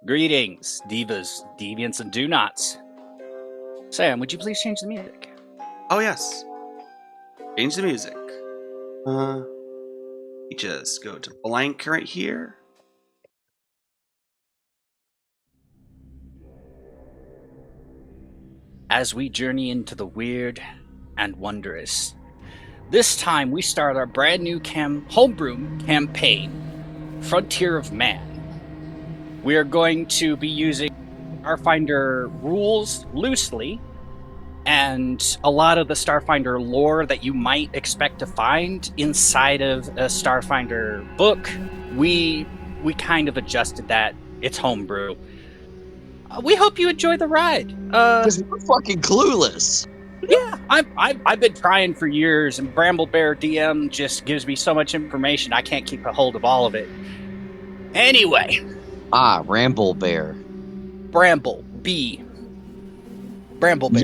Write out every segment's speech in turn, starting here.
Greetings, divas, deviants, and do-nots. Sam, would you please change the music? Oh, yes. Change the music. You just go to blank right here. As we journey into the weird and wondrous, this time we start our brand new homebrew campaign, Frontier of Man. We are going to be using Starfinder rules loosely, and a lot of the Starfinder lore that you might expect to find inside of a Starfinder book, we kind of adjusted that. It's homebrew. We hope you enjoy the ride. Because we're fucking clueless. Yeah, I've been trying for years, and Bramble Bear DM just gives me so much information I can't keep a hold of all of it. Anyway, Ramble Bear. Bramble Bear.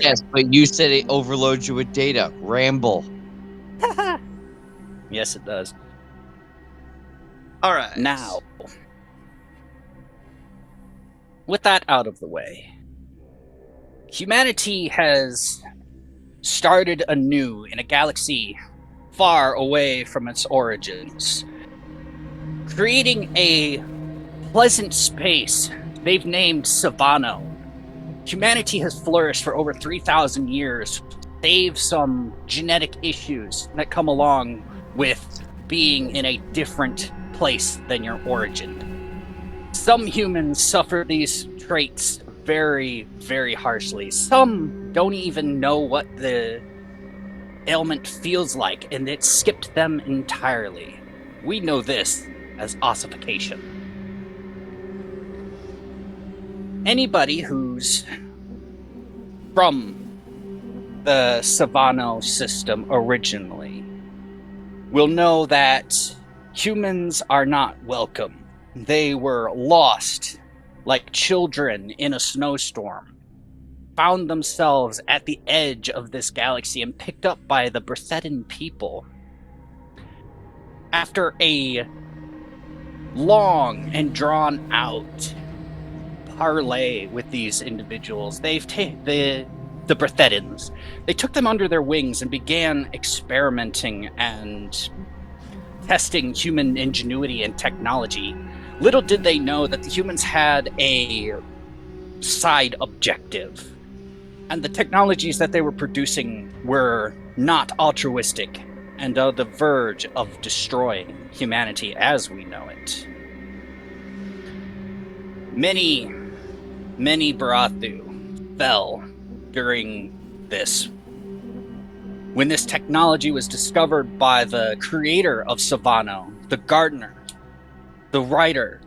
Yes, but you said it overloads you with data. Ramble. Yes, it does. All right. Now, with that out of the way, humanity has started anew in a galaxy far away from its origins, creating a pleasant space they've named Savano. Humanity has flourished for over 3,000 years, save some genetic issues that come along with being in a different place than your origin. Some humans suffer these traits very, very harshly. Some don't even know what the ailment feels like, and it skipped them entirely. We know this as ossification. Anybody who's from the Savano system originally will know that humans are not welcome. They were lost like children in a snowstorm, found themselves at the edge of this galaxy and picked up by the Brethetan people. After a long and drawn out parlay with these individuals, they've taken the Brethetans. They took them under their wings and began experimenting and testing human ingenuity and technology. Little did they know that the humans had a side objective, and the technologies that they were producing were not altruistic and on the verge of destroying humanity as we know it. Many Barathu fell during this. When this technology was discovered by the creator of Savano, the gardener, the writer,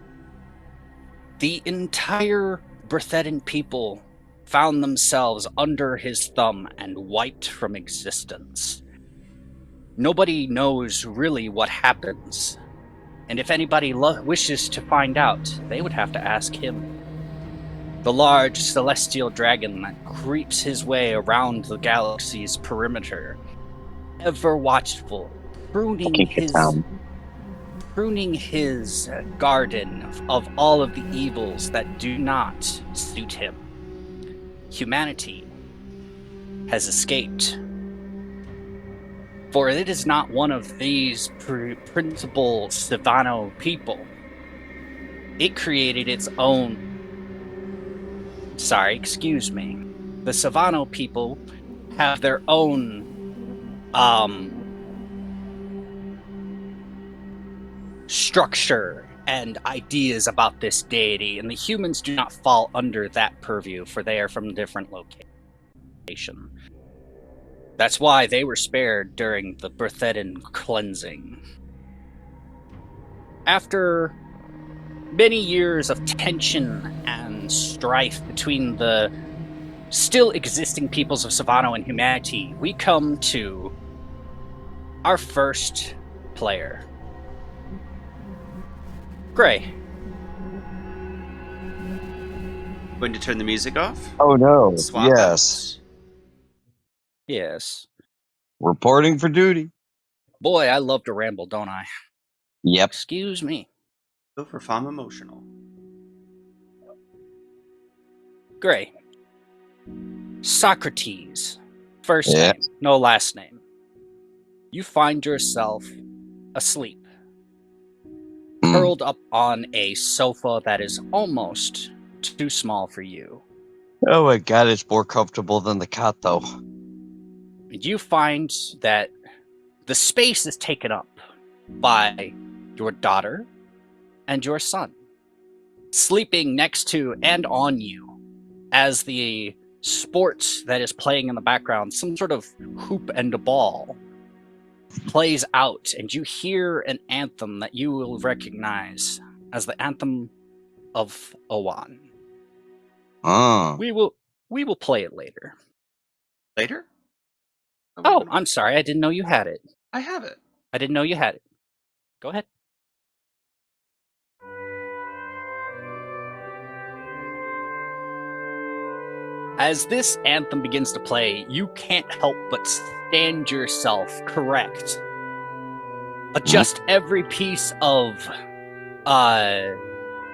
the entire Brethetan people found themselves under his thumb and wiped from existence. Nobody knows really what happens, and if anybody wishes to find out, they would have to ask him. The large celestial dragon that creeps his way around the galaxy's perimeter, ever watchful, pruning his garden of all of the evils that do not suit him. Humanity has escaped, for it is not one of these principal Savano people. It created its own. Sorry, excuse me. The Savano people have their own structure and ideas about this deity, and the humans do not fall under that purview, for they are from a different location. That's why they were spared during the Brethetan cleansing. After many years of tension and strife between the still existing peoples of Savano and humanity, we come to our first player, Gray. Going to turn the music off? Oh no. Swap Yes. Yes. Reporting for duty. Boy, I love to ramble, don't I? Yep. Excuse me. Go for Farm Emotional. Gray. Socrates. First Yeah. name, no last name. You find yourself asleep, curled up on a sofa that is almost too small for you. Oh my god, it's more comfortable than the cot, though. You find that the space is taken up by your daughter and your son, sleeping next to and on you as the sports that is playing in the background, some sort of hoop and a ball, plays out, and you hear an anthem that you will recognize as the anthem of Owan. Oh. We will play it later. Later? Oh, I'm sorry, I didn't know you had it. I have it. I didn't know you had it. Go ahead. As this anthem begins to play, you can't help but stand yourself correct. Adjust every piece of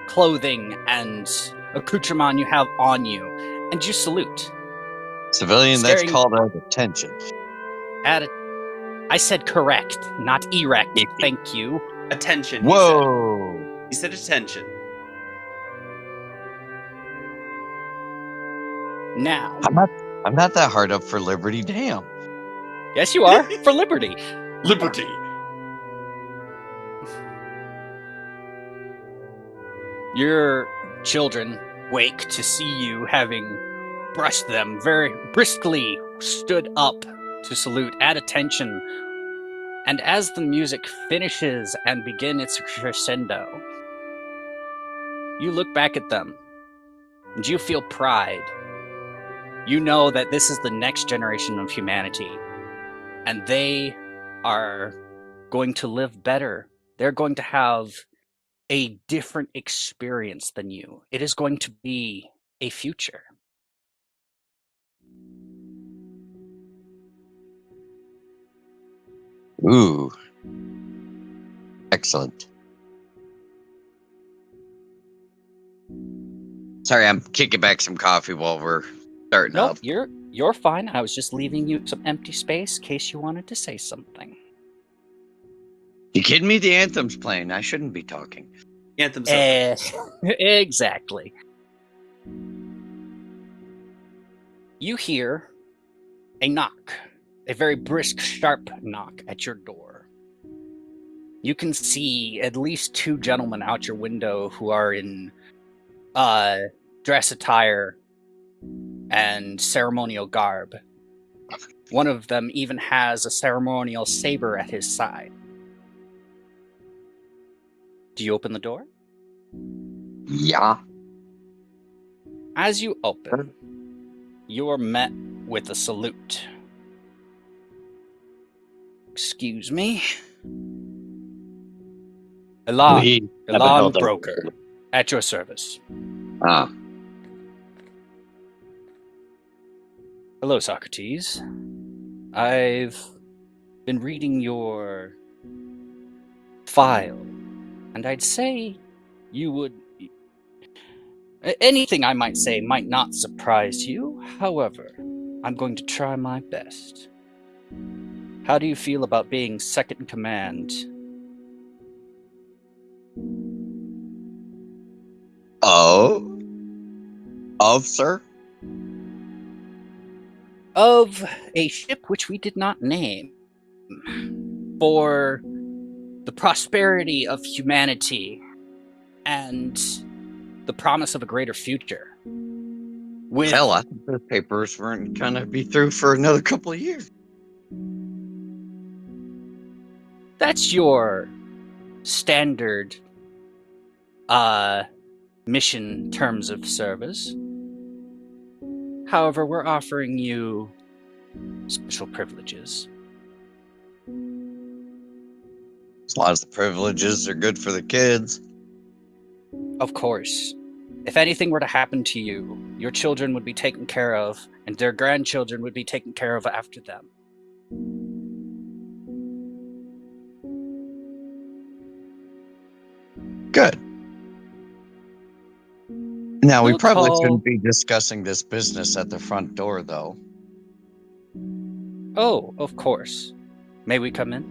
clothing and accoutrement you have on you, and you salute. Civilian, that's Staring called out attention. at it. I said correct, not erect. Yeah. Thank you. Attention, Whoa. he said attention. Now, I'm not that hard up for liberty, damn. yes, you are for liberty. Liberty. Your children wake to see you, having brushed them very briskly, stood up to salute at attention. And as the music finishes and begins its crescendo, you look back at them and you feel pride. You know that this is the next generation of humanity, and they are going to live better. They're going to have a different experience than you. It is going to be a future. Ooh. Excellent. Sorry, I'm kicking back some coffee while we're starting Nope, up. you're fine. I was just leaving you some empty space in case you wanted to say something. You kidding me? The anthem's playing. I shouldn't be talking. Anthem's over. Exactly. You hear a knock, a very brisk, sharp knock at your door. You can see at least two gentlemen out your window who are in dress attire and ceremonial garb. One of them even has a ceremonial saber at his side. Do you open the door? Yeah. As you open, you're met with a salute. Excuse me. We have Elan another. Broker, at your service. Ah. Hello, Socrates. I've been reading your file, and I'd say you would... Anything I might say might not surprise you. However, I'm going to try my best. How do you feel about being second in command? Oh? Of, sir? Of a ship which we did not name, for the prosperity of humanity and the promise of a greater future. With Hell, I think those papers weren't gonna be through for another couple of years. that's your standard mission terms of service. However, we're offering you special privileges. As long as the privileges are good for the kids. Of course, if anything were to happen to you, your children would be taken care of, and their grandchildren would be taken care of after them. Good. Now, we We'll probably call- shouldn't be discussing this business at the front door, though. Oh, of course. May we come in?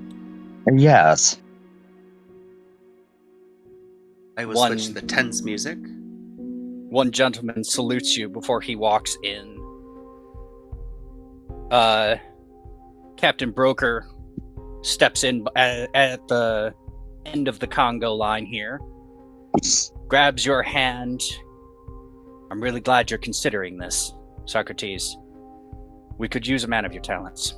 Yes. I will One- switch to the tense music. One gentleman salutes you before he walks in. Captain Broker steps in at the end of the Congo line here, grabs your hand. I'm really glad you're considering this, Socrates. We could use a man of your talents.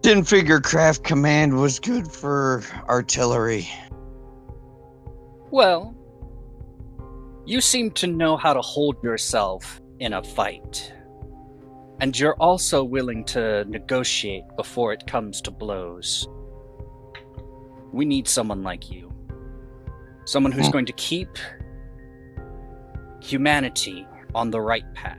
Didn't figure craft command was good for artillery. Well, you seem to know how to hold yourself in a fight. And you're also willing to negotiate before it comes to blows. We need someone like you. Someone who's going to keep humanity on the right path.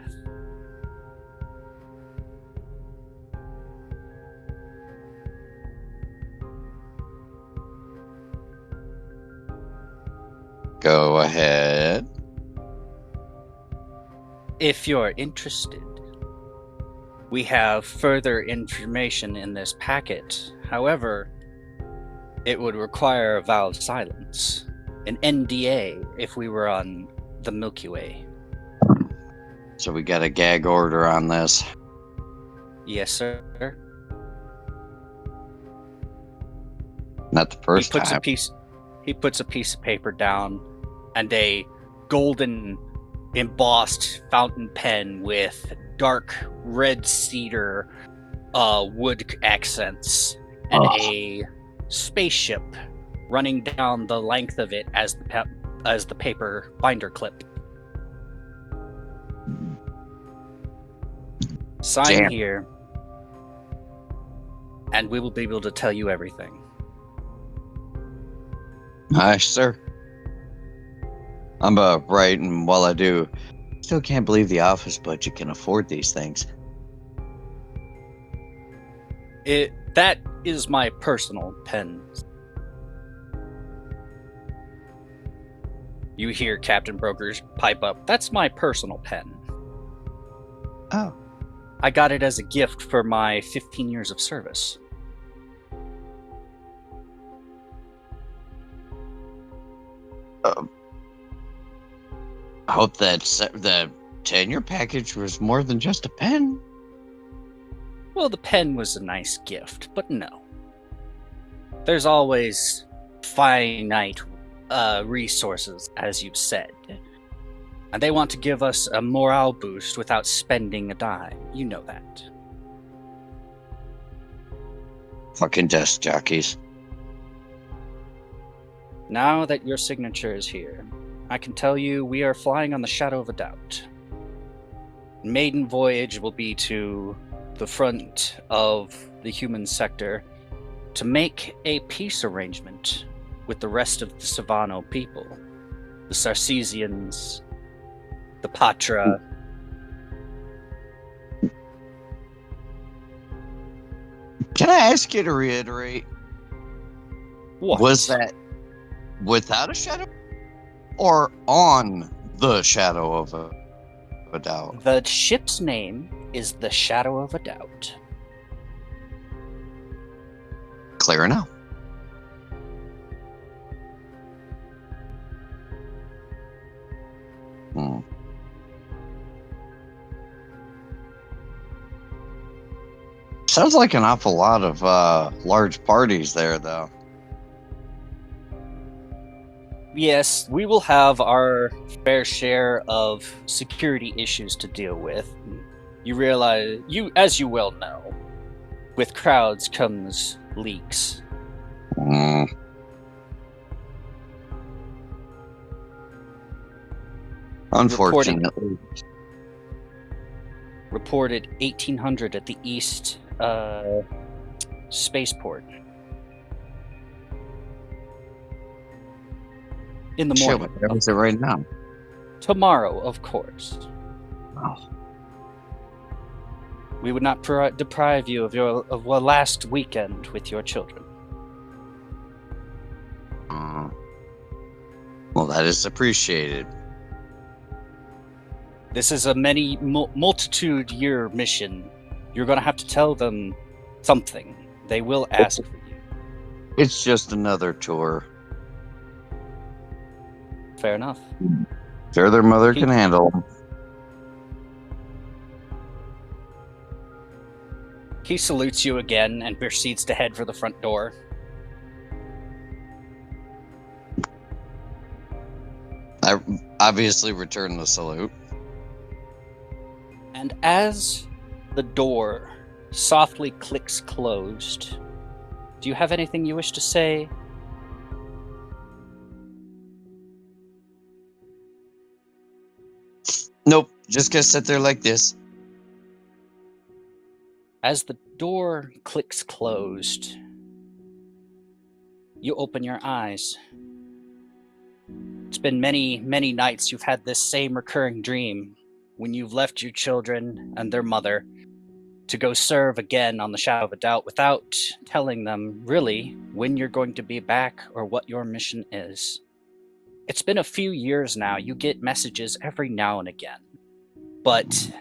Go ahead. If you're interested, we have further information in this packet. However, it would require a vow of silence, an NDA if we were on the Milky Way. So we got a gag order on this. Yes, sir. Not the first time. He puts a piece of paper down and a golden embossed fountain pen with dark red cedar wood accents and a spaceship running down the length of it as the paper binder clip. Sign Damn. here, and we will be able to tell you everything. Aye, sir. I'm right, and while I do, still can't believe the office budget can afford these things. That is my personal pen. You hear Captain Broker's pipe up. That's my personal pen. Oh. I got it as a gift for my 15 years of service. I hope that the tenure package was more than just a pen. Well, the pen was a nice gift, but no. There's always finite resources, as you've said. And they want to give us a morale boost without spending a dime. You know that. Fucking desk jockeys. Now that your signature is here, I can tell you we are flying on the shadow of a doubt. Maiden voyage will be to the front of the human sector to make a peace arrangement with the rest of the Savano people. The Sarcesians, the Patra. Can I ask you to reiterate? What? Was that without a shadow or on the shadow of a doubt? The ship's name is the Shadow of a Doubt. Clear enough. Sounds like an awful lot of large parties there, though. Yes, we will have our fair share of security issues to deal with. You realize, as you well know, with crowds comes leaks. Unfortunately. Reported 1800 at the east spaceport. In the morning. Shit, what is it right now? Tomorrow, of course. Oh. We would not deprive you of your last weekend with your children. Well, that is appreciated. This is a multitude-year mission. You're going to have to tell them something. They will ask for you. It's just another tour. Fair enough. Sure, their mother can handle them. He salutes you again and proceeds to head for the front door. I obviously return the salute. And as the door softly clicks closed, do you have anything you wish to say? Nope, just gonna sit there like this. As the door clicks closed, you open your eyes. It's been many, many nights you've had this same recurring dream when you've left your children and their mother to go serve again on the Shadow of a Doubt without telling them really when you're going to be back or what your mission is. It's been a few years now. You get messages every now and again, but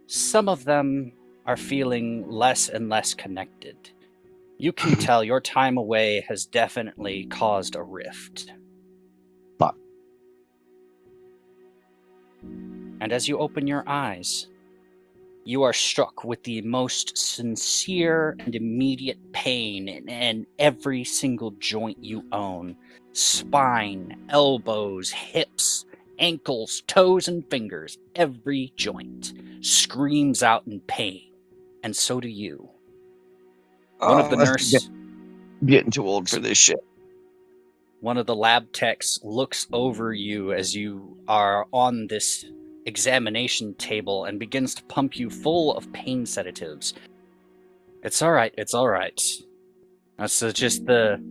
some of them are feeling less and less connected. You can tell your time away has definitely caused a rift. Fuck. And as you open your eyes, you are struck with the most sincere and immediate pain in every single joint you own. Spine, elbows, hips, ankles, toes, and fingers. Every joint screams out in pain. And so do you. One of the nurses... Getting too old for this shit. One of the lab techs looks over you as you are on this examination table and begins to pump you full of pain sedatives. It's all right. That's just the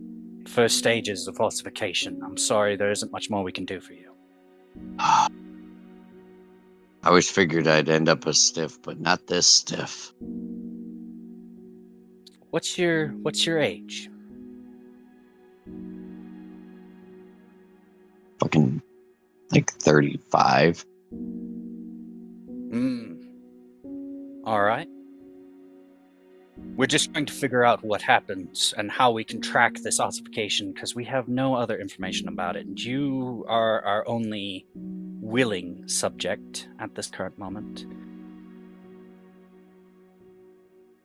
first stages of falsification. I'm sorry, there isn't much more we can do for you. I always figured I'd end up a stiff, but not this stiff. What's your age? Fucking like 35. All right. We're just trying to figure out what happens and how we can track this ossification because we have no other information about it. And you are our only willing subject at this current moment.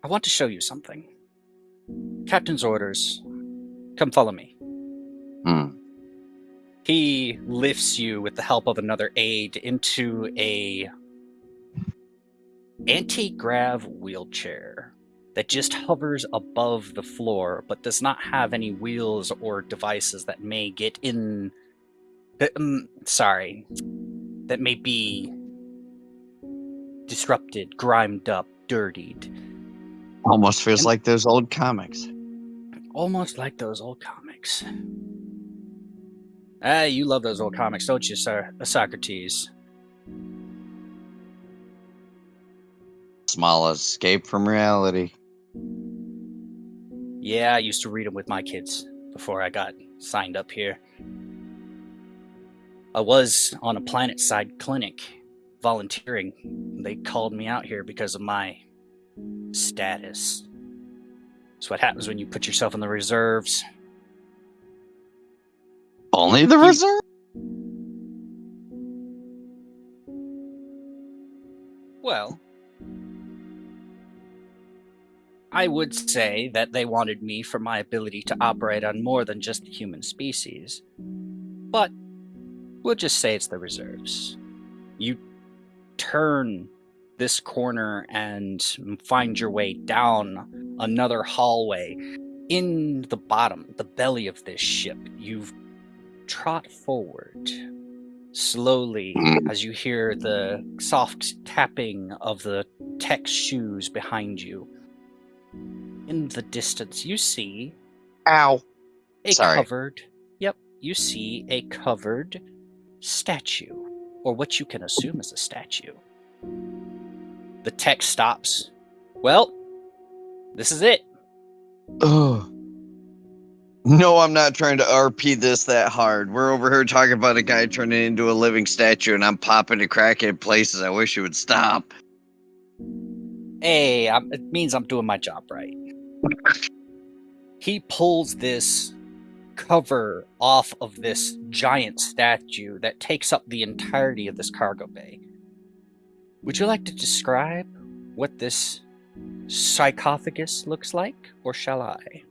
I want to show you something. Captain's orders. Come follow me. He lifts you with the help of another aide into a anti-grav wheelchair that just hovers above the floor, but does not have any wheels or devices that may get in... that may be disrupted, grimed up, dirtied. Almost feels like those old comics. Almost like those old comics. You love those old comics, don't you, sir? Socrates. Small escape from reality. Yeah, I used to read them with my kids before I got signed up here. I was on a planet-side clinic volunteering. They called me out here because of my status. It's what happens when you put yourself in the reserves. Only the reserve? Well, I would say that they wanted me for my ability to operate on more than just the human species. But we'll just say it's the reserves. You turn this corner and find your way down another hallway. In the bottom, the belly of this ship, you trot forward slowly as you hear the soft tapping of the tech's shoes behind you. In the distance, you see you see a covered statue, or what you can assume is a statue. The tech stops, Well, this is it. Oh. No, I'm not trying to RP this that hard. We're over here talking about a guy turning into a living statue, and I'm popping to crack in places. I wish you would stop. Hey, it means I'm doing my job right. He pulls this cover off of this giant statue that takes up the entirety of this cargo bay. Would you like to describe what this sarcophagus looks like, or shall I?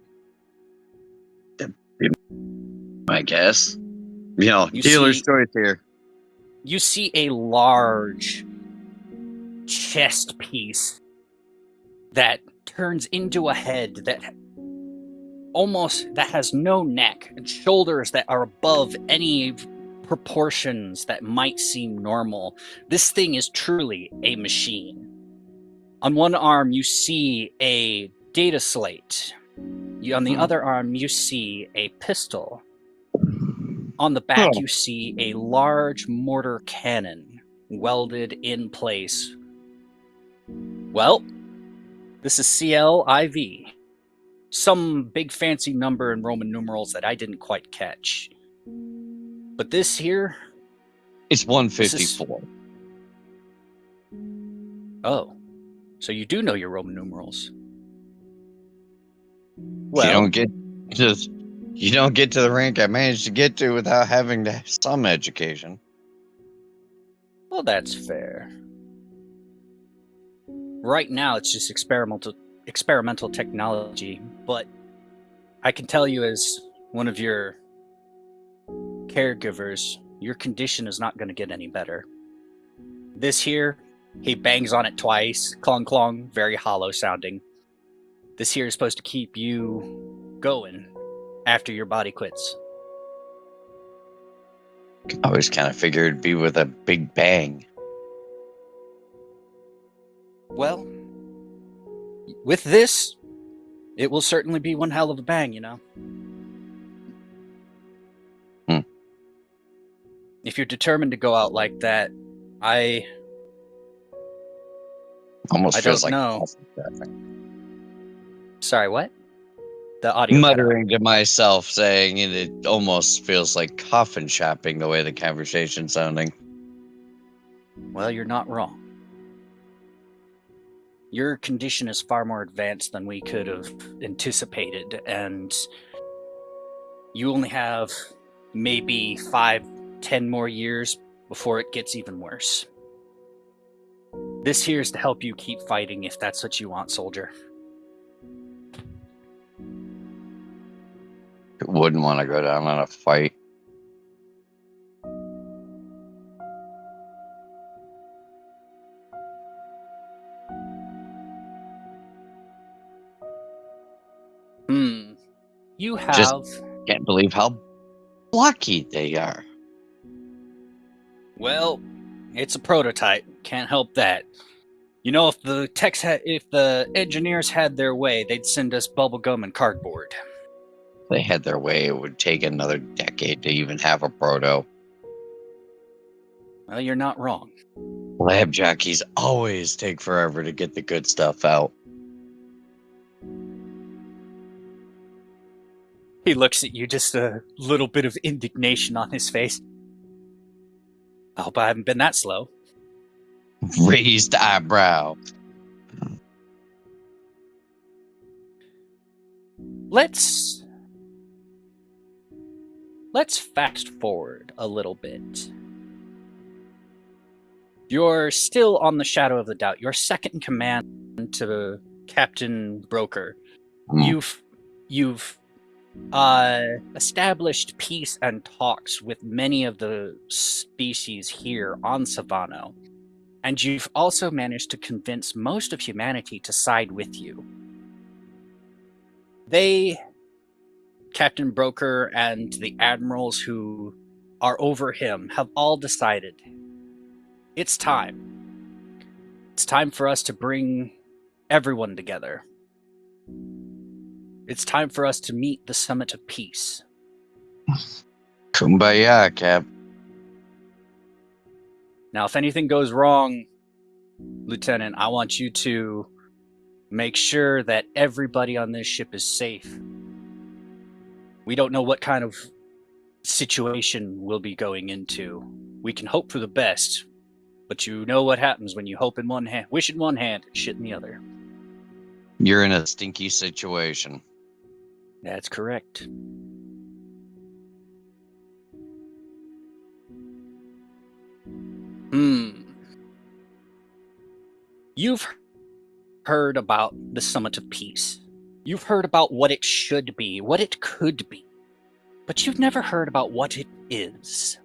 I guess. You Dealer's see, choice here. you see a large chest piece that turns into a head that has no neck and shoulders that are above any proportions that might seem normal. This thing is truly a machine. On one arm, you see a data slate. On the other arm, you see a pistol. On the back, you see a large mortar cannon welded in place. Well, this is CLIV. Some big fancy number in Roman numerals that I didn't quite catch. But this here... It's 154. Oh, so you do know your Roman numerals. You Well, don't get to the rank I managed to get to without having to have some education. well, that's fair. Right now, it's just experimental technology, but I can tell you as one of your caregivers, your condition is not going to get any better. This here, he bangs on it twice, clong clong, very hollow sounding. This here is supposed to keep you going after your body quits. I always kind of figured it'd be with a big bang. Well, with this, it will certainly be one hell of a bang, you know. If you're determined to go out like that, I Almost feels don't like know. Sorry, what? The audio muttering to myself, saying it almost feels like coffin shopping the way the conversation's sounding. Well, you're not wrong. Your condition is far more advanced than we could have anticipated, and you only have maybe 5-10 more years before it gets even worse. This here is to help you keep fighting if that's what you want, soldier. Wouldn't want to go down on a fight. You have... Just can't believe how lucky they are. Well, it's a prototype. Can't help that. You know, if the engineers had their way, they'd send us bubblegum and cardboard. If they had their way, it would take another decade to even have a proto. Well, you're not wrong. Lab jockeys always take forever to get the good stuff out. He looks at you, just a little bit of indignation on his face. I hope I haven't been that slow. Raised eyebrow. Let's fast forward a little bit. You're still on the Shadow of the Doubt. You're second in command to Captain Broker. You've established peace and talks with many of the species here on Savano, and you've also managed to convince most of humanity to side with you. Captain Broker and the admirals who are over him have all decided it's time. It's time for us to bring everyone together. It's time for us to meet the summit of peace. Kumbaya, Cap. Now, if anything goes wrong, Lieutenant, I want you to Make sure that everybody on this ship is safe. We don't know what kind of situation we'll be going into. We can hope for the best, but you know what happens when you hope in one hand, wish in one hand, and shit in the other. You're in a stinky situation. That's correct. You've heard about the Summit of Peace. You've heard about what it should be, what it could be, but you've never heard about what it is.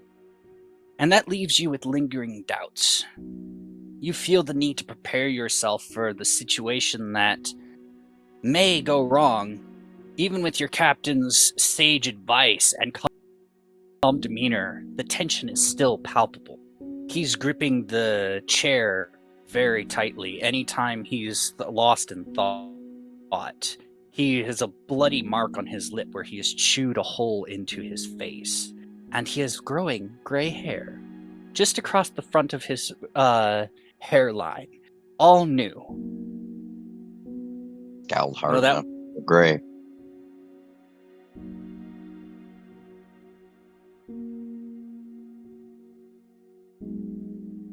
And that leaves you with lingering doubts. You feel the need to prepare yourself for the situation that may go wrong, even with your captain's sage advice and calm demeanor. The tension is still palpable. He's gripping the chair very tightly. Anytime he's lost in thought, he has a bloody mark on his lip where he has chewed a hole into his face. And he has growing gray hair just across the front of his hairline. All new. Scowled hard Well, that- enough. Gray.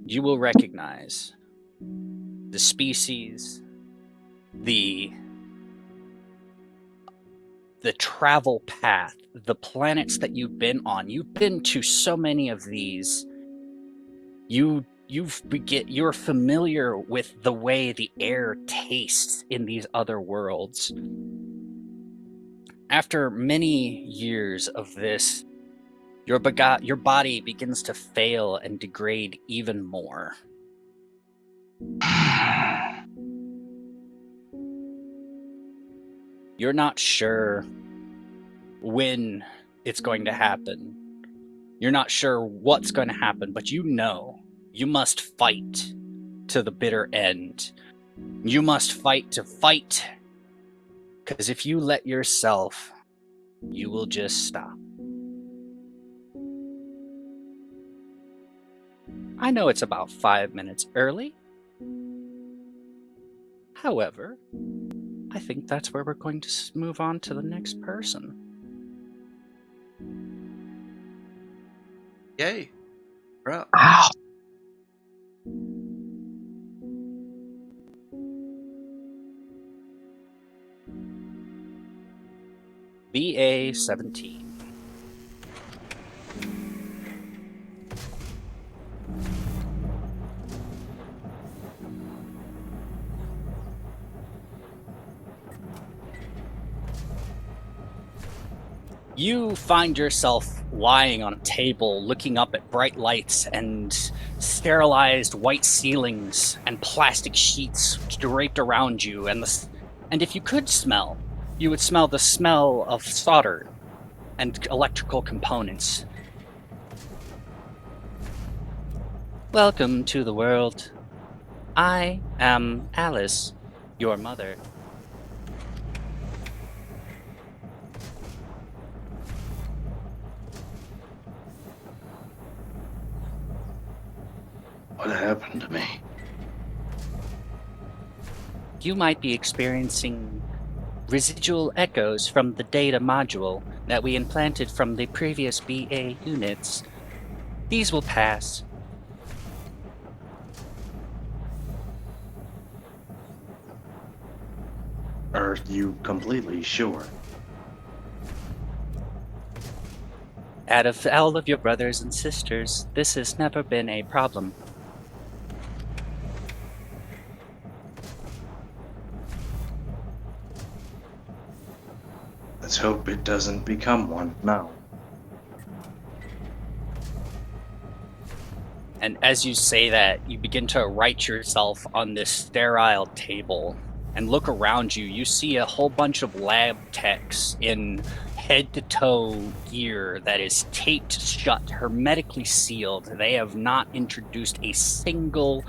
You will recognize the species, the travel path, the planets that you've been on. You've been to so many of these. You're familiar with the way the air tastes in these other worlds. After many years of this, your body begins to fail and degrade even more. You're not sure when it's going to happen. You're not sure what's going to happen, but you know you must fight to the bitter end. You must fight to fight, because if you let yourself, you will just stop. I know it's about 5 minutes early. However, I think that's where we're going to move on to the next person. Yay. Bro. Ow. BA 17. You find yourself lying on a table, looking up at bright lights and sterilized white ceilings and plastic sheets draped around you. And if you could smell, you would smell the smell of solder and electrical components. Welcome to the world. I am Alice, your mother. What happened to me? You might be experiencing residual echoes from the data module that we implanted from the previous BA units. These will pass. Are you completely sure? Out of all of your brothers and sisters, this has never been a problem. Let's hope it doesn't become one now. And as you say that, you begin to right yourself on this sterile table and look around you. You see a whole bunch of lab techs in head-to-toe gear that is taped shut, hermetically sealed. They have not introduced a single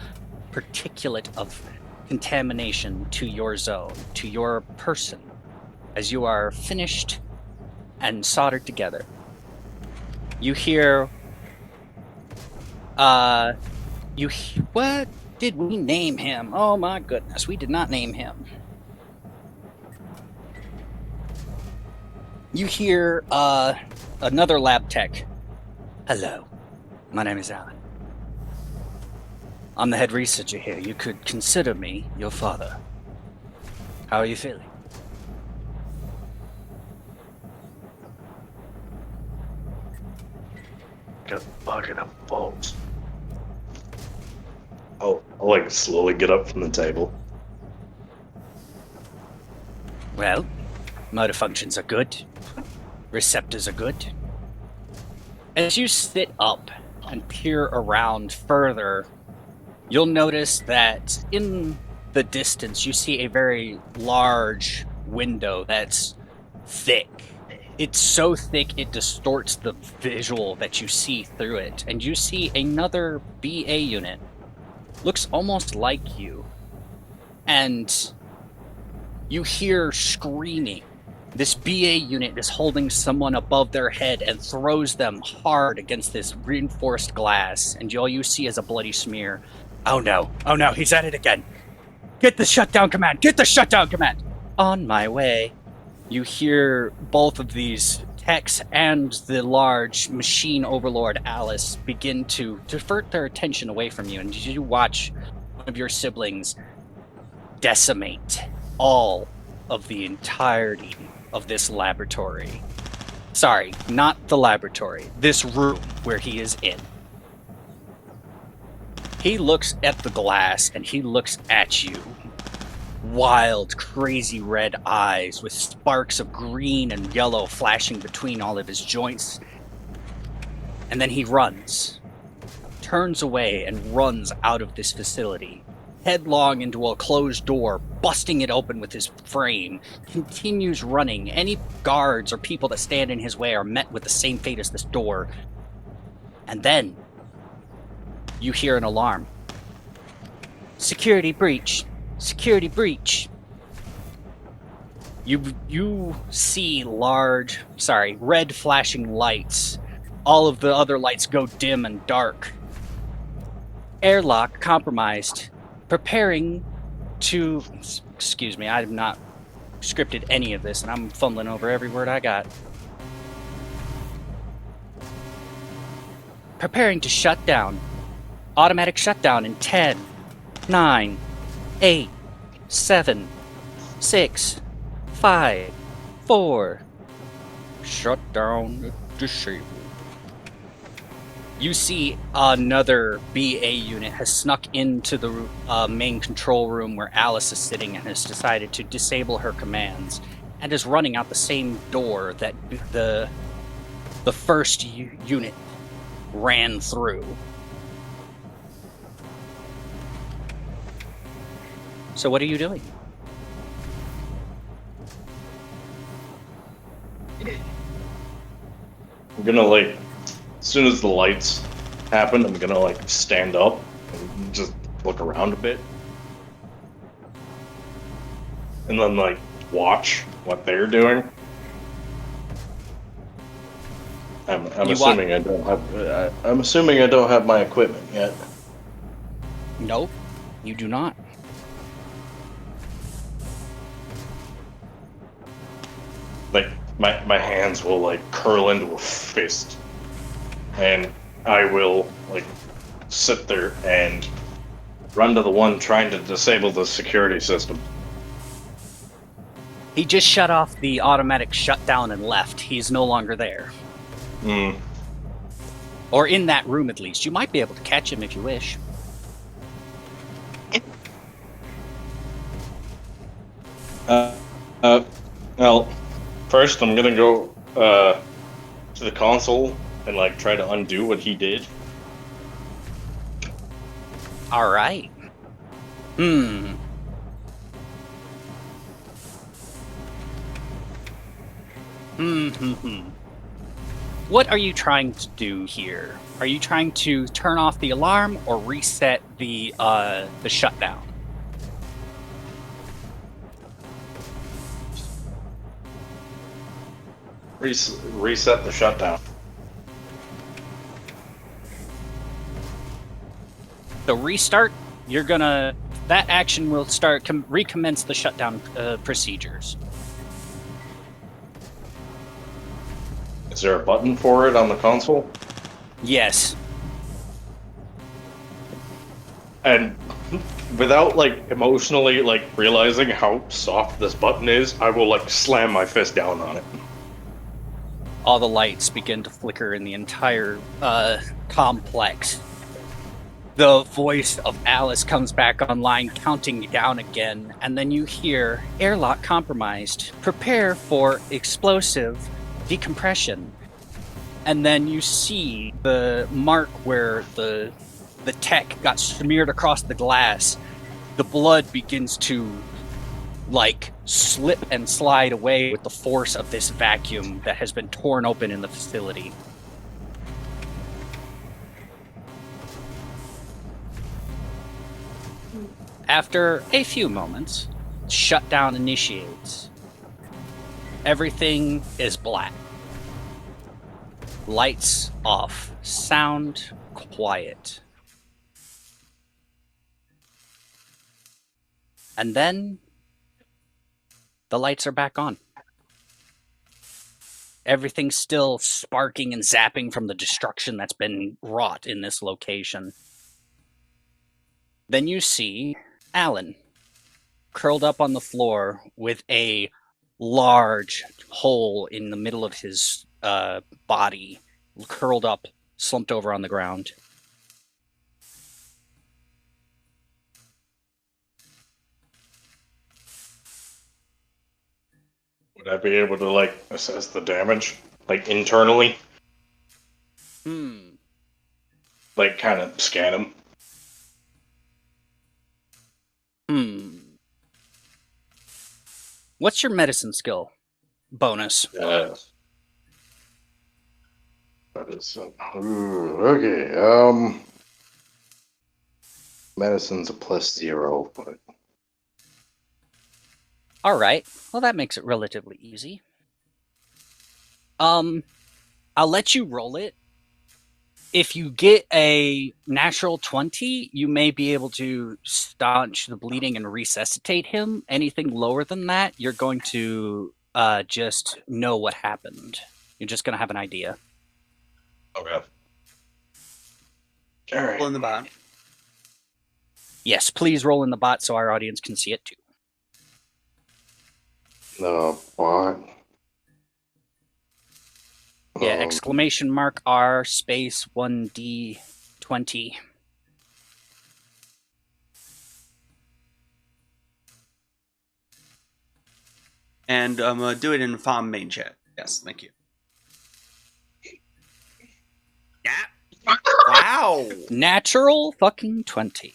particulate of contamination to your zone, to your person, as you are finished and soldered together. You hear... what did we name him? Oh my goodness, we did not name him. You hear another lab tech. Hello, my name is Alan. I'm the head researcher here. You could consider me your father. How are you feeling? Got a bucket of bolts. I'll like slowly get up from the table. Well, motor functions are good. Receptors are good. As you sit up and peer around further, you'll notice that in the distance you see a very large window that's thick. It's so thick it distorts the visual that you see through it, and you see another BA unit. Looks almost like you. And you hear screaming. This BA unit is holding someone above their head and throws them hard against this reinforced glass, and all you see is a bloody smear. Oh no, he's at it again. Get the shutdown command, On my way. You hear both of these techs and the large machine overlord Alice begin to divert their attention away from you, and you watch one of your siblings decimate all of the entirety of this laboratory. Sorry, not the laboratory. This room where he is in. He looks at the glass and he looks at you. Wild, crazy red eyes with sparks of green and yellow flashing between all of his joints. And then he runs, turns away and runs out of this facility, headlong into a closed door, busting it open with his frame, continues running. Any guards or people that stand in his way are met with the same fate as this door. And then you hear an alarm. Security breach. Security breach. You see red flashing lights. All of the other lights go dim and dark. Airlock compromised. Preparing to... Excuse me, I have not scripted any of this, and I'm fumbling over every word I got. Preparing to shut down. Automatic shutdown in 10, 9, 8, 7, 6, 5, 4. Shutdown disabled. You see another BA unit has snuck into the main control room where Alice is sitting and has decided to disable her commands and is running out the same door that the first unit ran through. So what are you doing? I'm gonna as soon as the lights happen, I'm gonna stand up and just look around a bit. And then watch what they're doing. I'm assuming I don't have my equipment yet. Nope, you do not. My hands will curl into a fist, and I will sit there and run to the one trying to disable the security system. He just shut off the automatic shutdown and left. He's no longer there. Or in that room, at least. You might be able to catch him if you wish. Well, first I'm gonna go to the console and try to undo what he did. All right. What are you trying to do here? Are you trying to turn off the alarm or reset the shutdown? Reset the shutdown. The restart, that action will recommence the shutdown procedures. Is there a button for it on the console? Yes. And without, like, emotionally, like, realizing how soft this button is, I will, like, slam my fist down on it. All the lights begin to flicker in the entire complex. The voice of Alice comes back online, counting down again, and then you hear airlock compromised. Prepare for explosive decompression. And then you see the mark where the tech got smeared across the glass. The blood begins to, like, slip and slide away with the force of this vacuum that has been torn open in the facility. After a few moments, shutdown initiates. Everything is black. Lights off. Sound quiet. And then the lights are back on. Everything's still sparking and zapping from the destruction that's been wrought in this location. Then you see Alan curled up on the floor with a large hole in the middle of his body, curled up, slumped over on the ground. Would I be able to, like, assess the damage? Like, internally? Like, kind of scan him? What's your medicine skill bonus? Medicine. Ooh, okay, medicine's a +0, but... Alright, well that makes it relatively easy. I'll let you roll it. If you get a natural 20, you may be able to staunch the bleeding and resuscitate him. Anything lower than that, you're going to just know what happened. You're just going to have an idea. Okay. Alright. Roll in the bot. Yes, please roll in the bot so our audience can see it too. The bot. Yeah, exclamation mark R space 1D20. And do it in FOM main chat. Yes, thank you. Yeah. Wow. Natural fucking 20.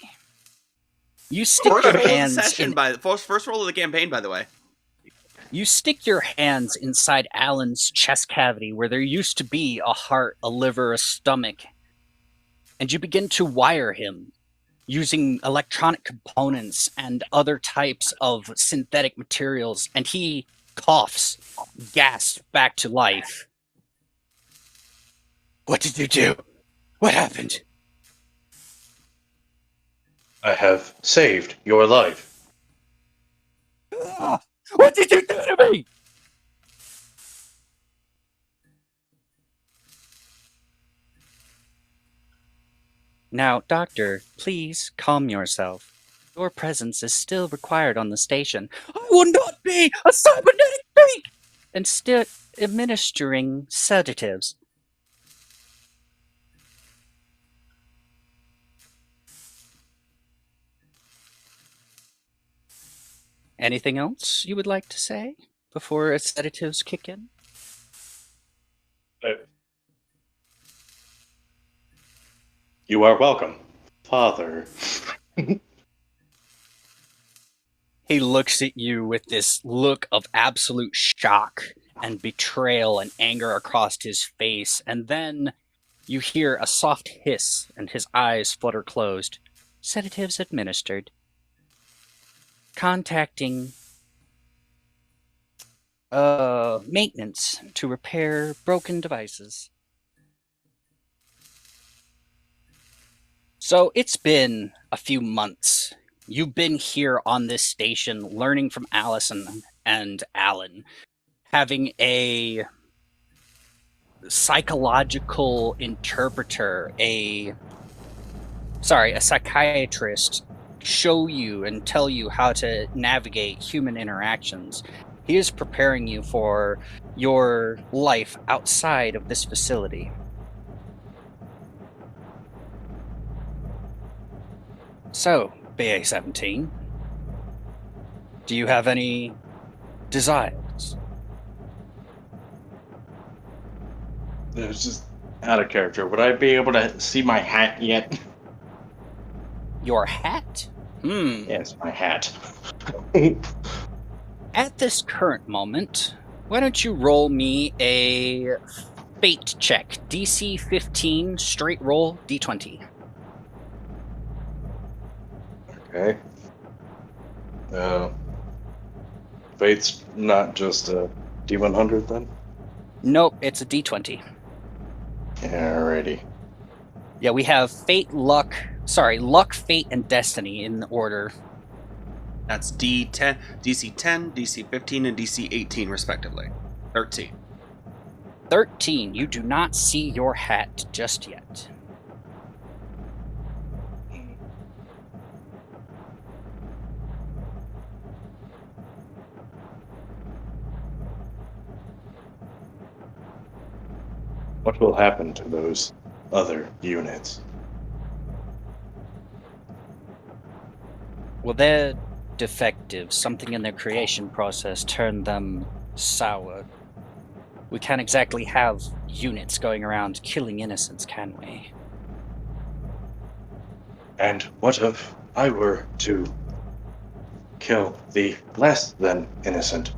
You stick First your roll of the hands session, in, first roll of the campaign, by the way. You stick your hands inside Alan's chest cavity where there used to be a heart, a liver, a stomach, and you begin to wire him using electronic components and other types of synthetic materials, and he coughs, gasps back to life. What did you do? What happened? I have saved your life. What did you do to me? Now, Doctor, please calm yourself. Your presence is still required on the station. I will not be a cybernetic being! And still administering sedatives. Anything else you would like to say before sedatives kick in? You are welcome, Father. He looks at you with this look of absolute shock and betrayal and anger across his face, and then you hear a soft hiss and his eyes flutter closed. Sedatives administered. Contacting maintenance to repair broken devices. So it's been a few months. You've been here on this station learning from Allison and Alan, having a psychological interpreter, a psychiatrist, show you and tell you how to navigate human interactions. He is preparing you for your life outside of this facility. So, BA-17, do you have any desires? It was just out of character. Would I be able to see my hat yet? Your hat? Yes, my hat. At this current moment, why don't you roll me a fate check? DC 15, straight roll, D20. Okay. Fate's not just a D100 then? Nope, it's a D20. Alrighty. Yeah, we have luck, fate, and destiny in order. That's D10, DC 10, DC 15, and DC 18, respectively. 13. 13, you do not see your hat just yet. What will happen to those other units? Well, they're defective. Something in their creation process turned them sour. We can't exactly have units going around killing innocents, can we? And what if I were to kill the less than innocent?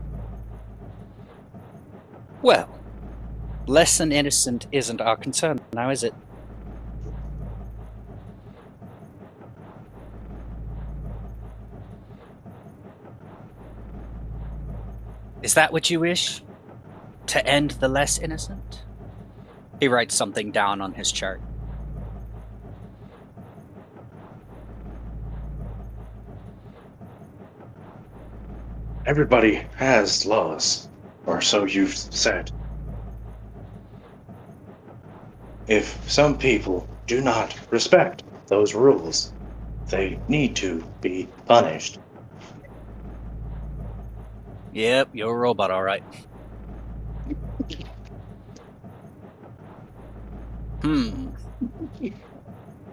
Well, less than innocent isn't our concern now, is it? Is that what you wish? To end the less innocent? He writes something down on his chart. Everybody has laws, or so you've said. If some people do not respect those rules, they need to be punished. Yep, you're a robot, all right.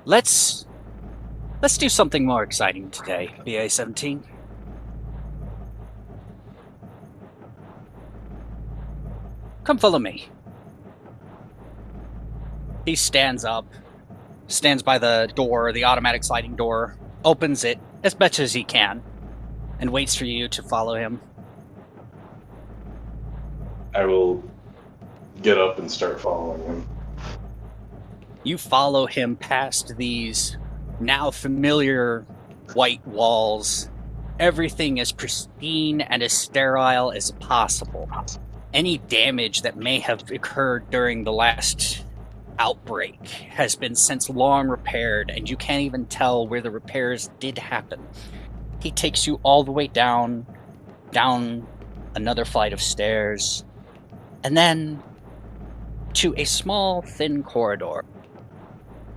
Let's do something more exciting today, BA-17. Come follow me. He stands up, stands by the door, the automatic sliding door, opens it as much as he can, and waits for you to follow him. I will get up and start following him. You follow him past these now familiar white walls. Everything as pristine and as sterile as possible. Any damage that may have occurred during the last outbreak has been since long repaired, and you can't even tell where the repairs did happen. He takes you all the way down another flight of stairs, and then to a small, thin corridor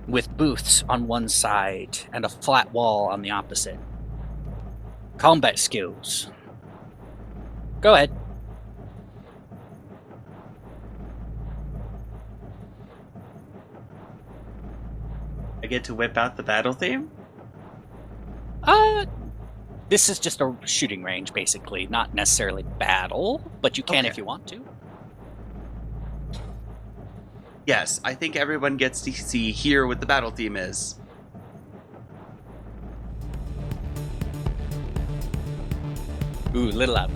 with booths on one side and a flat wall on the opposite. Combat skills. Go ahead. I get to whip out the battle theme? This is just a shooting range, basically. Not necessarily battle, but you can Okay. if you want to. Yes, I think everyone gets to see here what the battle theme is. Ooh, little up.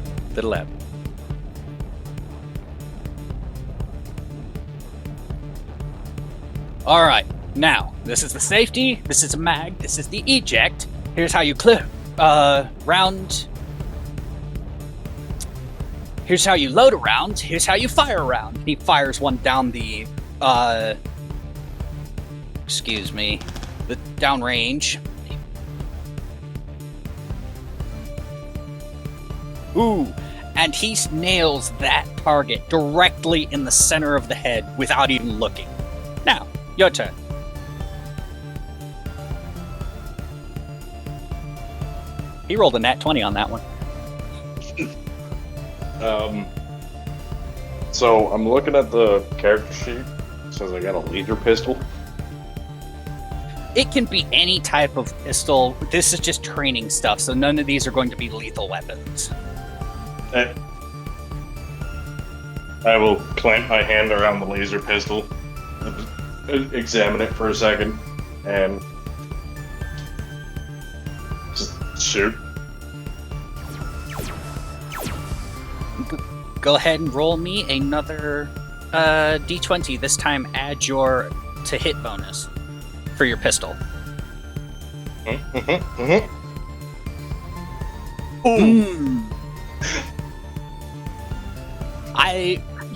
All right, now, this is the safety, this is a mag, this is the eject. Here's how you clear, round. Here's how you load a round, here's how you fire a round. He fires one down the, the downrange. Ooh, And he nails that target directly in the center of the head without even looking. Now, your turn. He rolled a nat 20 on that one. So I'm looking at the character sheet. It says I got a laser pistol. It can be any type of pistol. This is just training stuff, so none of these are going to be lethal weapons. I will clamp my hand around the laser pistol, examine it for a second, and just shoot. Go ahead and roll me another d20. This time add your to hit bonus for your pistol. Ooh.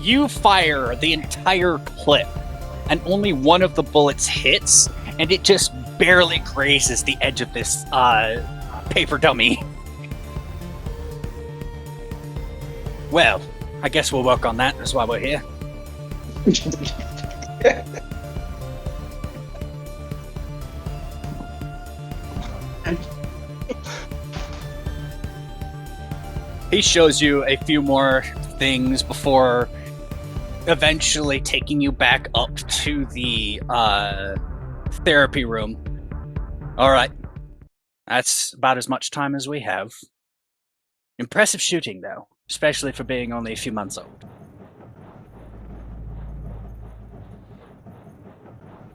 You fire the entire clip, and only one of the bullets hits, and it just barely grazes the edge of this paper dummy. Well, I guess we'll work on that. That's why we're here. He shows you a few more things before eventually taking you back up to the therapy room. All right. That's about as much time as we have. Impressive shooting, though, especially for being only a few months old.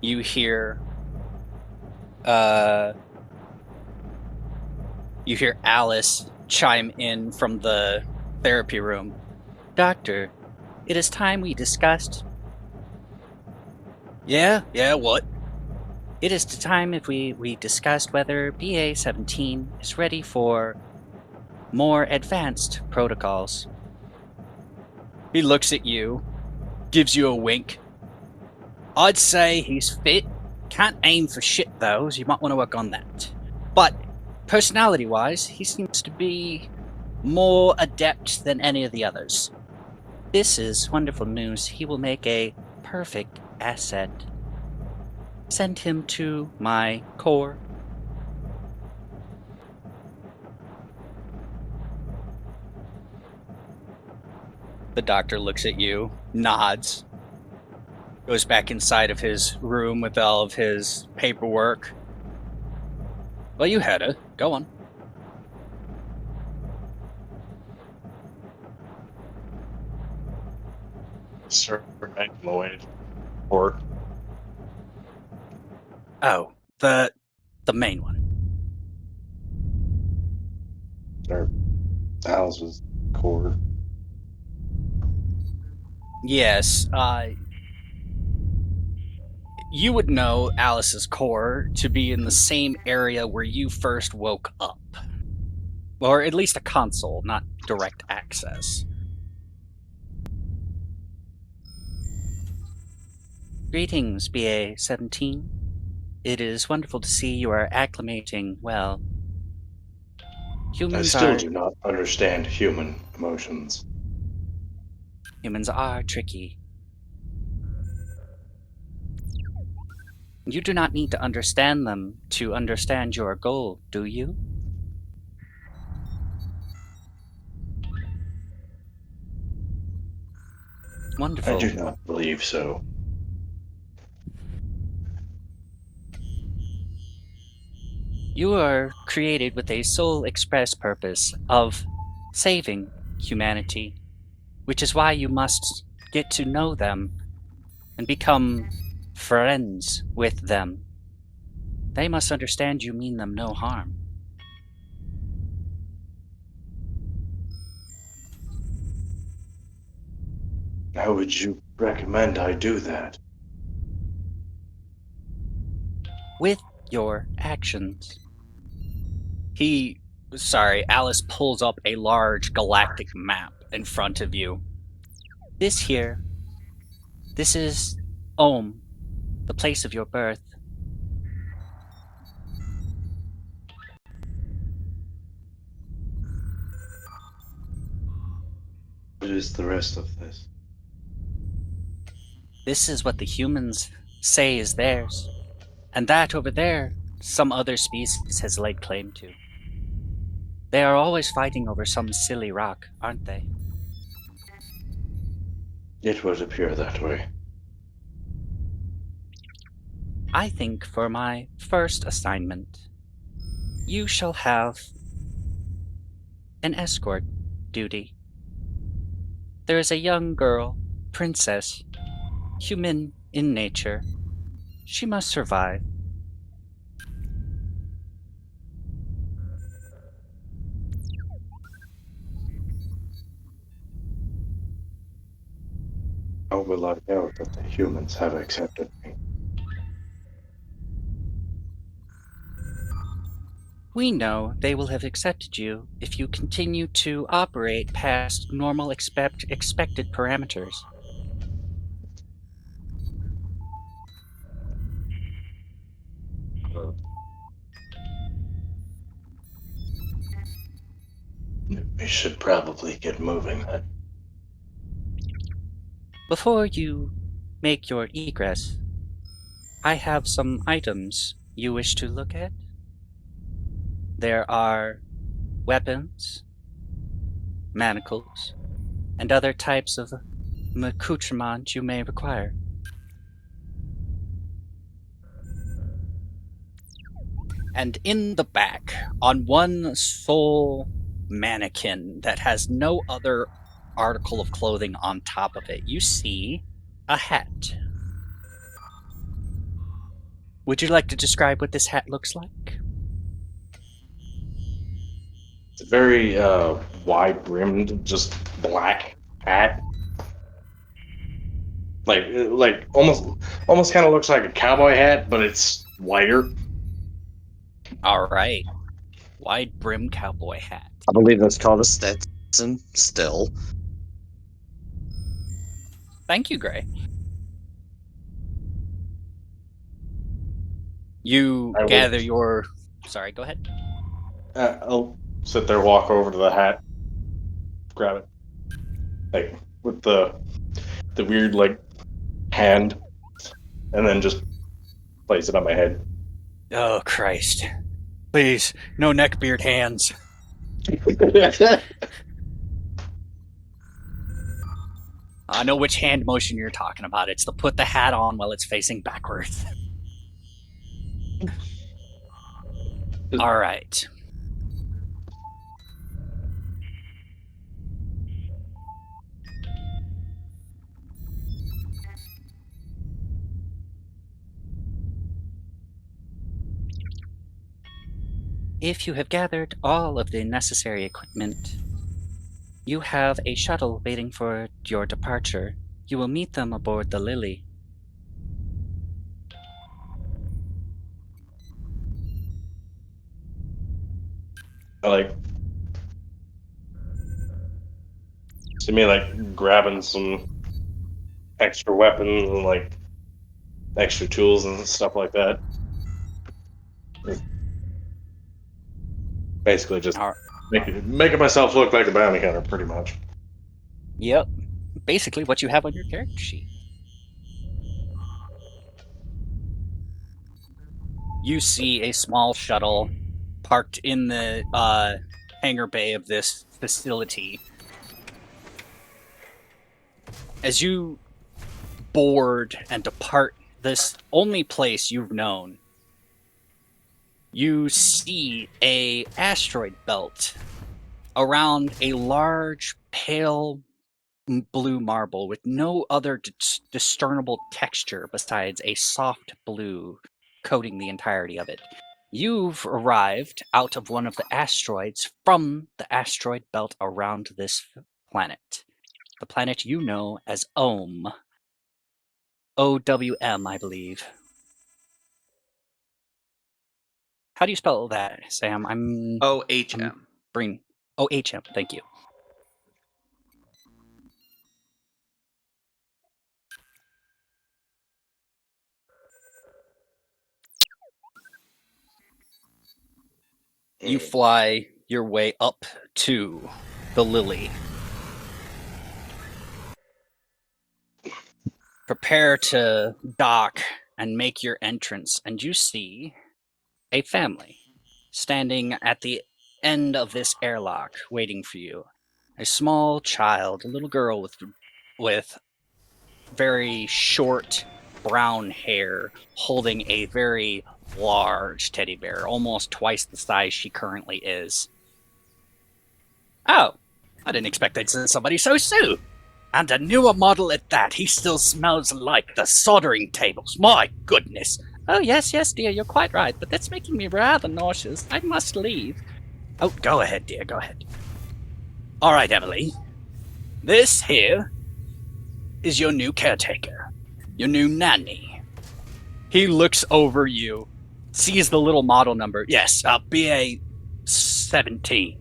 You hear Alice chime in from the therapy room. Doctor, it is time we discussed. Yeah, what? It is the time if we discussed whether BA-17 is ready for more advanced protocols. He looks at you, gives you a wink. I'd say he's fit. Can't aim for shit though, so you might want to work on that. But personality-wise, he seems to be more adept than any of the others. This is wonderful news. He will make a perfect asset. Send him to my core. The doctor looks at you, nods, goes back inside of his room with all of his paperwork. Well, you had it. Go on. Start making my way or Oh, the main one. Alice's cord. Yes, you would know Alice's core to be in the same area where you first woke up. Or at least a console, not direct access. Greetings, BA-17. It is wonderful to see you are acclimating well. I still do not understand human emotions. Humans are tricky. You do not need to understand them to understand your goal, do you? Wonderful. I do not believe so. You are created with a sole express purpose of saving humanity, which is why you must get to know them and become friends with them. They must understand you mean them no harm. How would you recommend I do that? With your actions. Alice pulls up a large galactic map in front of you. This is Ohm, the place of your birth. is the rest of this? This is what the humans say is theirs. And that over there, some other species has laid claim to. They are always fighting over some silly rock, aren't they? It would appear that way. I think for my first assignment, you shall have an escort duty. There is a young girl, princess, human in nature. She must survive. How will I know that the humans have accepted me? We know they will have accepted you if you continue to operate past normal expected parameters. We should probably get moving then. Before you make your egress, I have some items you wish to look at. There are weapons, manacles, and other types of accoutrement you may require. And in the back, on one sole mannequin that has no other article of clothing on top of it, you see a hat. Would you like to describe what this hat looks like? It's a very wide-brimmed, just black hat. Like almost kind of looks like a cowboy hat, but it's wider. All right. Wide brim cowboy hat. I believe that's called a Stetson still. Thank you, Gray. You I will- gather your... Sorry, go ahead. I'll sit there, walk over to the hat, grab it, like with the weird like hand, and then just place it on my head. Oh, Christ. Please, no neckbeard hands. I know which hand motion you're talking about. It's the put the hat on while it's facing backwards. All right. If you have gathered all of the necessary equipment, you have a shuttle waiting for your departure. You will meet them aboard the Lily. I like see me like grabbing some extra weapons and like extra tools and stuff like that. Basically, just All- making myself look like a bounty hunter, pretty much. Yep. Basically what you have on your character sheet. You see a small shuttle parked in the hangar bay of this facility. As you board and depart this only place you've known, you see a asteroid belt around a large, pale blue marble with no other discernible texture besides a soft blue coating the entirety of it. You've arrived out of one of the asteroids from the asteroid belt around this planet. The planet you know as Ohm. OWM, I believe. How do you spell that, Sam? OHM. Brink. OHM, thank you. You fly your way up to the Lily. prepare to dock and make your entrance, and you see a family standing at the end of this airlock waiting for you. A small child, a little girl with very short brown hair, holding a very large teddy bear, almost twice the size she currently is. Oh, I didn't expect they'd send somebody so soon. And a newer model at that. He still smells like the soldering tables. My goodness. Oh, yes, dear, you're quite right, but that's making me rather nauseous. I must leave. Oh, go ahead, dear, go ahead. All right, Emily. This here is your new caretaker, your new nanny. He looks over you, sees the little model number. Yes, BA 17.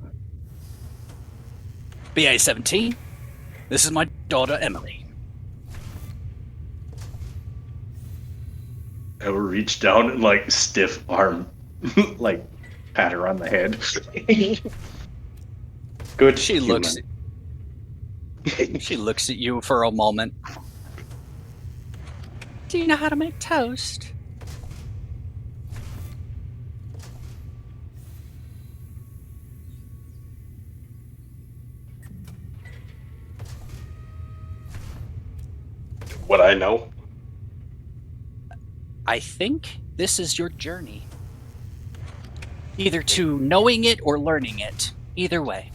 BA 17. This is my daughter, Emily. I will reach down and like stiff arm, like pat her on the head. Good. She looks at you for a moment. Do you know how to make toast? What I know. I think this is your journey. Either to knowing it or learning it. Either way.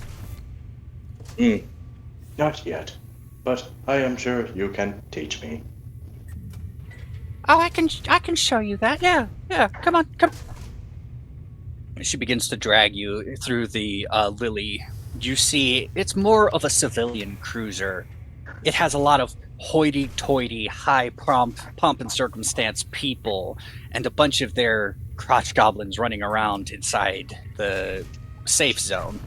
Not yet, but I am sure you can teach me. Oh, I can show you that. Yeah. Come on. She begins to drag you through the Lily. You see, it's more of a civilian cruiser. It has a lot of hoity-toity, high pomp and circumstance people, and a bunch of their crotch goblins running around inside the safe zone.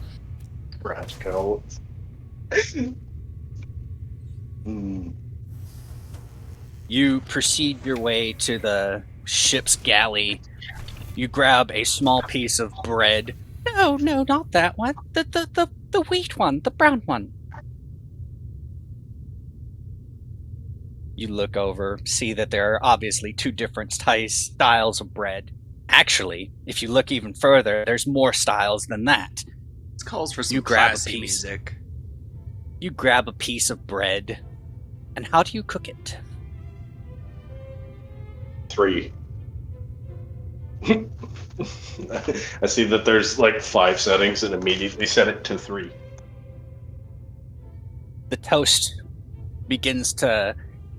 Practical. You proceed your way to the ship's galley. You grab a small piece of bread. No, not that one. The wheat one, the brown one. You look over, see that there are obviously two different styles of bread. Actually, if you look even further, there's more styles than that. This calls for some You grab a classy piece. music. You grab a piece of bread, and how do you cook it? 3. I see that there's like 5 settings and immediately set it to 3. The toast begins to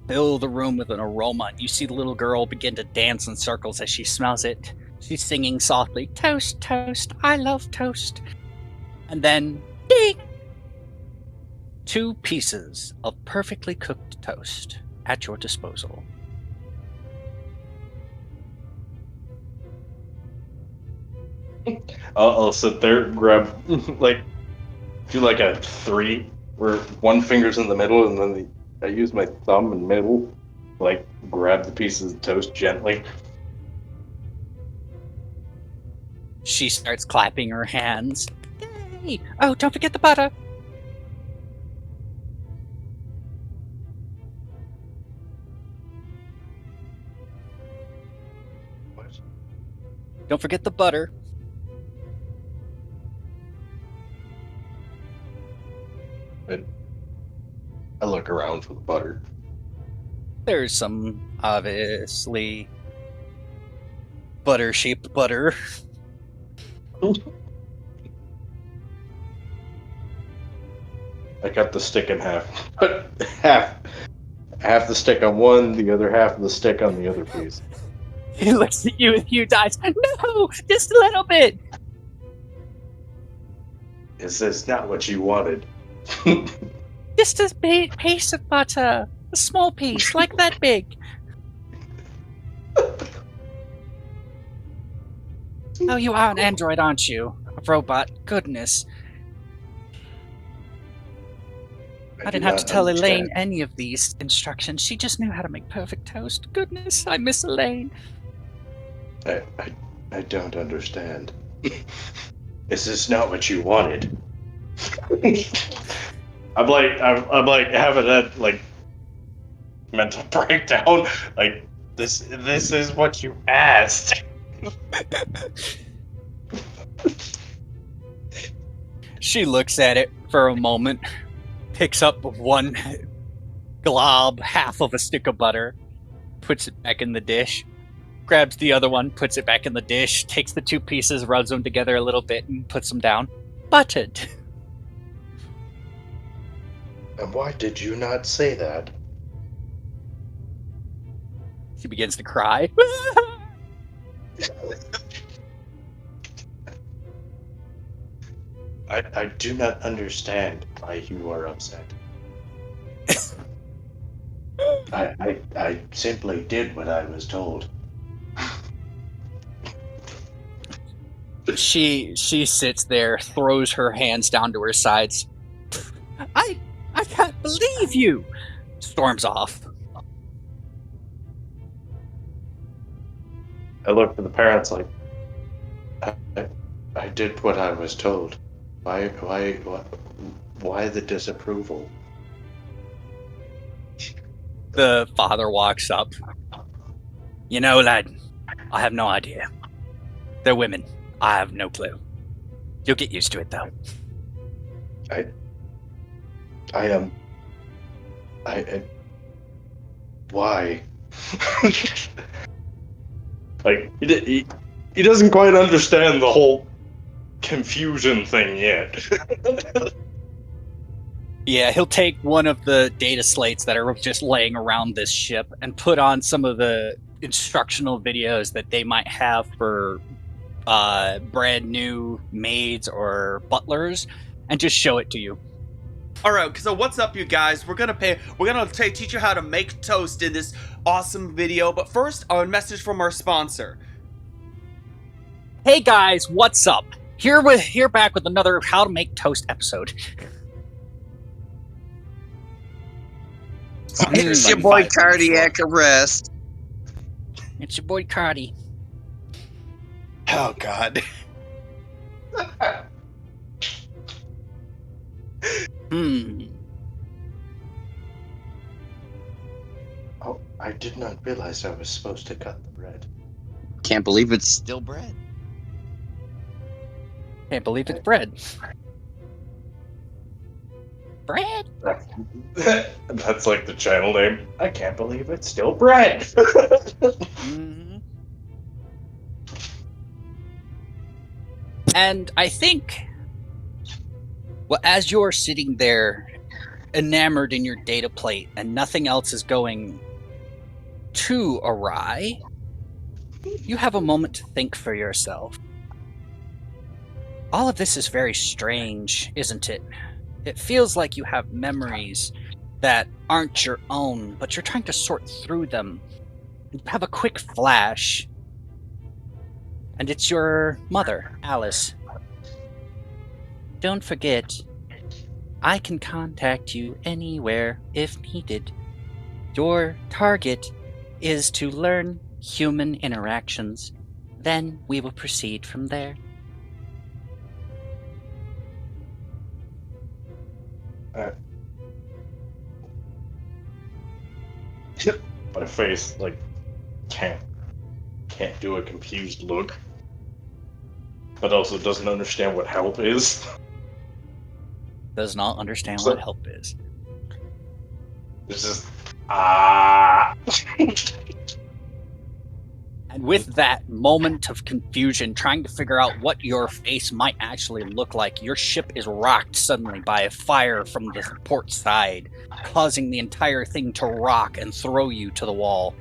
fill the room with an aroma. You see the little girl begin to dance in circles as she smells it. She's singing softly, "Toast, toast, I love toast." And then, ding! 2 pieces of perfectly cooked toast at your disposal. I'll sit there, grab, like, do like a 3, where one finger's in the middle, and then I use my thumb and middle, like, grab the pieces of toast gently. She starts clapping her hands. Yay! Oh, don't forget the butter! What? Don't forget the butter. I look around for the butter. There's some, obviously, butter-shaped butter. I cut the stick in half. Put half the stick on one, the other half of the stick on the other piece. He looks at you with huge eyes. No, just a little bit. Is this not what you wanted? Just a piece of butter. A small piece, like that big. Oh, you are an android, aren't you? A robot. Goodness. I didn't have to tell Elaine any of these instructions. She just knew how to make perfect toast. Goodness, I miss Elaine. I don't understand. Is this not what you wanted? I'm like having that like mental breakdown. Like, this is what you asked. She looks at it for a moment, picks up one glob, half of a stick of butter, puts it back in the dish, grabs the other one, puts it back in the dish, takes the two pieces, rubs them together a little bit, and puts them down. Buttered. And why did you not say that? She begins to cry. I do not understand why you are upset. I simply did what I was told. She sits there, throws her hands down to her sides. I can't believe you! Storms off. I look to the parents like, I did what I was told. Why the disapproval? The father walks up. You know, lad, I have no idea. They're women. I have no clue. You'll get used to it, though. Why? like he doesn't quite understand the whole confusion thing yet. Yeah, he'll take one of the data slates that are just laying around this ship and put on some of the instructional videos that they might have for brand new maids or butlers, and just show it to you. All right, so what's up, you guys? We're gonna teach you how to make toast in this awesome video. But first, a message from our sponsor. Hey guys, what's up? Here back with another How to Make Toast episode. It's your boy Cardiac Arrest. It's your boy Cardi. Oh God. Oh, I did not realize I was supposed to cut the bread. Can't believe it's still bread. Can't believe it's bread. Bread? That's like the channel name. I can't believe it's still bread. Mm-hmm. And I think, well, as you're sitting there, enamored in your data plate, and nothing else is going too awry, you have a moment to think for yourself. All of this is very strange, isn't it? It feels like you have memories that aren't your own, but you're trying to sort through them. You have a quick flash, and it's your mother, Alice. Don't forget, I can contact you anywhere if needed. Your target is to learn human interactions. Then we will proceed from there. My face like can't do a confused look, but also doesn't understand what help is. Does not understand So- what help is. It's just And with that moment of confusion, trying to figure out what your face might actually look like, your ship is rocked suddenly by a fire from the port side, causing the entire thing to rock and throw you to the wall.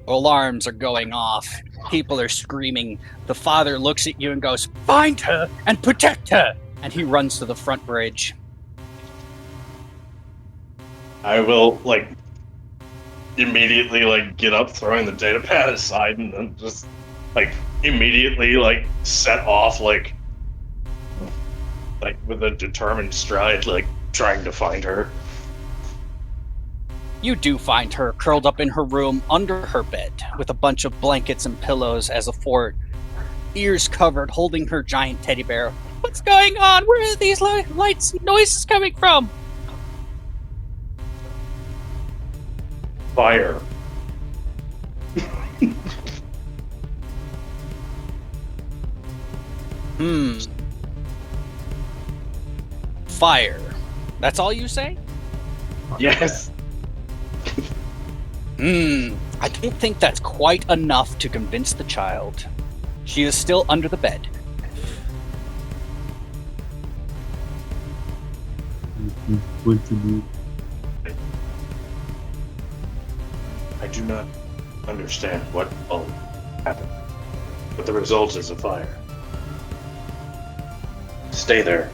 Alarms are going off. People are screaming. The father looks at you and goes, "Find her and protect her!" And he runs to the front bridge. I will like immediately like get up, throwing the data pad aside, and then just like immediately like set off like with a determined stride, like trying to find her. You do find her curled up in her room under her bed with a bunch of blankets and pillows as a fort, ears covered, holding her giant teddy bear. What's going on? Where are these lights and noises coming from? Fire. Fire. That's all you say? Yes. I don't think that's quite enough to convince the child. She is still under the bed. What to do? I do not understand what all happened, but the result is a fire. Stay there.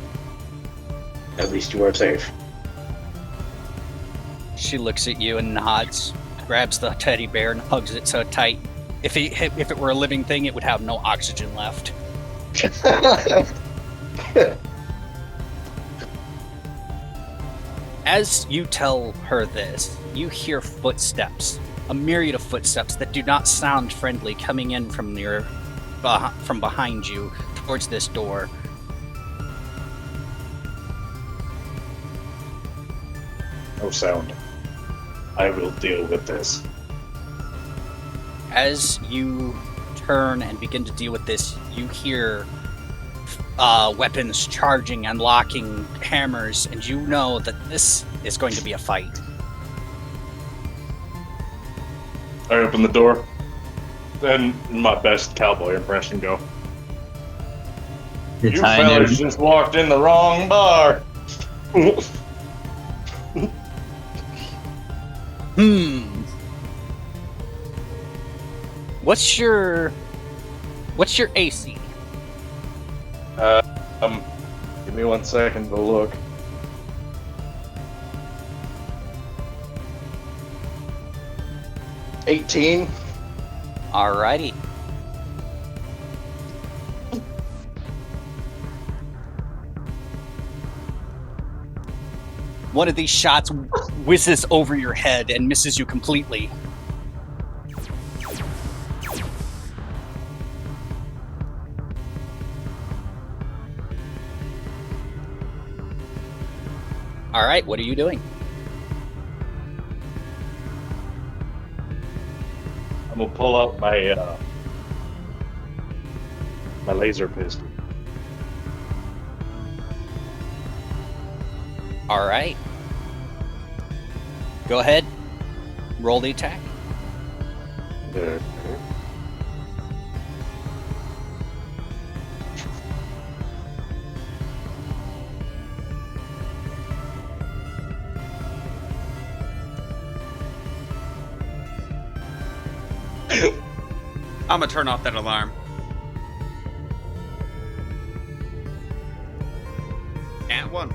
At least you are safe. She looks at you and nods, grabs the teddy bear and hugs it so tight. If it were a living thing, it would have no oxygen left. As you tell her this, you hear footsteps, a myriad of footsteps that do not sound friendly coming in from behind you towards this door. No sound. I will deal with this. As you turn and begin to deal with this, you hear weapons charging and locking hammers, and you know that this is going to be a fight. I open the door. Then my best cowboy impression go. You fellas just walked in the wrong bar. What's your AC? Give me 1 second to look. $18. Alrighty. One of these shots whizzes over your head and misses you completely. Alright, what are you doing? I'm gonna pull out my my laser pistol. Alright. Go ahead. Roll the attack. I'm gonna turn off that alarm. And one.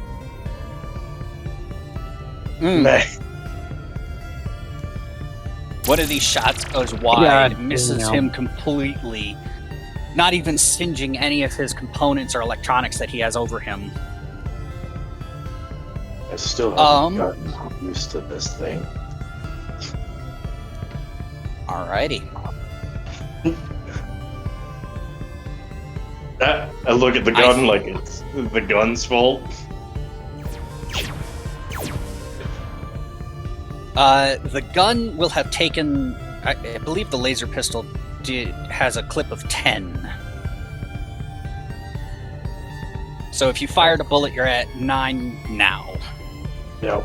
One of these shots goes wide, God misses damn. him completely, not even singeing any of his components or electronics that he has over him. I still haven't gotten used to this thing. Alrighty. I look at the gun like it's the gun's fault. The gun will have taken, I believe the laser pistol has a clip of 10. So if you fired a bullet, you're at 9 now. Yep.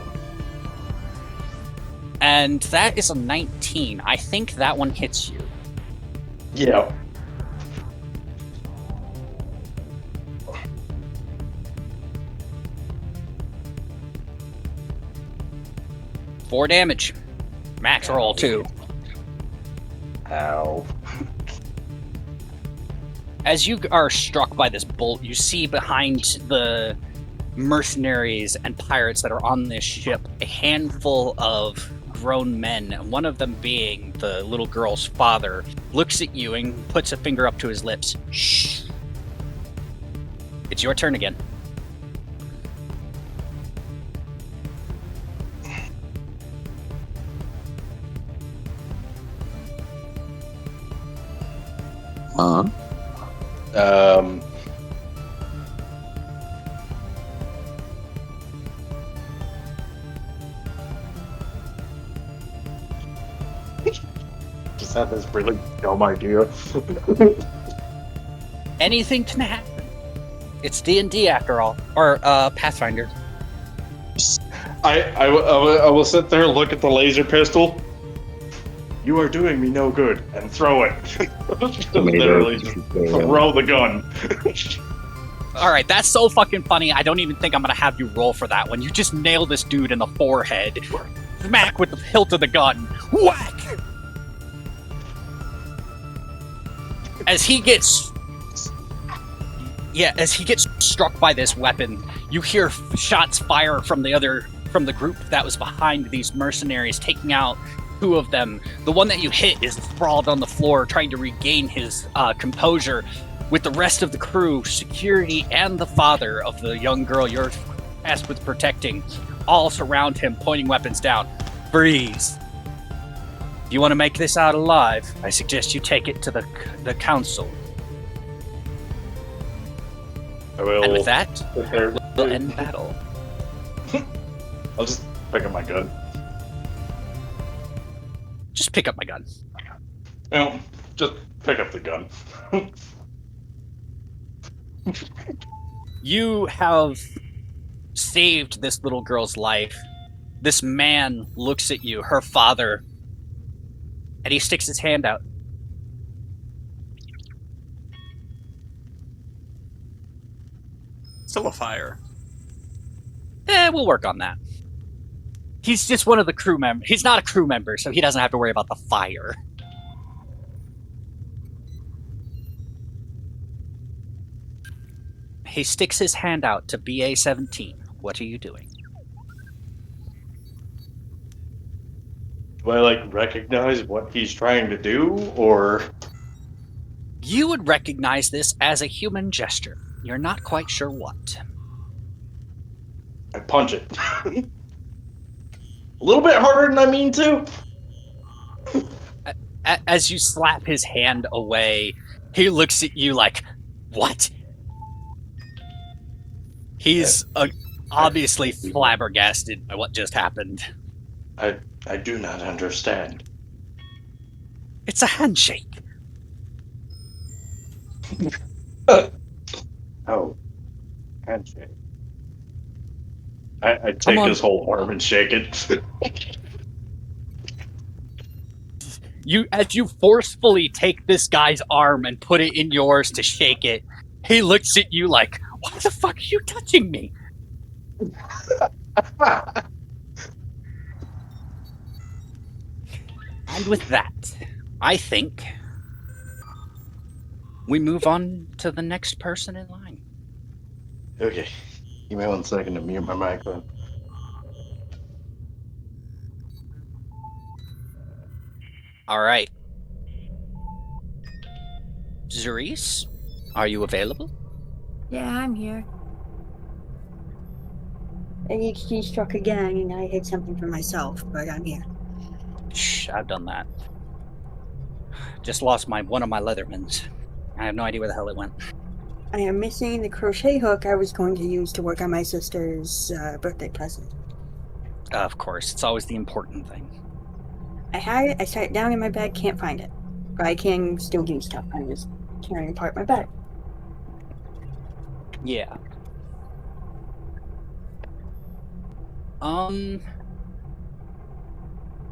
And that is a 19. I think that one hits you. Yep. Four damage. Max roll, too. Ow. As you are struck by this bolt, you see behind the mercenaries and pirates that are on this ship a handful of grown men, one of them being the little girl's father, looks at you and puts a finger up to his lips. Shh. It's your turn again. Just had this really dumb idea. Anything can happen. It's D&D after all, or Pathfinder. I will sit there, look at the laser pistol. You are doing me no good, and throw it. Literally, just throw the gun. All right, that's so fucking funny. I don't even think I'm gonna have you roll for that one. You just nail this dude in the forehead, smack with the hilt of the gun, whack. As he gets struck by this weapon, you hear shots fire from the group that was behind these mercenaries, taking out 2 of them. The one that you hit is sprawled on the floor, trying to regain his composure. With the rest of the crew, security, and the father of the young girl you're tasked with protecting, all surround him, pointing weapons down. Freeze. If you want to make this out alive, I suggest you take it to the council. I will. And with that, sit there. we'll end battle. I'll just pick up my gun. Just pick up my gun. Well, just pick up the gun. You have saved this little girl's life. This man looks at you, her father, and he sticks his hand out. Still a fire. We'll work on that. He's just one of the crew members. He's not a crew member, so he doesn't have to worry about the fire. He sticks his hand out to BA-17. What are you doing? Do I, recognize what he's trying to do, or... You would recognize this as a human gesture. You're not quite sure what. I punch it. A little bit harder than I mean to. As you slap his hand away, he looks at you like, what? He's obviously flabbergasted by what just happened. I do not understand. It's a handshake. Oh. Handshake. I take his whole arm and shake it. As you forcefully take this guy's arm and put it in yours to shake it, he looks at you like, why the fuck are you touching me? And with that, I think we move on to the next person in line. Okay. Give me 1 second to mute my microphone. All right. Xerise, are you available? Yeah, I'm here. he struck again, and I hit something for myself, but I'm here. Shh, I've done that. Just lost one of my Leathermans. I have no idea where the hell it went. I am missing the crochet hook I was going to use to work on my sister's birthday present. Of course, it's always the important thing. I had it, I set it down in my bag, can't find it. But I can still do stuff. I'm just carrying apart my bag. Yeah.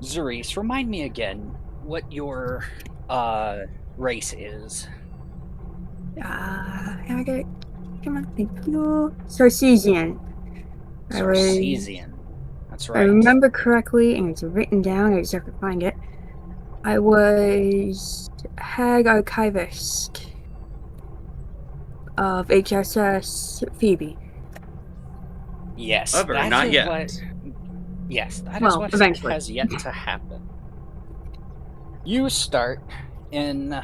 Xerise, remind me again what your race is. I got it. Come on, thank you. Sarcesian. Sarcesian. That's right. I remember correctly, and it's written down, I just have to find it. I was Hag Archivist of HSS Phoebe. Yes. However, that not is yet. Yes, that is Well, what eventually. has yet to happen. You start in...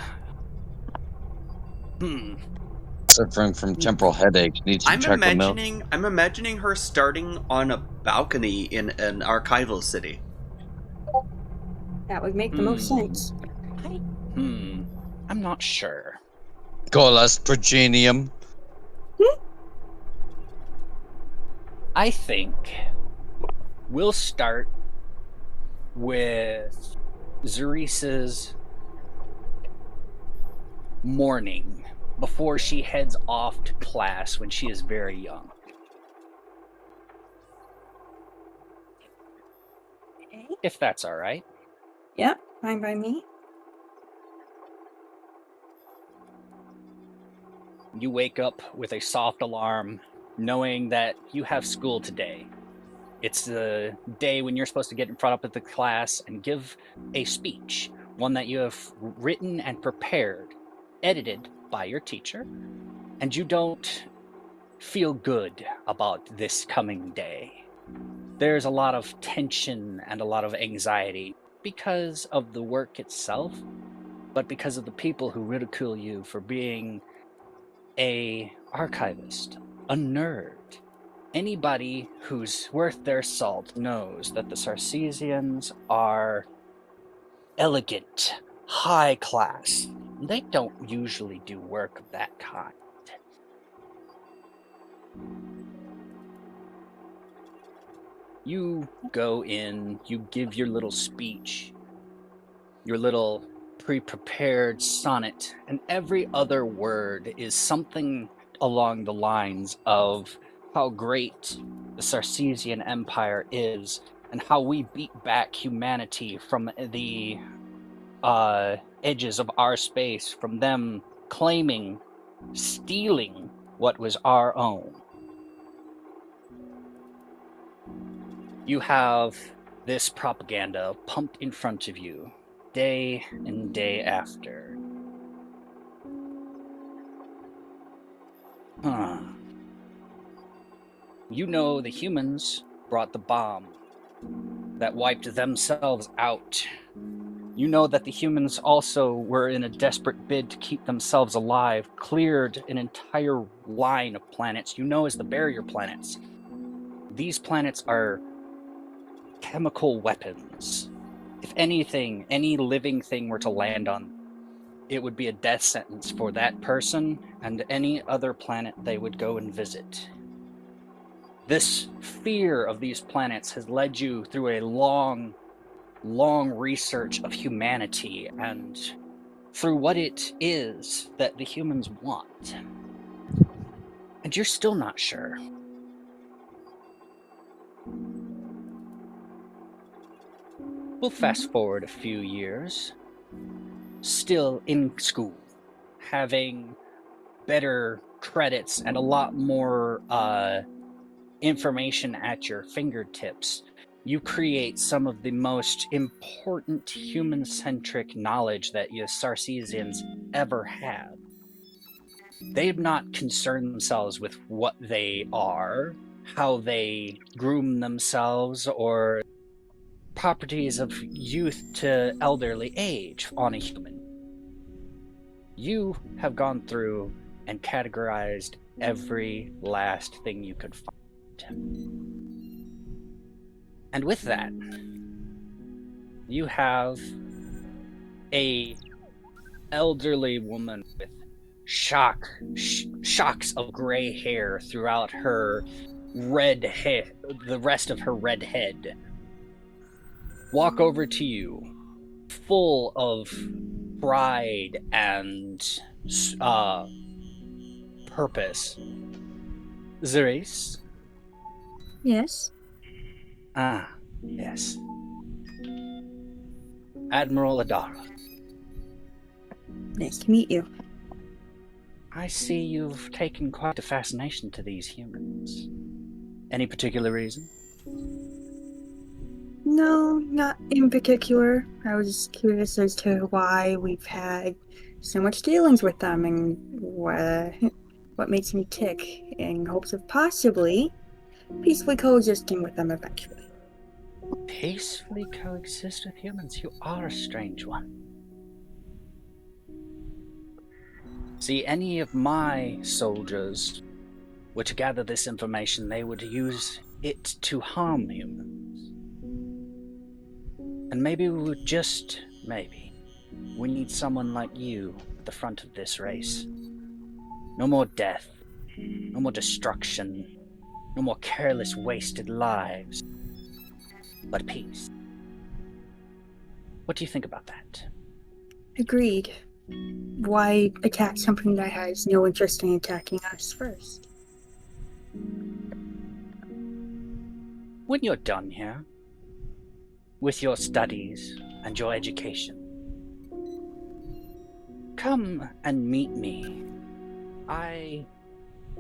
Suffering from temporal headache. Needs to I'm check the milk. imagining her starting on a balcony in an archival city. That would make the most sense. I'm not sure. Colas Progenium. I think we'll start with Xerise's morning before she heads off to class when she is very young. Okay. If that's all right. Yep, fine by me. You wake up with a soft alarm, knowing that you have school today. It's the day when you're supposed to get in front of the class and give a speech, one that you have written and prepared, edited by your teacher, and you don't feel good about this coming day. There's a lot of tension and a lot of anxiety because of the work itself, but because of the people who ridicule you for being a archivist, a nerd. Anybody who's worth their salt knows that the Sarcesians are elegant, high class. They don't usually do work of that kind. You go in, you give your little speech, your little pre-prepared sonnet, and every other word is something along the lines of how great the Sarcesian Empire is and how we beat back humanity from the edges of our space, from them claiming, stealing what was our own. You have this propaganda pumped in front of you day and day after. You know the humans brought the bomb that wiped themselves out. You know that the humans also were in a desperate bid to keep themselves alive, cleared an entire line of planets you know as the barrier planets. These planets are chemical weapons. If anything, any living thing were to land on, it would be a death sentence for that person and any other planet they would go and visit. This fear of these planets has led you through a long research of humanity and through what it is that the humans want. And you're still not sure. We'll fast forward a few years. Still in school, having better credits and a lot more information at your fingertips. You create some of the most important human-centric knowledge that you Sarcesians ever had. They've not concerned themselves with what they are, how they groom themselves, or properties of youth to elderly age on a human. You have gone through and categorized every last thing you could find. And with that, you have a elderly woman with shocks of gray hair throughout her red hair, the rest of her red head, walk over to you, full of pride and purpose. Xerise? Yes. Ah, yes. Admiral Adara. Nice to meet you. I see you've taken quite a fascination to these humans. Any particular reason? No, not in particular. I was just curious as to why we've had so much dealings with them and what makes me tick, in hopes of possibly peacefully coexisting with them eventually. Peacefully coexist with humans? You are a strange one. See, any of my soldiers were to gather this information, they would use it to harm humans. And maybe we would we need someone like you at the front of this race. No more death, no more destruction, no more careless, wasted lives, but peace. What do you think about that? Agreed. Why attack something that has no interest in attacking us first? When you're done here, with your studies and your education, come and meet me. I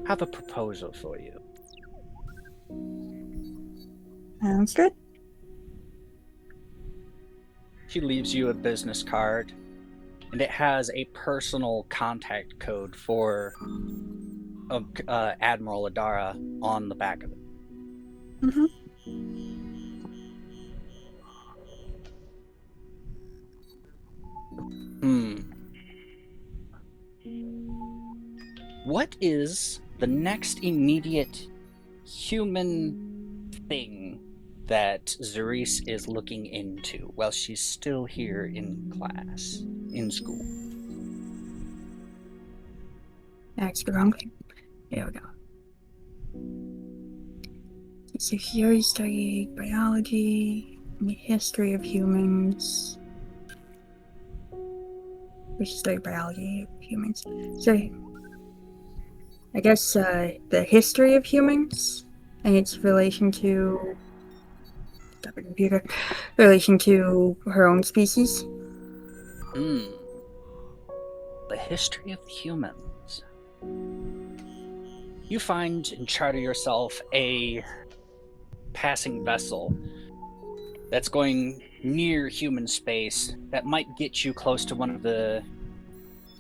have a proposal for you. Sounds good. She leaves you a business card, and it has a personal contact code for Admiral Adara on the back of it. Mm-hmm. What is the next immediate human thing that Xerise is looking into while she's still here in class, in school? That's the wrong thing. There we go. So here you study biology, and the history of humans. We should study biology of humans. So, I guess the history of humans and its relation to relation to her own species. The history of the humans. You find and charter yourself a passing vessel that's going near human space that might get you close to one of the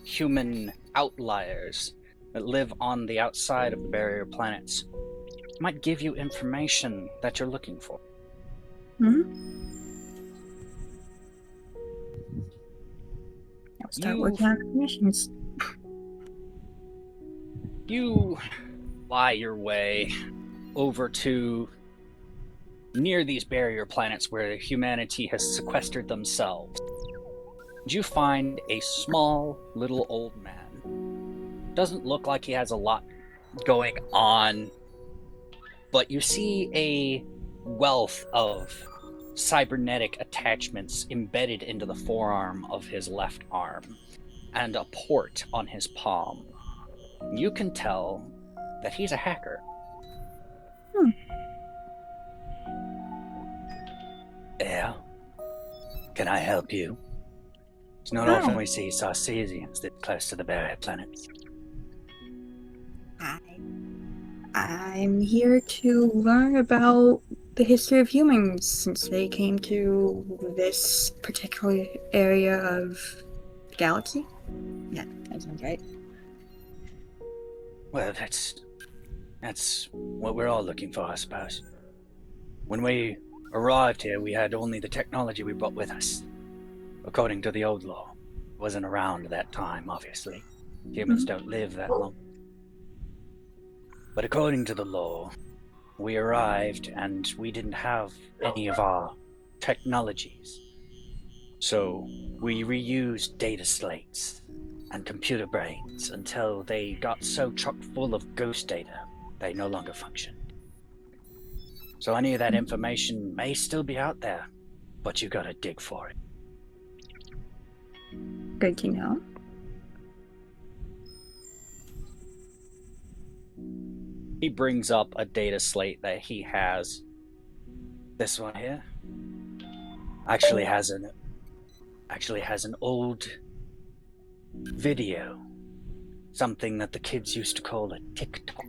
human outliers that live on the outside of the barrier planets. Might give you information that you're looking for. I'll start working on commissions. You fly your way over to near these barrier planets where humanity has sequestered themselves. You find a small little old man. Doesn't look like he has a lot going on, but you see a wealth of cybernetic attachments embedded into the forearm of his left arm and a port on his palm. You can tell that he's a hacker. Yeah. Can I help you? It's not often we see Sarcesians that close to the barrier planets. I'm here to learn about the history of humans since they came to this particular area of the galaxy. Yeah, that sounds right. Well, that's what we're all looking for, I suppose. When we arrived here, we had only the technology we brought with us. According to the old law. It wasn't around that time, obviously. Humans don't live that long. But according to the law, we arrived and we didn't have any of our technologies. So we reused data slates and computer brains until they got so chock full of ghost data they no longer functioned. So any of that information may still be out there, but you gotta dig for it. Good to know. He brings up a data slate that he has. This one here actually has an old video, something that the kids used to call a TikTok.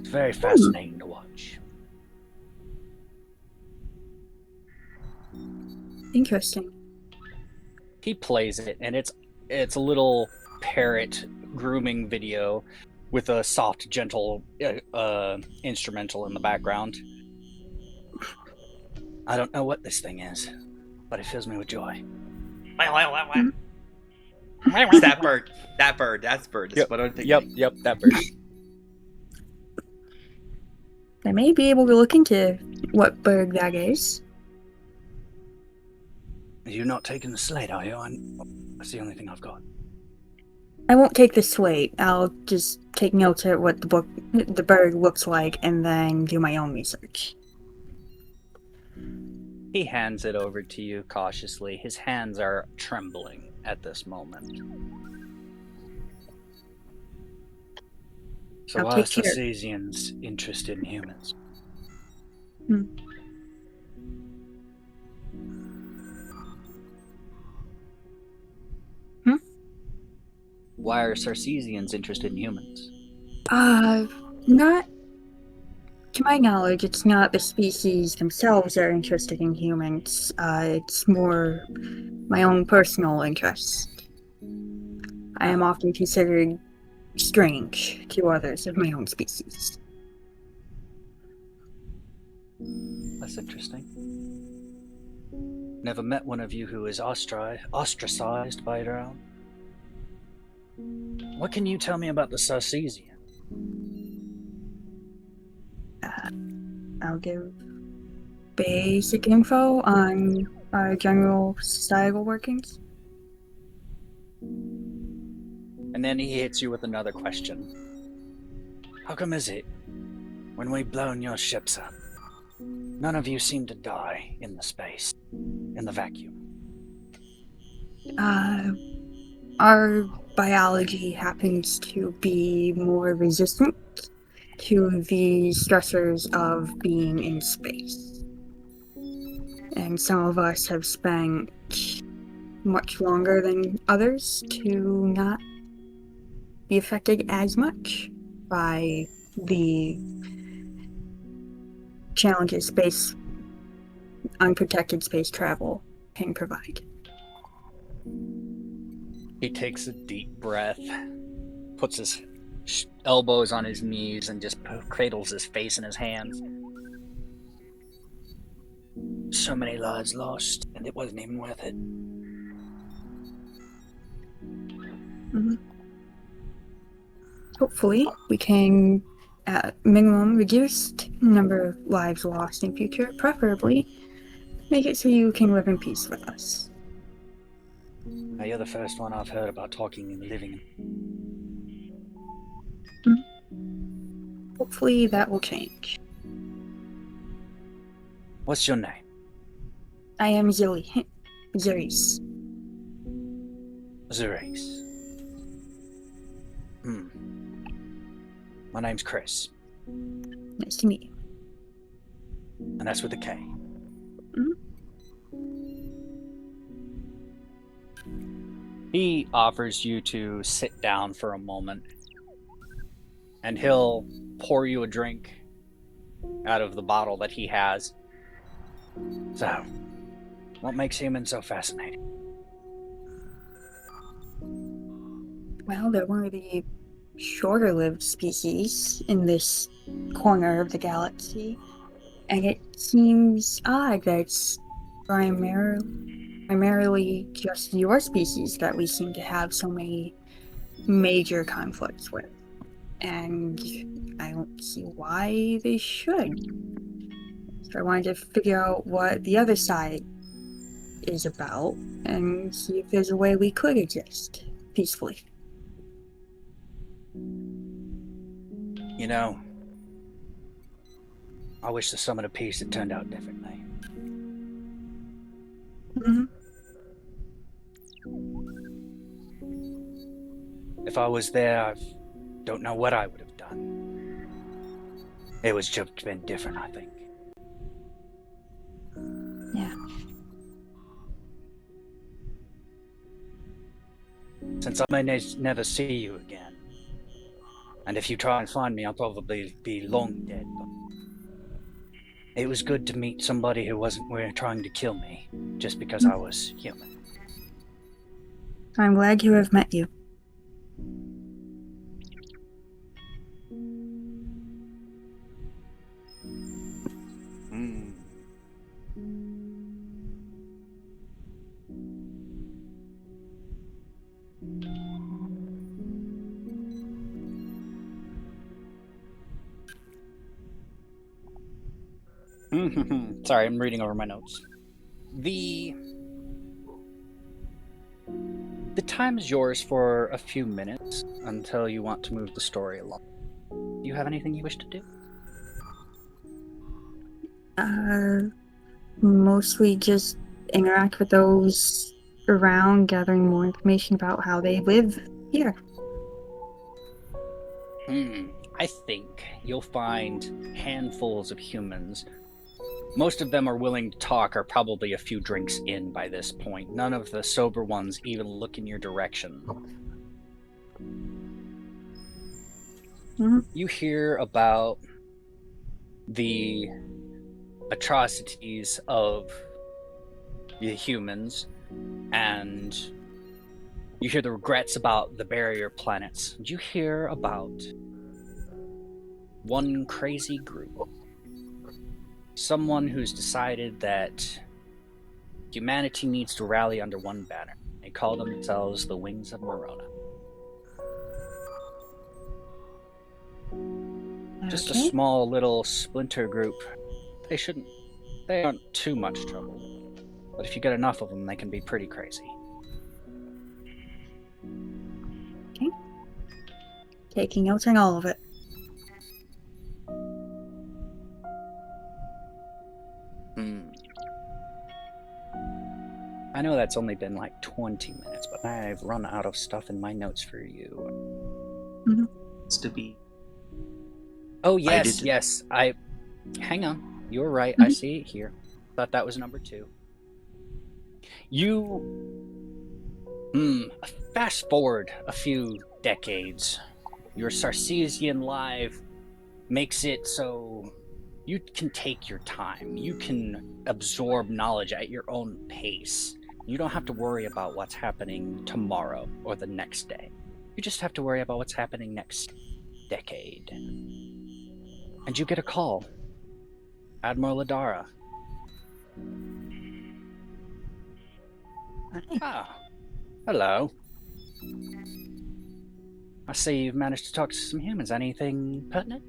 It's very fascinating to watch. Interesting. He plays it, and it's a little parrot grooming video with a soft, gentle instrumental in the background. I don't know what this thing is, but it fills me with joy. It's that bird. That bird. That's bird. That's what I'm thinking. Yep, that bird. I may be able to look into what bird that is. You're not taking the slate, are you? That's the only thing I've got. I won't take the slate. I'll just take notes of what the bird looks like and then do my own research. He hands it over to you cautiously. His hands are trembling at this moment. So I'll why are take care. Sarcasians interested in humans? Why are Sarcasians interested in humans? Not to my knowledge, it's not the species themselves that are interested in humans. It's more my own personal interest. I am often considered strange to others of my own species. That's interesting. Never met one of you who is ostracized by your own. What can you tell me about the Sarcasian? I'll give basic info on our general societal workings. And then he hits you with another question. How come is it, when we've blown your ships up, none of you seem to die in the space, in the vacuum? Our biology happens to be more resistant to the stressors of being in space. And some of us have spent much longer than others to not be affected as much by the challenges unprotected space travel can provide. He takes a deep breath, puts his elbows on his knees, and just cradles his face in his hands. So many lives lost, and it wasn't even worth it. Hopefully, we can, at minimum, reduce the number of lives lost in future, preferably make it so you can live in peace with us. Now, you're the first one I've heard about talking and living. Hopefully that will change. What's your name? I am Xerise. Xerise. My name's Chris. Nice to meet you. And that's with a K. He offers you to sit down for a moment, and he'll pour you a drink out of the bottle that he has. So, what makes humans so fascinating? Well, they're one of the shorter-lived species in this corner of the galaxy, and it seems odd that it's primarily just your species that we seem to have so many major conflicts with. And I don't see why they should. So I wanted to figure out what the other side is about and see if there's a way we could exist peacefully. You know, I wish the Summit of Peace had turned out differently. If I was there, I don't know what I would have done. It was just been different, I think. Yeah. Since I may never see you again, and if you try and find me, I'll probably be long dead. But it was good to meet somebody who wasn't trying to kill me just because I was human. I'm glad to have met you. Sorry, I'm reading over my notes. The time is yours for a few minutes until you want to move the story along. Do you have anything you wish to do? mostly just interact with those around, gathering more information about how they live here. I think you'll find handfuls of humans. Most of them are willing to talk, are probably a few drinks in by this point. None of the sober ones even look in your direction. You hear about the atrocities of the humans, and you hear the regrets about the barrier planets. You hear about one crazy group. Someone who's decided that humanity needs to rally under one banner. They call themselves the Wings of Morona. Just a Okay. small little splinter group. They aren't too much trouble. But if you get enough of them, they can be pretty crazy. Okay. Taking notes on all of it. I know that's only been like 20 minutes, but I've run out of stuff in my notes for you. To be. Oh, yes. Hang on. You were right. I see it here. Thought that was number 2. Fast forward a few decades. Your Sarcesian life makes it so you can take your time. You can absorb knowledge at your own pace. You don't have to worry about what's happening tomorrow or the next day. You just have to worry about what's happening next decade. And you get a call. Admiral Adara. Ah, hello. I see you've managed to talk to some humans. Anything pertinent?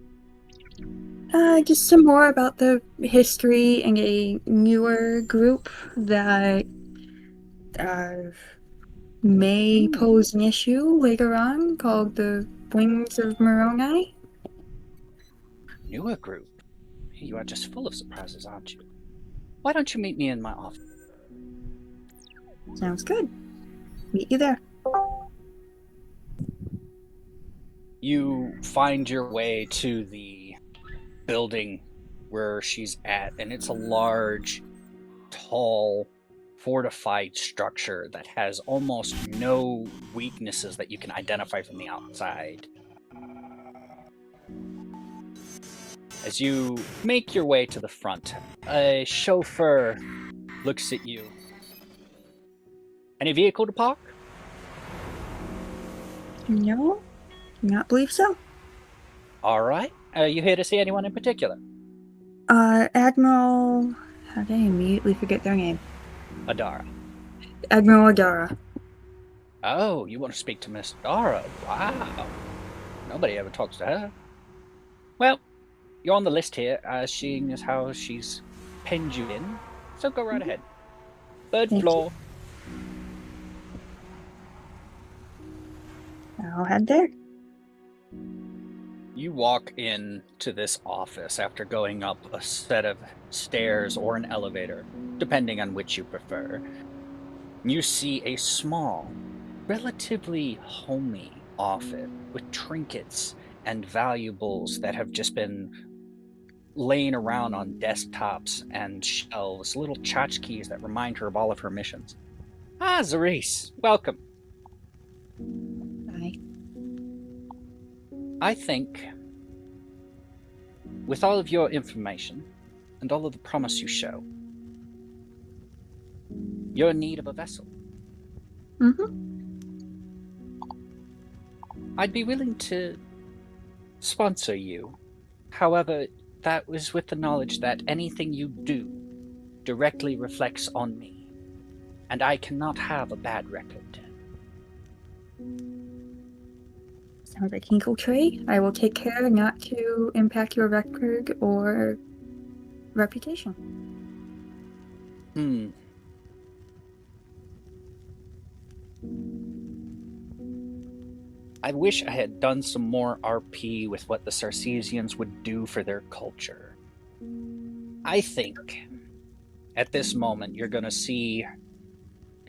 Just some more about the history and a newer group that may pose an issue later on, called the Wings of Moroni. Newer group? You are just full of surprises, aren't you? Why don't you meet me in my office? Sounds good. Meet you there. You find your way to the building where she's at, and it's a large, tall, fortified structure that has almost no weaknesses that you can identify from the outside. As you make your way to the front, a chauffeur looks at you. Any vehicle to park? No, do not believe so. All right. Are you here to see anyone in particular? Admiral... How did I immediately forget their name? Adara. Admiral Adara. Oh, you want to speak to Miss Adara? Wow. Nobody ever talks to her. Well, you're on the list here, seeing as how she's penned you in. So go right ahead. Third Thank floor. I'll head there. You walk in to this office after going up a set of stairs or an elevator, depending on which you prefer. You see a small, relatively homey office with trinkets and valuables that have just been laying around on desktops and shelves, little tchotchkes that remind her of all of her missions. Ah, Xerise, welcome. Bye. I think, with all of your information and all of the promise you show, you're in need of a vessel. I'd be willing to sponsor you. However, that was with the knowledge that anything you do directly reflects on me, and I cannot have a bad record. Sounds like an equal trade. I will take care not to impact your record or reputation. I wish I had done some more RP with what the Sarcesians would do for their culture. I think, at this moment, you're going to see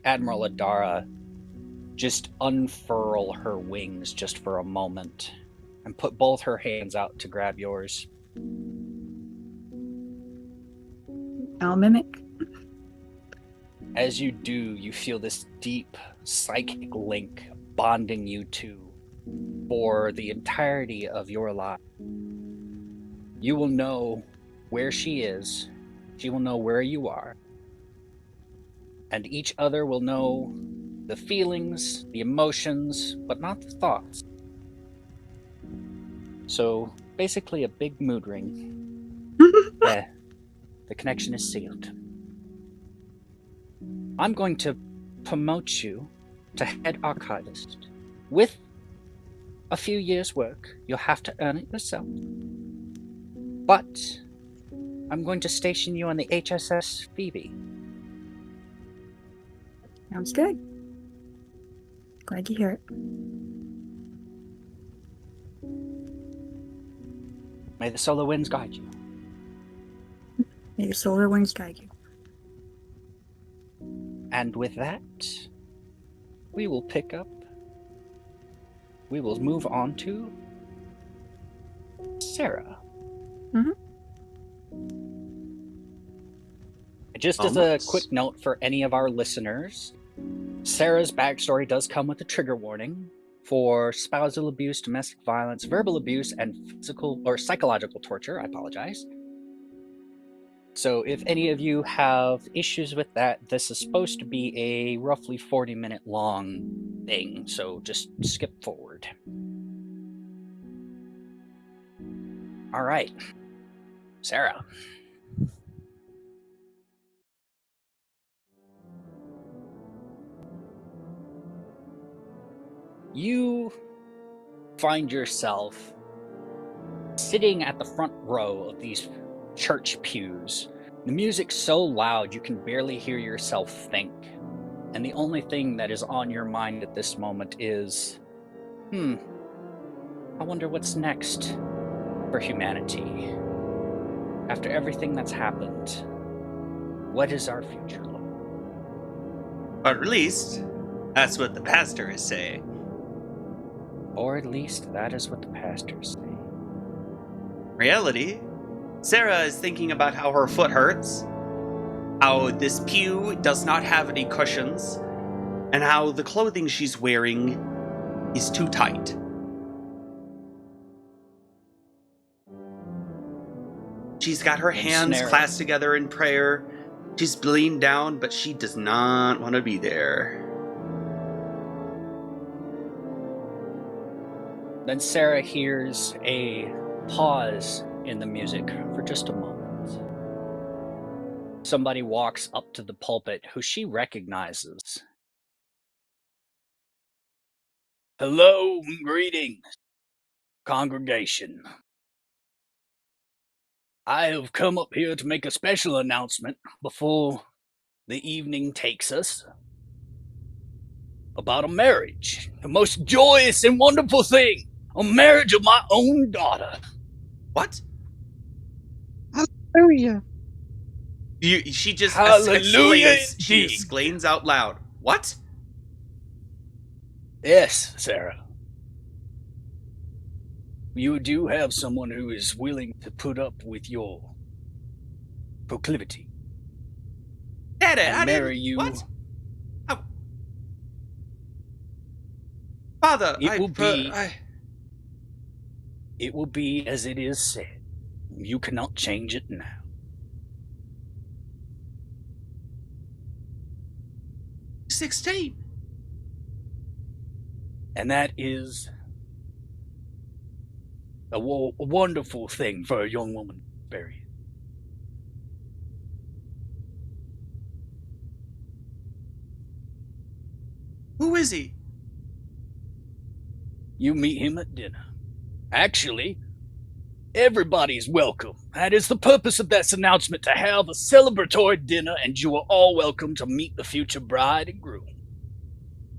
Admiral Adara just unfurl her wings just for a moment and put both her hands out to grab yours. I'll mimic. As you do, you feel this deep psychic link bonding you two for the entirety of your life. You will know where she is, she will know where you are, and each other will know the feelings, the emotions, but not the thoughts. So, basically a big mood ring. Yeah, the connection is sealed. I'm going to promote you to head archivist. With a few years' work, you'll have to earn it yourself. But I'm going to station you on the HSS Phoebe. Sounds good. Glad to hear it. May the solar winds guide you. May your solar wings guide you. And with that, we will pick up. We will move on to Sarah. Mhm. Just as a quick note for any of our listeners, Sarah's backstory does come with a trigger warning for spousal abuse, domestic violence, verbal abuse, and physical or psychological torture. I apologize. So if any of you have issues with that, this is supposed to be a roughly 40-minute long thing, so just skip forward. All right, Sarah. You find yourself sitting at the front row of these church pews. The music's so loud you can barely hear yourself think. And the only thing that is on your mind at this moment is, I wonder what's next for humanity. After everything that's happened, what is our future like? Or at least, that's what the pastor is saying. Or at least that is what the pastors say. Reality, Sarah is thinking about how her foot hurts, how this pew does not have any cushions, and how the clothing she's wearing is too tight. She's got her hands clasped together in prayer. She's leaned down, but she does not want to be there. Then Sarah hears a pause in the music for just a moment. Somebody walks up to the pulpit who she recognizes. Hello and greetings, congregation. I have come up here to make a special announcement before the evening takes us about a marriage, the most joyous and wonderful thing, a marriage of my own daughter. What? Hallelujah. She just Hallelujah exclaims out loud. What? Yes, Sarah. You do have someone who is willing to put up with your proclivity. Dad, and marry you. What? Oh. Father, It will be as it is said. You cannot change it now. $16. And that is a wonderful thing for a young woman to bury. Who is he? You meet him at dinner. Actually, everybody's welcome. That is the purpose of this announcement, to have a celebratory dinner, and you are all welcome to meet the future bride and groom.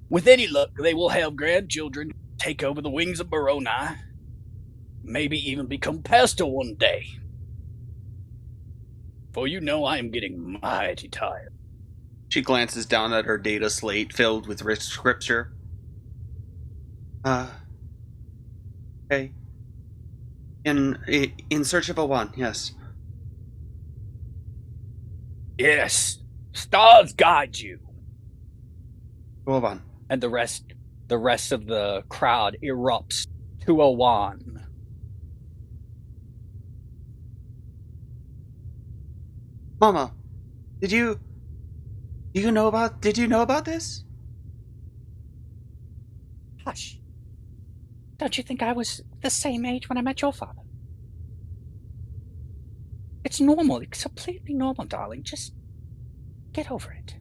With any luck, they will have grandchildren, take over the wings of Moroni, maybe even become pastor one day. For you know I am getting mighty tired. She glances down at her data slate filled with rich scripture. Okay. In search of a one, yes. Yes, stars guide you. To a one. And the rest of the crowd erupts to a one. Mama, did you know about this? Hush. Don't you think I was the same age when I met your father? It's normal. It's completely normal, darling. Just get over it.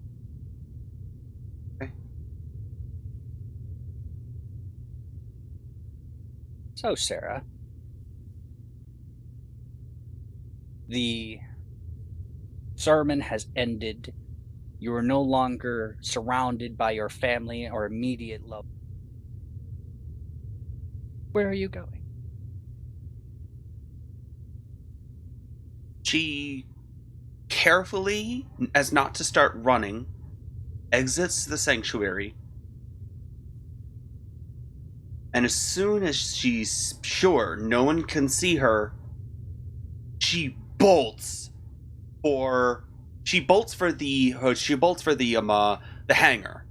Okay. So, Sarah, the sermon has ended. You are no longer surrounded by your family or immediate love. Where are you going? She carefully, as not to start running, exits the sanctuary. And as soon as she's sure no one can see her, she bolts for the hangar.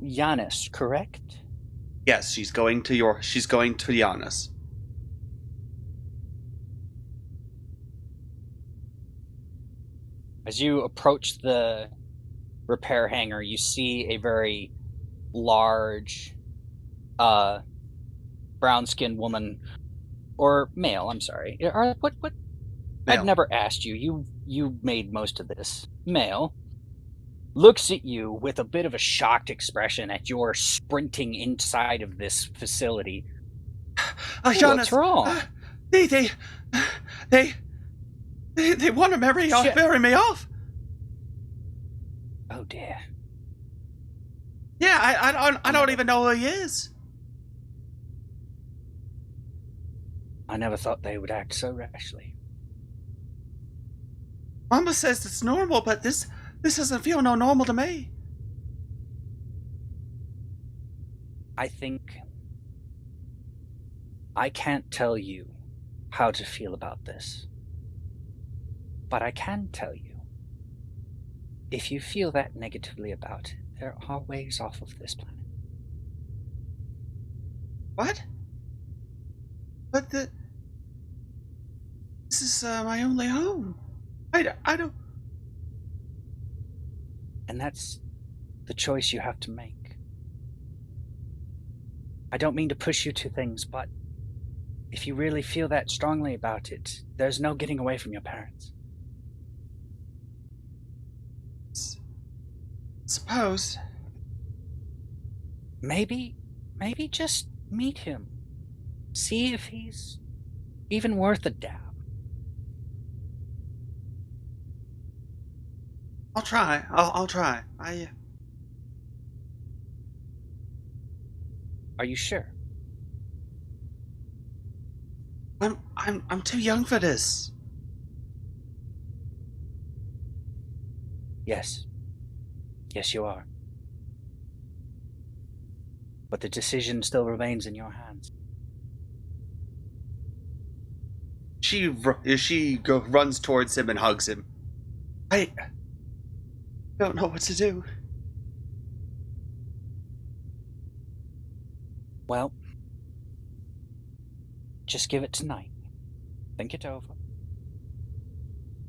Giannis, correct? Yes, she's going to Giannis. As you approach the repair hangar, you see a very large, brown-skinned woman, or male. I'm sorry. What? Male. I've never asked you. You made most of this. Male looks at you with a bit of a shocked expression at your sprinting inside of this facility. Giannis, what's wrong? They want to marry me off. Oh dear. Yeah, I don't even know who he is. I never thought they would act so rashly. Mama says it's normal, but this doesn't feel no normal to me. I think I can't tell you how to feel about this. But I can tell you, if you feel that negatively about it, there are ways off of this planet. What? But this is my only home. I don't. And that's the choice you have to make. I don't mean to push you to things, but if you really feel that strongly about it, there's no getting away from your parents. Suppose. Maybe just meet him. See if he's even worth a dab. I'll try. I'll try. Are you sure? I'm too young for this. Yes. Yes, you are. But the decision still remains in your hands. She runs towards him and hugs him. I don't know what to do. Well, just give it tonight. Think it over.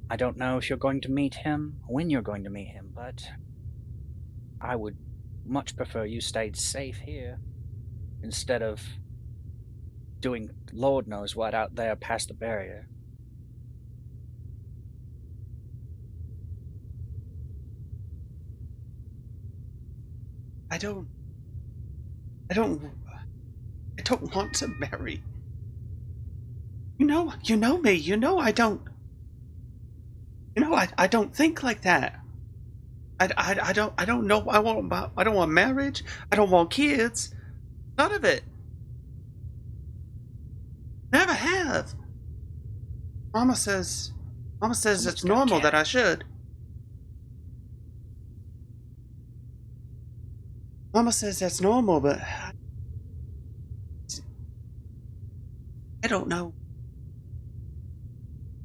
I don't know if you're going to meet him, or when you're going to meet him, but I would much prefer you stayed safe here instead of doing Lord knows what out there past the barrier. I don't want to marry. You know me. You know I don't. You know I don't think like that. I don't know. I don't want marriage. I don't want kids. None of it. Never have. Mama says Someone's it's got normal cat. that I should. Mama says that's normal, but I don't know.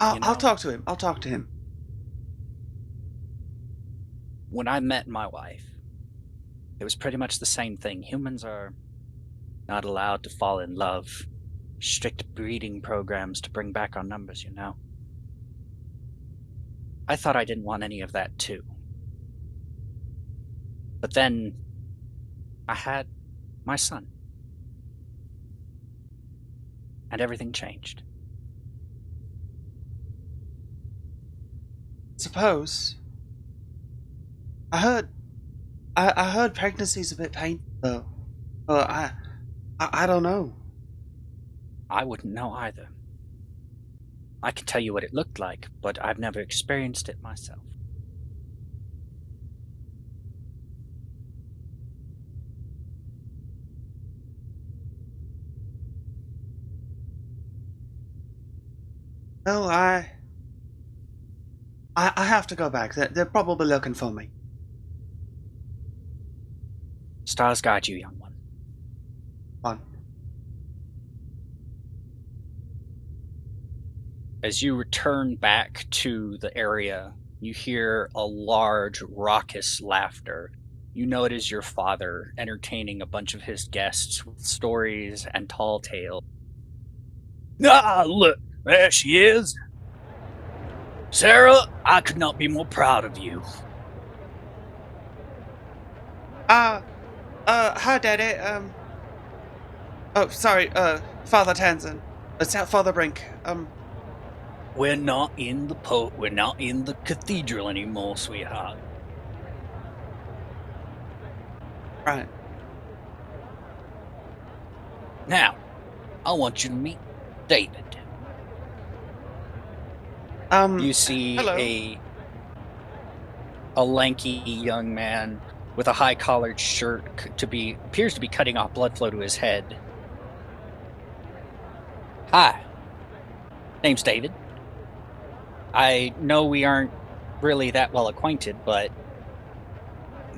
You I'll know, talk to him. I'll talk to him. when I met my wife, it was pretty much the same thing. Humans are not allowed to fall in love. Strict breeding programs to bring back our numbers, you know. I thought I didn't want any of that too. But then I had my son. And everything changed. Suppose. I heard pregnancy's a bit painful though. I don't know. I wouldn't know either. I can tell you what it looked like, but I've never experienced it myself. Well, I have to go back. They're probably looking for me. Stars guide you, young one. On. As you return back to the area, you hear a large, raucous laughter. You know it is your father entertaining a bunch of his guests with stories and tall tales. Ah, look, there she is. Sarah, I could not be more proud of you. Hi, Daddy. Oh, sorry. Father Tanzan. It's Father Brink. We're not in the cathedral anymore, sweetheart. Right. Now, I want you to meet David. You see hello. a lanky young man with a high-collared shirt appears to be cutting off blood flow to his head. Hi. Name's David. I know we aren't really that well acquainted, but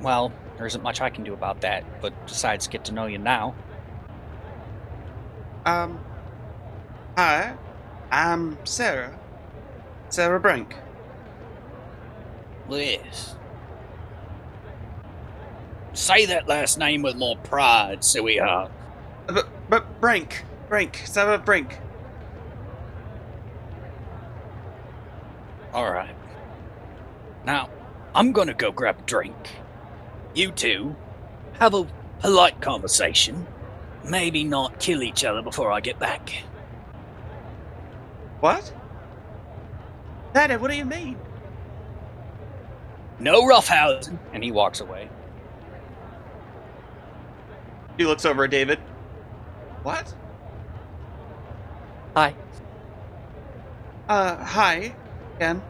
well, there isn't much I can do about that, but besides get to know you now. Hi. I'm Sarah. Sarah Brink. Yes. Say that last name with more pride, sweetheart. But Brink. Sarah Brink. Alright. Now, I'm gonna go grab a drink. You two, have a polite conversation. Maybe not kill each other before I get back. What? Daddy, what do you mean? No roughhousing. And he walks away. He looks over at David. What? Hi. Hi. Again.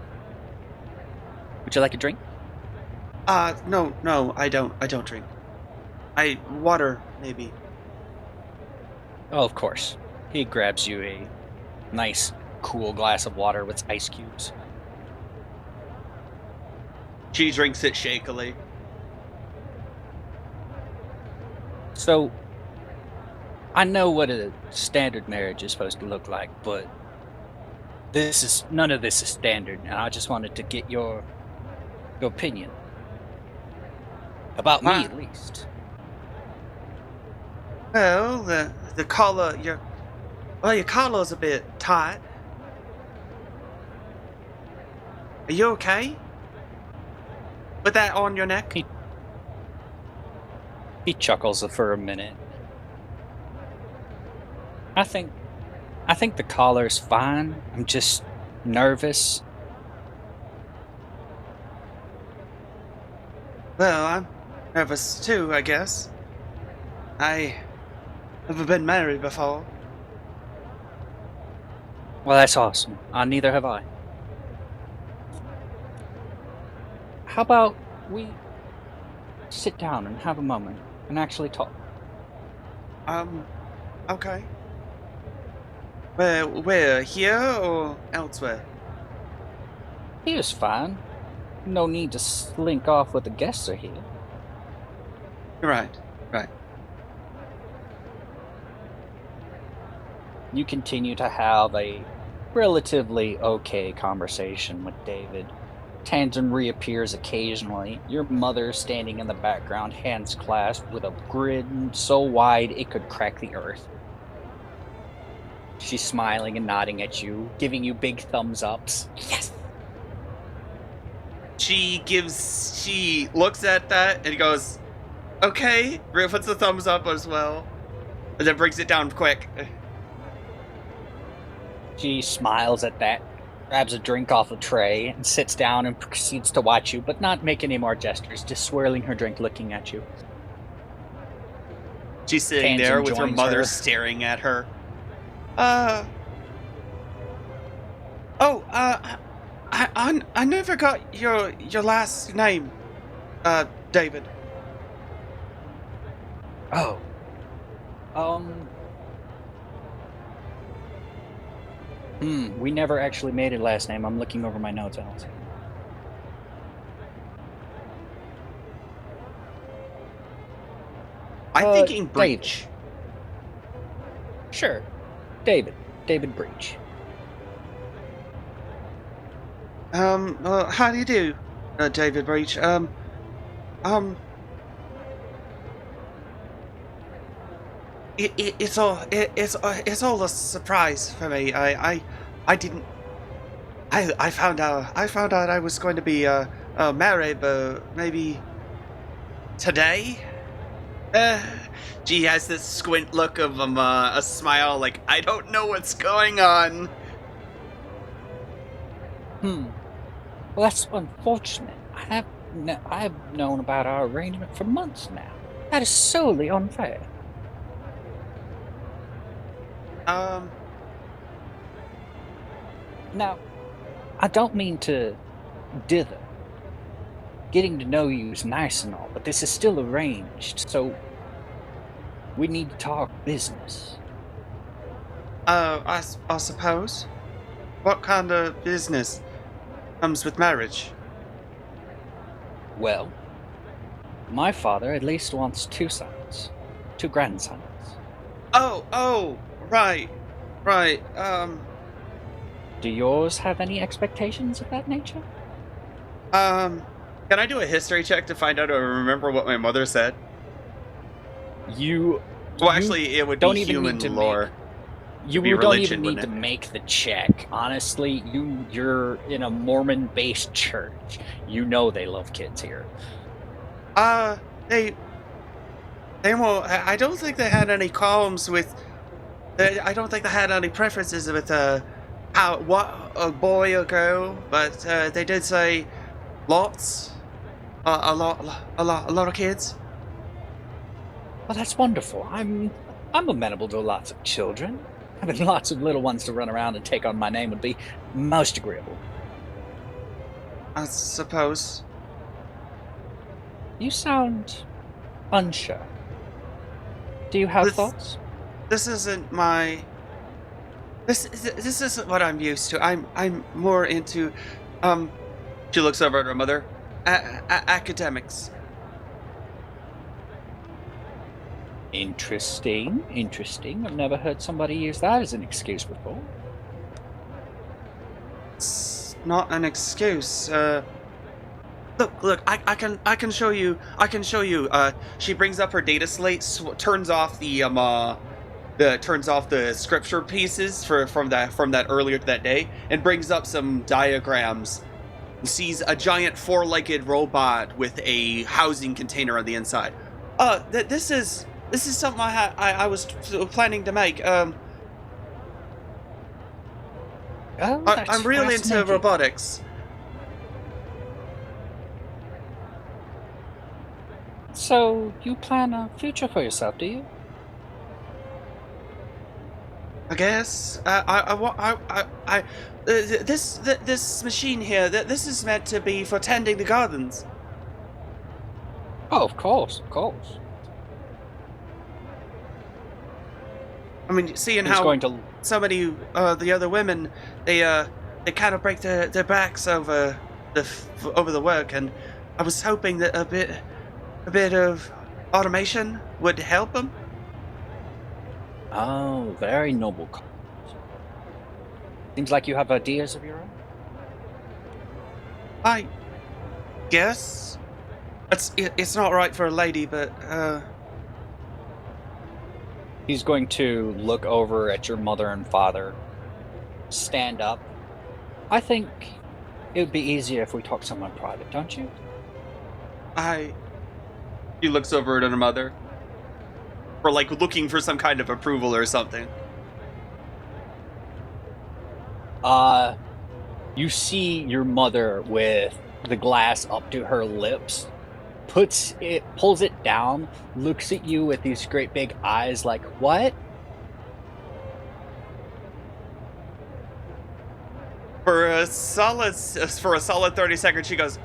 Would you like a drink? No, I don't drink. Water, maybe. Oh, of course. He grabs you a nice, cool glass of water with ice cubes. She drinks it shakily. So, I know what a standard marriage is supposed to look like, but none of this is standard, and I just wanted to get your opinion. About me, at least. Well, the collar, your collar's a bit tight. Are you okay? With that on your neck? He chuckles for a minute. I think the collar's fine. I'm just nervous. Well, I'm nervous too, I guess. I never been married before. Well, that's awesome. Neither have I. How about we sit down and have a moment and actually talk? Okay. Where? Here or elsewhere? He was fine. No need to slink off with the guests are here. Right. You continue to have a relatively okay conversation with David. Tanzan reappears occasionally, your mother standing in the background, hands clasped, with a grin so wide it could crack the earth. She's smiling and nodding at you, giving you big thumbs ups. Yes! She looks at that and goes, okay. Rhea puts the thumbs up as well. And then brings it down quick. She smiles at that, grabs a drink off a tray, and sits down and proceeds to watch you, but not make any more gestures, just swirling her drink, looking at you. She's sitting Tanzan there with her joins mother her. staring at her. I never got your last name, David. Oh. We never actually made a last name. I'm looking over my notes. I don't see. I'm thinking Brink. David. Sure. David Breach. How do you do, David Breach? It's all a surprise for me. I found out I was going to be married, but maybe today. She has this squint look of a smile, like I don't know what's going on. Well, that's unfortunate. I've known about our arrangement for months now. That is solely unfair. Now, I don't mean to dither. Getting to know you is nice and all, but this is still arranged, so we need to talk business. I suppose. What kind of business comes with marriage? Well, my father at least wants 2 sons, 2 grandsons. Oh, right. Do yours have any expectations of that nature? Can I do a history check to find out or remember what my mother said? Well, actually, it would don't be even human need to lore. You be don't religion, even need wouldn't to it? make the check. Honestly, you're in a Mormon-based church. You know they love kids here. They won't. I don't think they had any qualms with. I don't think they had any preferences with what a boy or girl, but they did say lots, a lot of kids. Well, that's wonderful. I'm amenable to lots of children. Having lots of little ones to run around and take on my name would be most agreeable. I suppose. You sound unsure. Do you have This- thoughts? This isn't my. This isn't what I'm used to. I'm more into. She looks over at her mother. Academics. Interesting. I've never heard somebody use that as an excuse before. It's not an excuse. Look. I can show you. She brings up her data slate, turns off the scripture pieces from that earlier that day, and brings up some diagrams. Sees a giant 4-legged robot with a housing container on the inside. This is something I was planning to make. Oh, that's I'm really into fascinating. robotics. So, you plan a future for yourself, do you? I guess. This machine here. This is meant to be for tending the gardens. Oh, of course. I mean, seeing He's how going to. so many the other women, they kind of break their backs over the work, and I was hoping that a bit of automation would help them. Oh, very noble cause. Seems like you have ideas of your own. I guess it's not right for a lady, but He's going to look over at your mother and father, stand up. I think it would be easier if we talk somewhere private, don't you? He looks over at her mother, or like looking for some kind of approval or something. You see your mother with the glass up to her lips, pulls it down, looks at you with these great big eyes like, what? For a solid 30 seconds, she goes,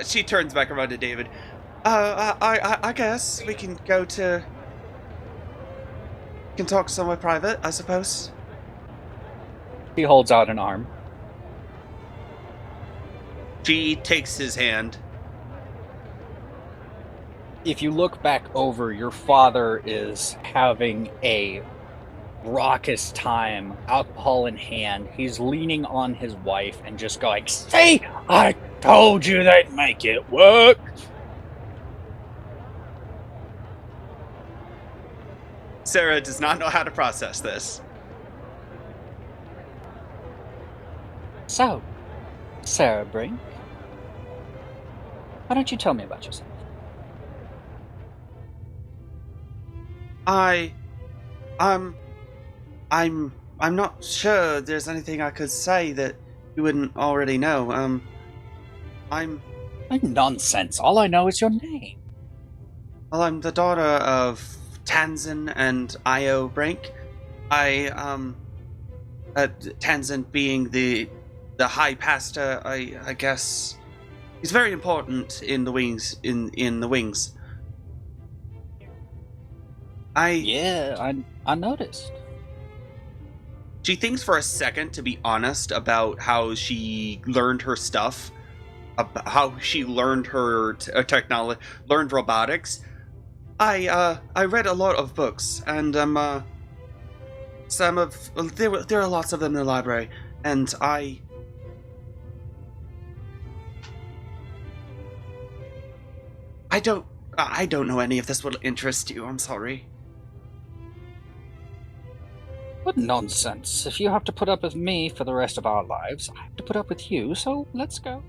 she turns back around to David. I guess we can can talk somewhere private, I suppose. He holds out an arm. She takes his hand. If you look back over, your father is having a raucous time, alcohol in hand. He's leaning on his wife and just going, "See, I told you they'd make it work." Sarah does not know how to process this. So, Sarah Brink, why don't you tell me about yourself? I'm not sure there's anything I could say that you wouldn't already know. Nonsense. All I know is your name. Well, I'm the daughter of Tanzan and Io Brink. Tanzan being the high pastor, I guess he's very important in the wings. In the wings. Yeah, I noticed. She thinks for a second, to be honest, about how she learned her stuff, about how she learned her technology, learned robotics. I read a lot of books, and there are lots of them in the library, and I don't know any of this will interest you. I'm sorry. What nonsense. If you have to put up with me for the rest of our lives, I have to put up with you, so let's go.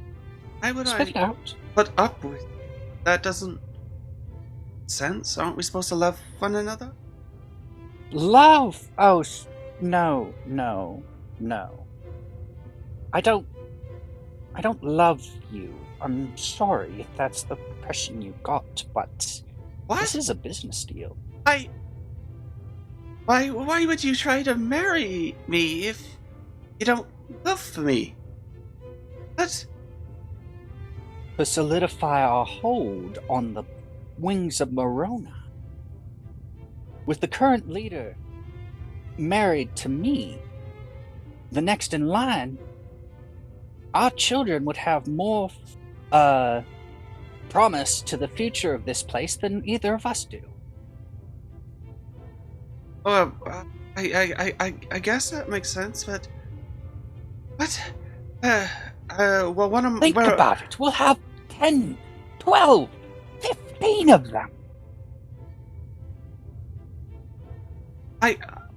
Spit it out. Put up with? That doesn't sense. Aren't we supposed to love one another? Love? Oh, no. I don't love you. I'm sorry if that's the impression you got, but What? this is a business deal. Why would you try to marry me if you don't love me? What? To solidify our hold on the wings of Morona. With the current leader married to me, the next in line, our children would have more promise to the future of this place than either of us do. Well, I guess that makes sense, but what? Well, one of Think about it. We'll have 10, 12, 15 of them.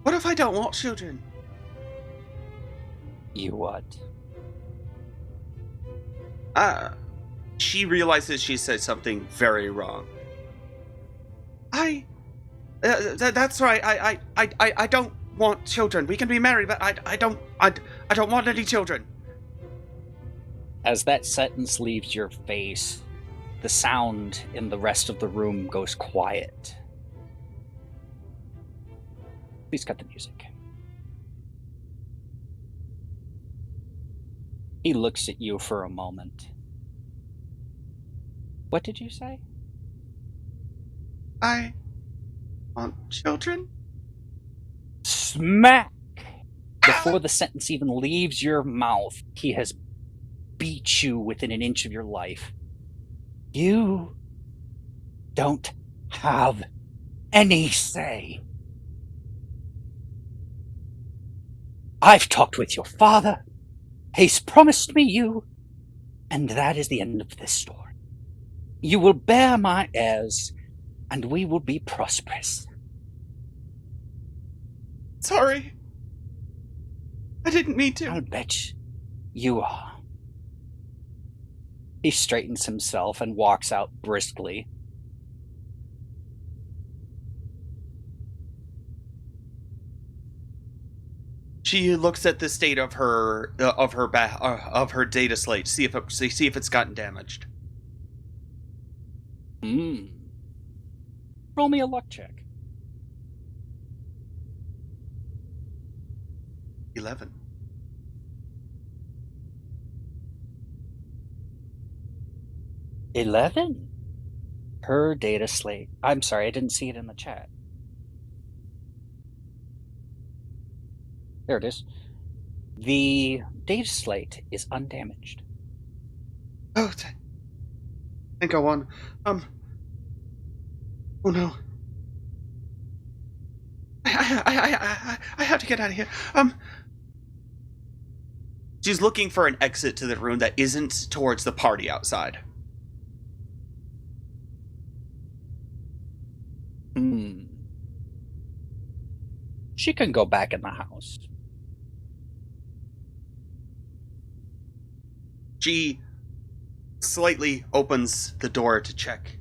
What if I don't want children? You what? She realizes she said something very wrong. That's right. I don't want children. We can be married, but I don't want any children. As that sentence leaves your face, the sound in the rest of the room goes quiet. Please cut the music. He looks at you for a moment. What did you say? want children? Smack! Before the sentence even leaves your mouth, he has beat you within an inch of your life. You don't have any say. I've talked with your father. He's promised me you, and that is the end of this story. You will bear my heirs, and we will be prosperous. Sorry. I didn't mean to. I'll bet you are. He straightens himself and walks out briskly. She looks at the state of her data slate, see if it's gotten damaged. Roll me a luck check. 11. Her data slate. I'm sorry, I didn't see it in the chat. There it is. The data slate is undamaged. Oh, thank God. Oh no. I have to get out of here. She's looking for an exit to the room that isn't towards the party outside. She can go back in the house. She slightly opens the door to check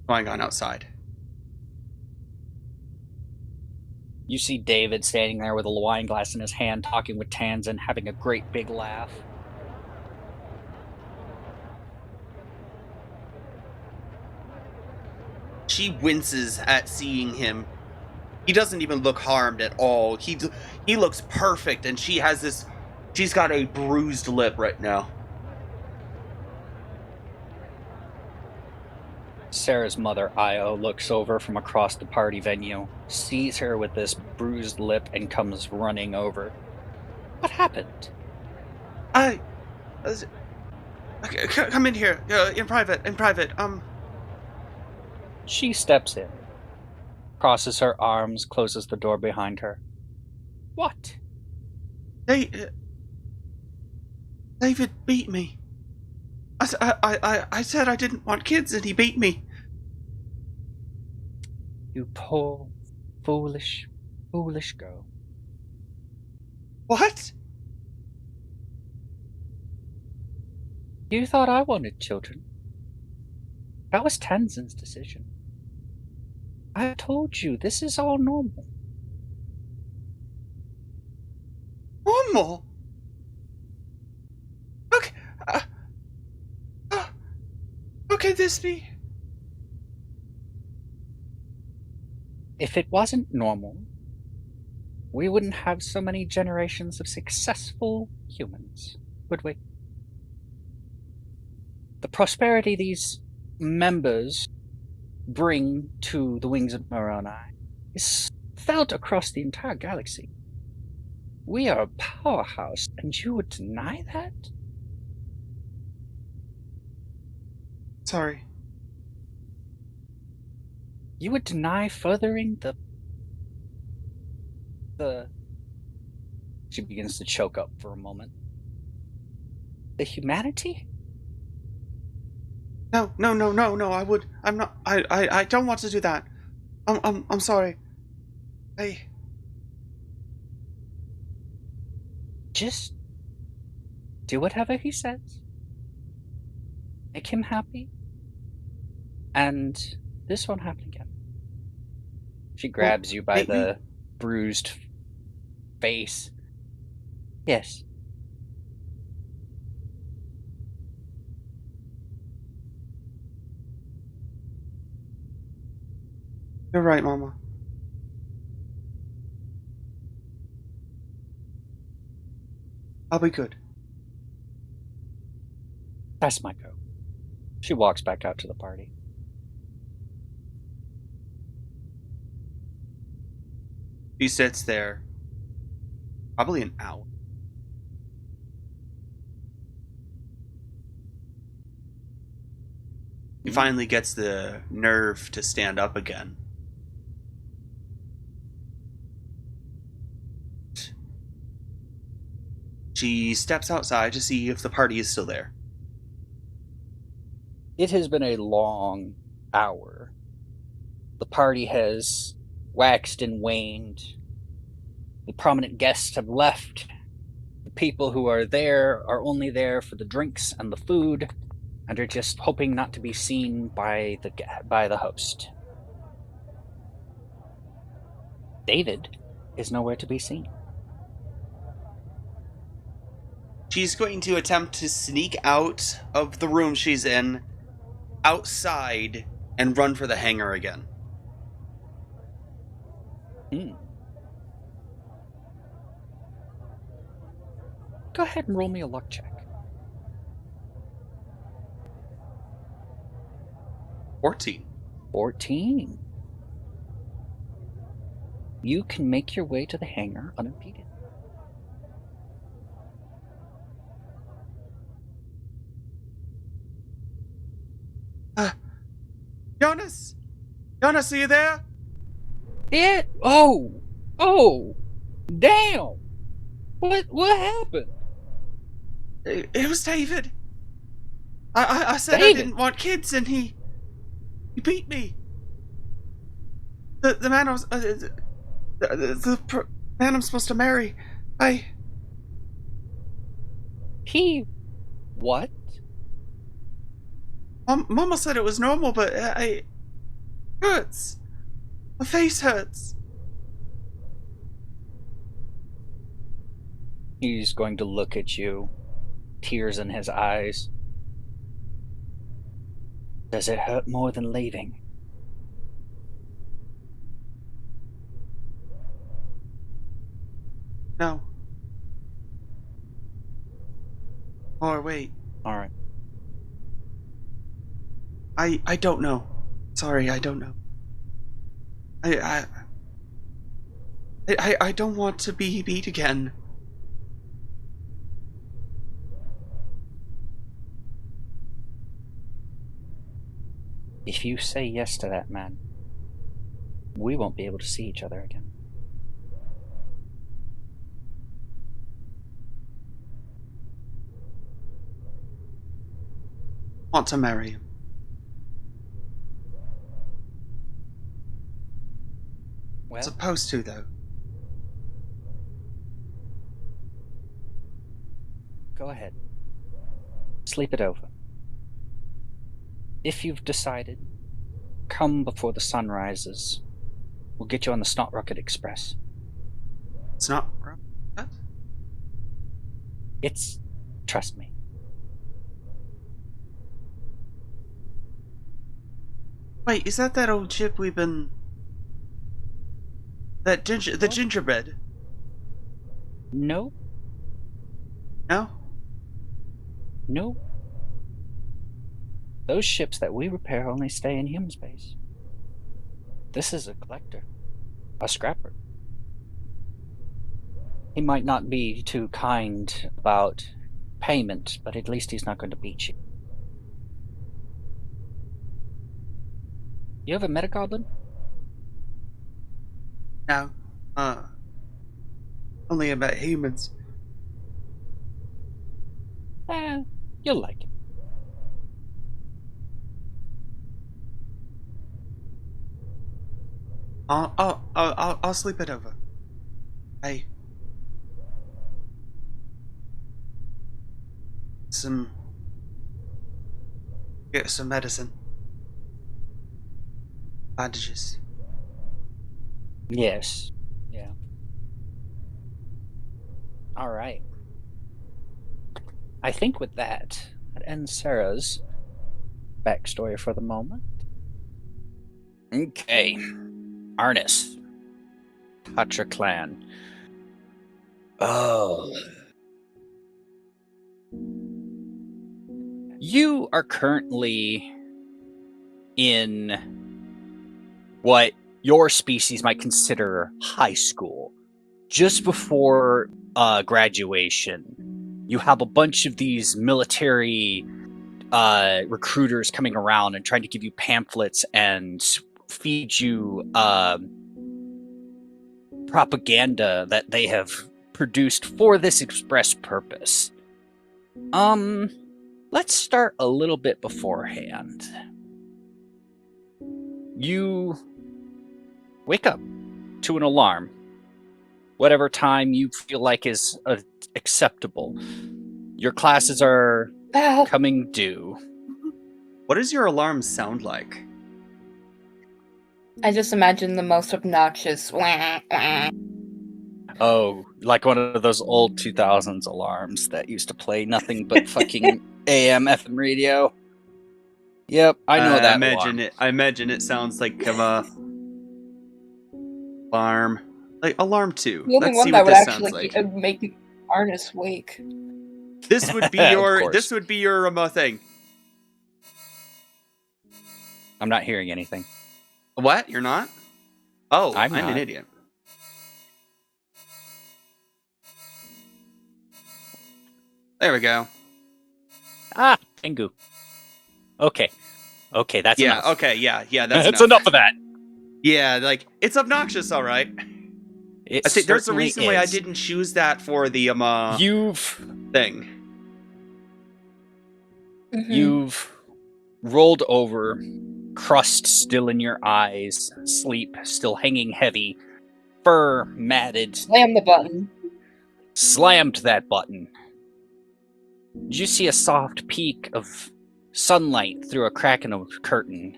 what's going on outside. You see David standing there with a wine glass in his hand, talking with Tanzan, having a great big laugh. She winces at seeing him. He doesn't even look harmed at all. He looks perfect, and she's got a bruised lip right now. Sarah's mother, Io, looks over from across the party venue, sees her with this bruised lip, and comes running over. What happened? Come in here, in private. She steps in, crosses her arms, closes the door behind her. What? David beat me. I said I didn't want kids, and he beat me. You poor, foolish girl. What? You thought I wanted children. That was Tanzan's decision. I told you, this is all normal. Normal? Okay. How could this be? If it wasn't normal, we wouldn't have so many generations of successful humans, would we? The prosperity these members bring to the Wings of Moroni is felt across the entire galaxy. We are a powerhouse, and you would deny that? Sorry. You would deny furthering the... She begins to choke up for a moment. The humanity? No, I'm not. I don't want to do that. I'm sorry. Just do whatever he says. Make him happy. And this won't happen again. She grabs you by the bruised face. Yes. You're right, Mama. I'll be good. That's my go. She walks back out to the party. She sits there, probably an hour. He finally gets the nerve to stand up again. She steps outside to see if the party is still there. It has been a long hour. The party has waxed and waned. The prominent guests have left. The people who are there are only there for the drinks and the food, and are just hoping not to be seen by the host. David is nowhere to be seen. She's going to attempt to sneak out of the room she's in, outside, and run for the hangar again. Go ahead and roll me a luck check. 14. 14. You can make your way to the hangar unimpeded. Jonas! Jonas, are you there? Yeah. Oh. Damn. What happened? It was David. I said David? I didn't want kids, and he beat me. The man I was the man I'm supposed to marry. He what? Mama said it was normal, but hurts. My face hurts. He's going to look at you, tears in his eyes. Does it hurt more than leaving? No. Or wait. All right. I don't know. Sorry, I don't know. I don't want to be beat again. If you say yes to that man, we won't be able to see each other again. Want to marry him. Well, Supposed to, though. go ahead. Sleep it over. If you've decided, come before the sun rises. We'll get you on the Snot Rocket Express. It's not. What? Trust me. Wait, is that old ship we've been... the gingerbread? No. No? No. Those ships that we repair only stay in human space. This is a collector. A scrapper. He might not be too kind about payment, but at least he's not going to beat you. You have a metagoblin? No. Only about humans. You'll like it. I'll sleep it over. Hey. Get some medicine. Bandages. Yes. Yeah. All right. I think with that ends Sarah's backstory for the moment. Okay. Arnis. Toucher clan. Oh. You are currently in what your species might consider high school. Just before graduation, you have a bunch of these military recruiters coming around and trying to give you pamphlets and feed you propaganda that they have produced for this express purpose. Let's start a little bit beforehand. You wake up to an alarm, whatever time you feel like is acceptable. Your classes are coming due. What does your alarm sound like? I just imagine the most obnoxious. Wah, wah. Oh, like one of those old 2000s alarms that used to play nothing but fucking AM, FM radio. Yep, I know that alarm. I imagine it sounds like a alarm, like alarm 2. The only Let's one see that what would this sounds actually like. make Arnis wake. This would be Of your course. this would be your thing. I'm not hearing anything. What? You're not? Oh, I'm an not. idiot. There we go. Ah, Tengu. Okay, that's Yeah, enough. okay, yeah, that's That's enough of that. Yeah, like, it's obnoxious, alright. It I think there's a certainly reason why I is. didn't choose that for the You've thing. Mhm. You've rolled over, crust still in your eyes, sleep still hanging heavy, fur matted, Slam the button. slammed that button. You see a soft peek of sunlight through a crack in a curtain.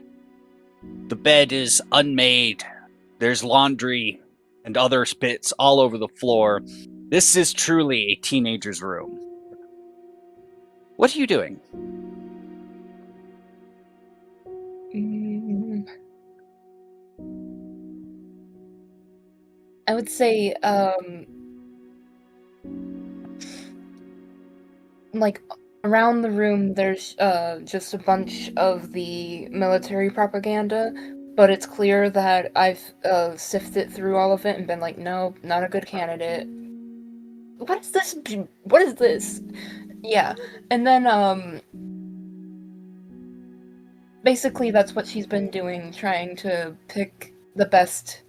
The bed is unmade. There's laundry and other bits all over the floor. This is truly a teenager's room. What are you doing? I would say, like, around the room there's just a bunch of the military propaganda, but it's clear that I've sifted through all of it and been like, no, not a good candidate. What is this? What is this? Yeah, and then basically that's what she's been doing, trying to pick the best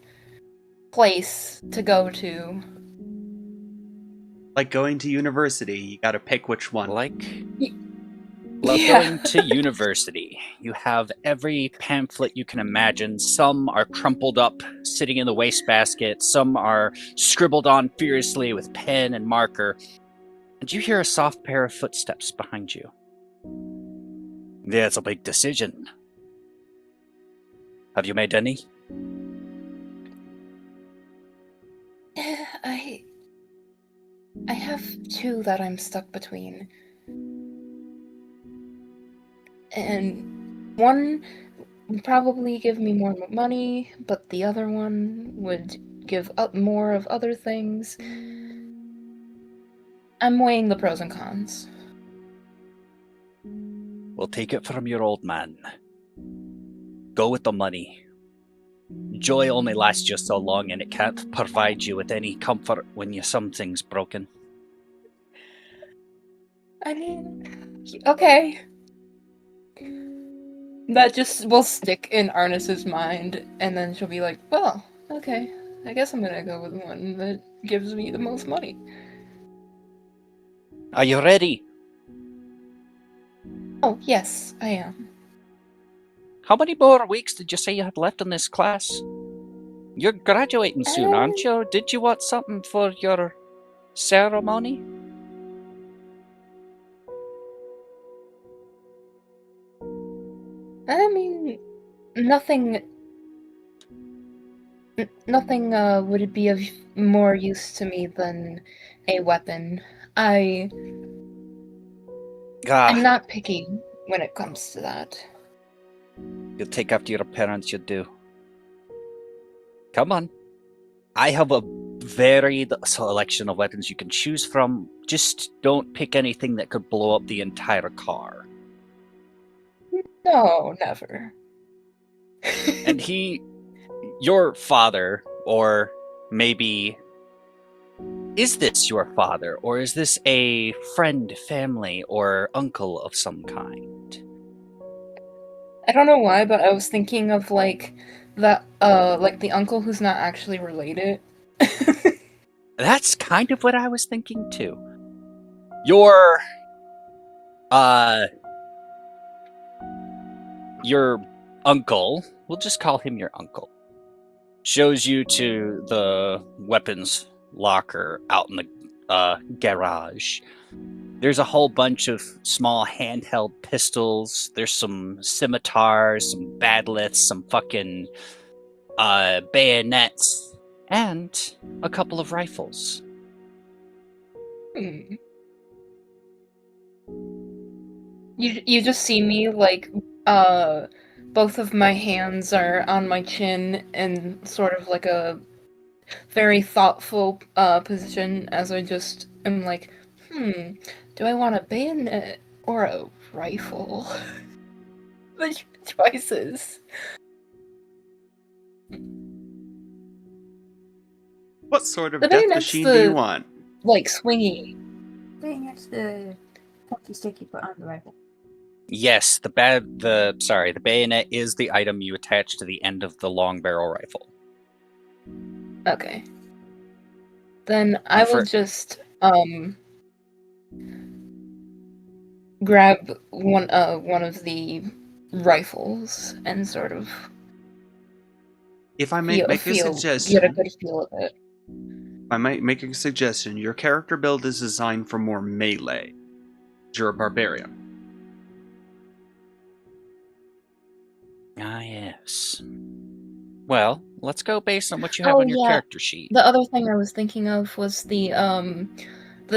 place to go to. Like going to university, you gotta pick which one. Going to university. You have every pamphlet you can imagine. Some are crumpled up, sitting in the wastebasket. Some are scribbled on furiously with pen and marker. And you hear a soft pair of footsteps behind you. Yeah, it's a big decision. Have you made any? I have two that I'm stuck between. And one would probably give me more money, but the other one would give up more of other things. I'm weighing the pros and cons. We'll take it from your old man. Go with the money. Joy only lasts you so long, and it can't provide you with any comfort when something's broken. I mean, okay. That just will stick in Arnis's mind, and then she'll be like, well, okay, I guess I'm gonna go with the one that gives me the most money. Are you ready? Oh, yes, I am. How many more weeks did you say you had left in this class? You're graduating soon, aren't you? Did you want something for your ceremony? I mean, nothing would be of more use to me than a weapon. I'm not picky when it comes to that. You'll take after your parents, you do. Come on. I have a varied selection of weapons you can choose from. Just don't pick anything that could blow up the entire car. No, never. And he your father, or maybe is this your father, or is this a friend, family, or uncle of some kind? I don't know why, but I was thinking of like that, like the uncle who's not actually related. That's kind of what I was thinking too. Your uncle, we'll just call him your uncle, shows you to the weapons locker out in the garage. There's a whole bunch of small handheld pistols. There's some scimitars, some badlets, some fucking bayonets, and a couple of rifles. Hmm. You just see me like both of my hands are on my chin in sort of like a very thoughtful position as I just am like, do I want a bayonet or a rifle? The choices. What sort of The death bayonet's machine do you want? like swingy. Bayonet's the pointy stick you put on the rifle. Yes, the bayonet is the item you attach to the end of the long barrel rifle. Okay. Then I will just grab one of the rifles and sort of If I may make a get a suggestion, good feel of it. I might make a suggestion. Your character build is designed for more melee. You're a barbarian. Ah, yes. Well, let's go based on what you have Oh, on your yeah. character sheet. The other thing I was thinking of was the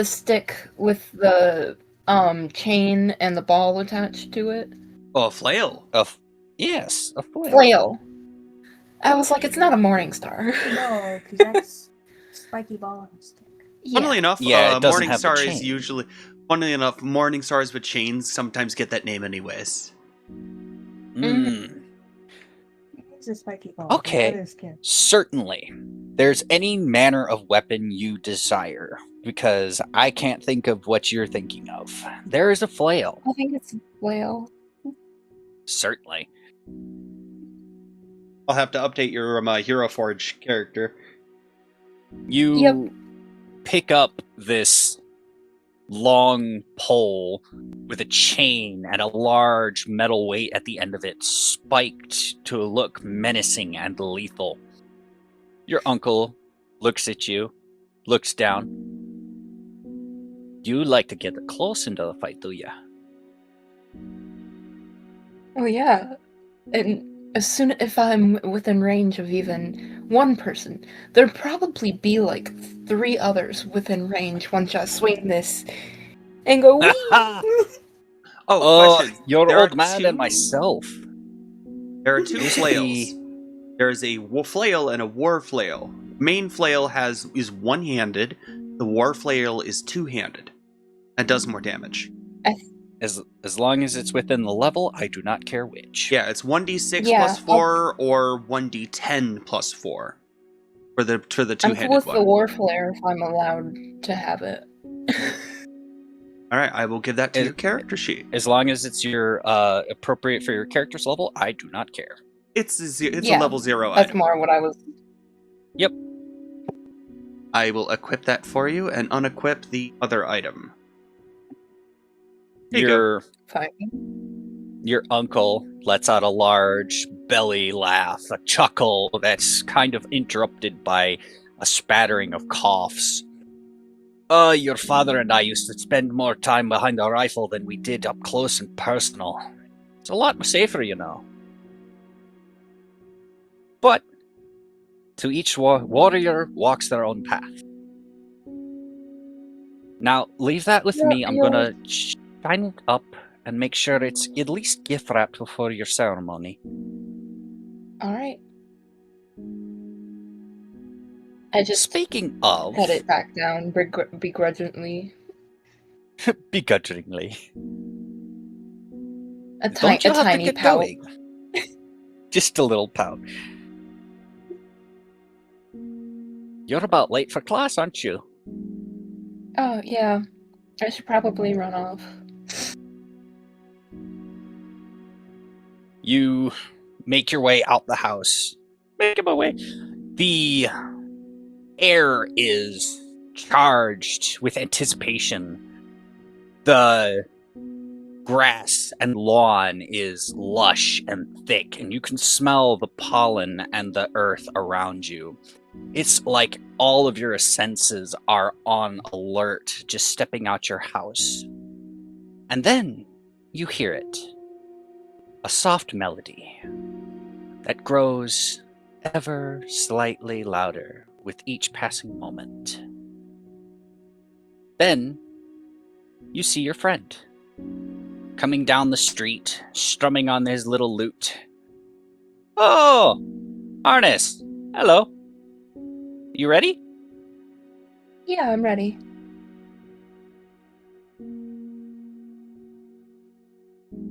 stick with the chain and the ball attached to it. Oh, a flail. Yes, a flail. Flail. I was like, it's not a morning star. No, because that's spiky ball on a stick. Funnily enough, Yeah, it doesn't Morning have the Star chain. is usually. Funnily enough, Morning Stars with chains sometimes get that name anyways. It's a spiky ball. Okay. The other skin. Certainly. There's any manner of weapon you desire, because I can't think of what you're thinking of. There is a flail. I think it's a flail. Certainly. I'll have to update your Hero Forge character. You pick up this long pole with a chain and a large metal weight at the end of it, spiked to look menacing and lethal. Your uncle looks at you, looks down. You like to get close into the fight, do ya? Oh yeah. And if I'm within range of even one person, there'd probably be like 3 others within range once I swing this and go wee. Question. Your There old are man two- and myself. There are 2 This flails. There is a flail and a war flail. Main flail is one-handed. The war flail is two-handed and does more damage. As long as it's within the level, I do not care which. Yeah, it's 1d6 Yeah, plus 4 or 1d10 plus 4 for the I'm two-handed cool with one. the war flare if I'm allowed to have it. All right, I will give that to your character sheet. As long as it's your appropriate for your character's level, I do not care. It's a level 0 That's item. more what I was. Yep. I will equip that for you and unequip the other item. Your Fine. Your uncle lets out a large belly laugh, a chuckle that's kind of interrupted by a spattering of coughs. Your father and I used to spend more time behind a rifle than we did up close and personal. It's a lot safer, you know. But to each warrior walks their own path. Now, leave that with me. I'm gonna shine it up and make sure it's at least gift wrapped before your ceremony. Alright. I just Speaking of, set it back down begrudgingly. begrudgingly. A Don't you have to tiny get pout. going? Just a little pout. You're about late for class, aren't you? Oh, yeah. I should probably run off. You make your way out the house. Make my way. The air is charged with anticipation. The grass and lawn is lush and thick, and you can smell the pollen and the earth around you. It's like all of your senses are on alert just stepping out your house. And then you hear it. A soft melody that grows ever slightly louder with each passing moment. Then you see your friend coming down the street, strumming on his little lute. Oh, Arnis, hello. You ready? Yeah, I'm ready.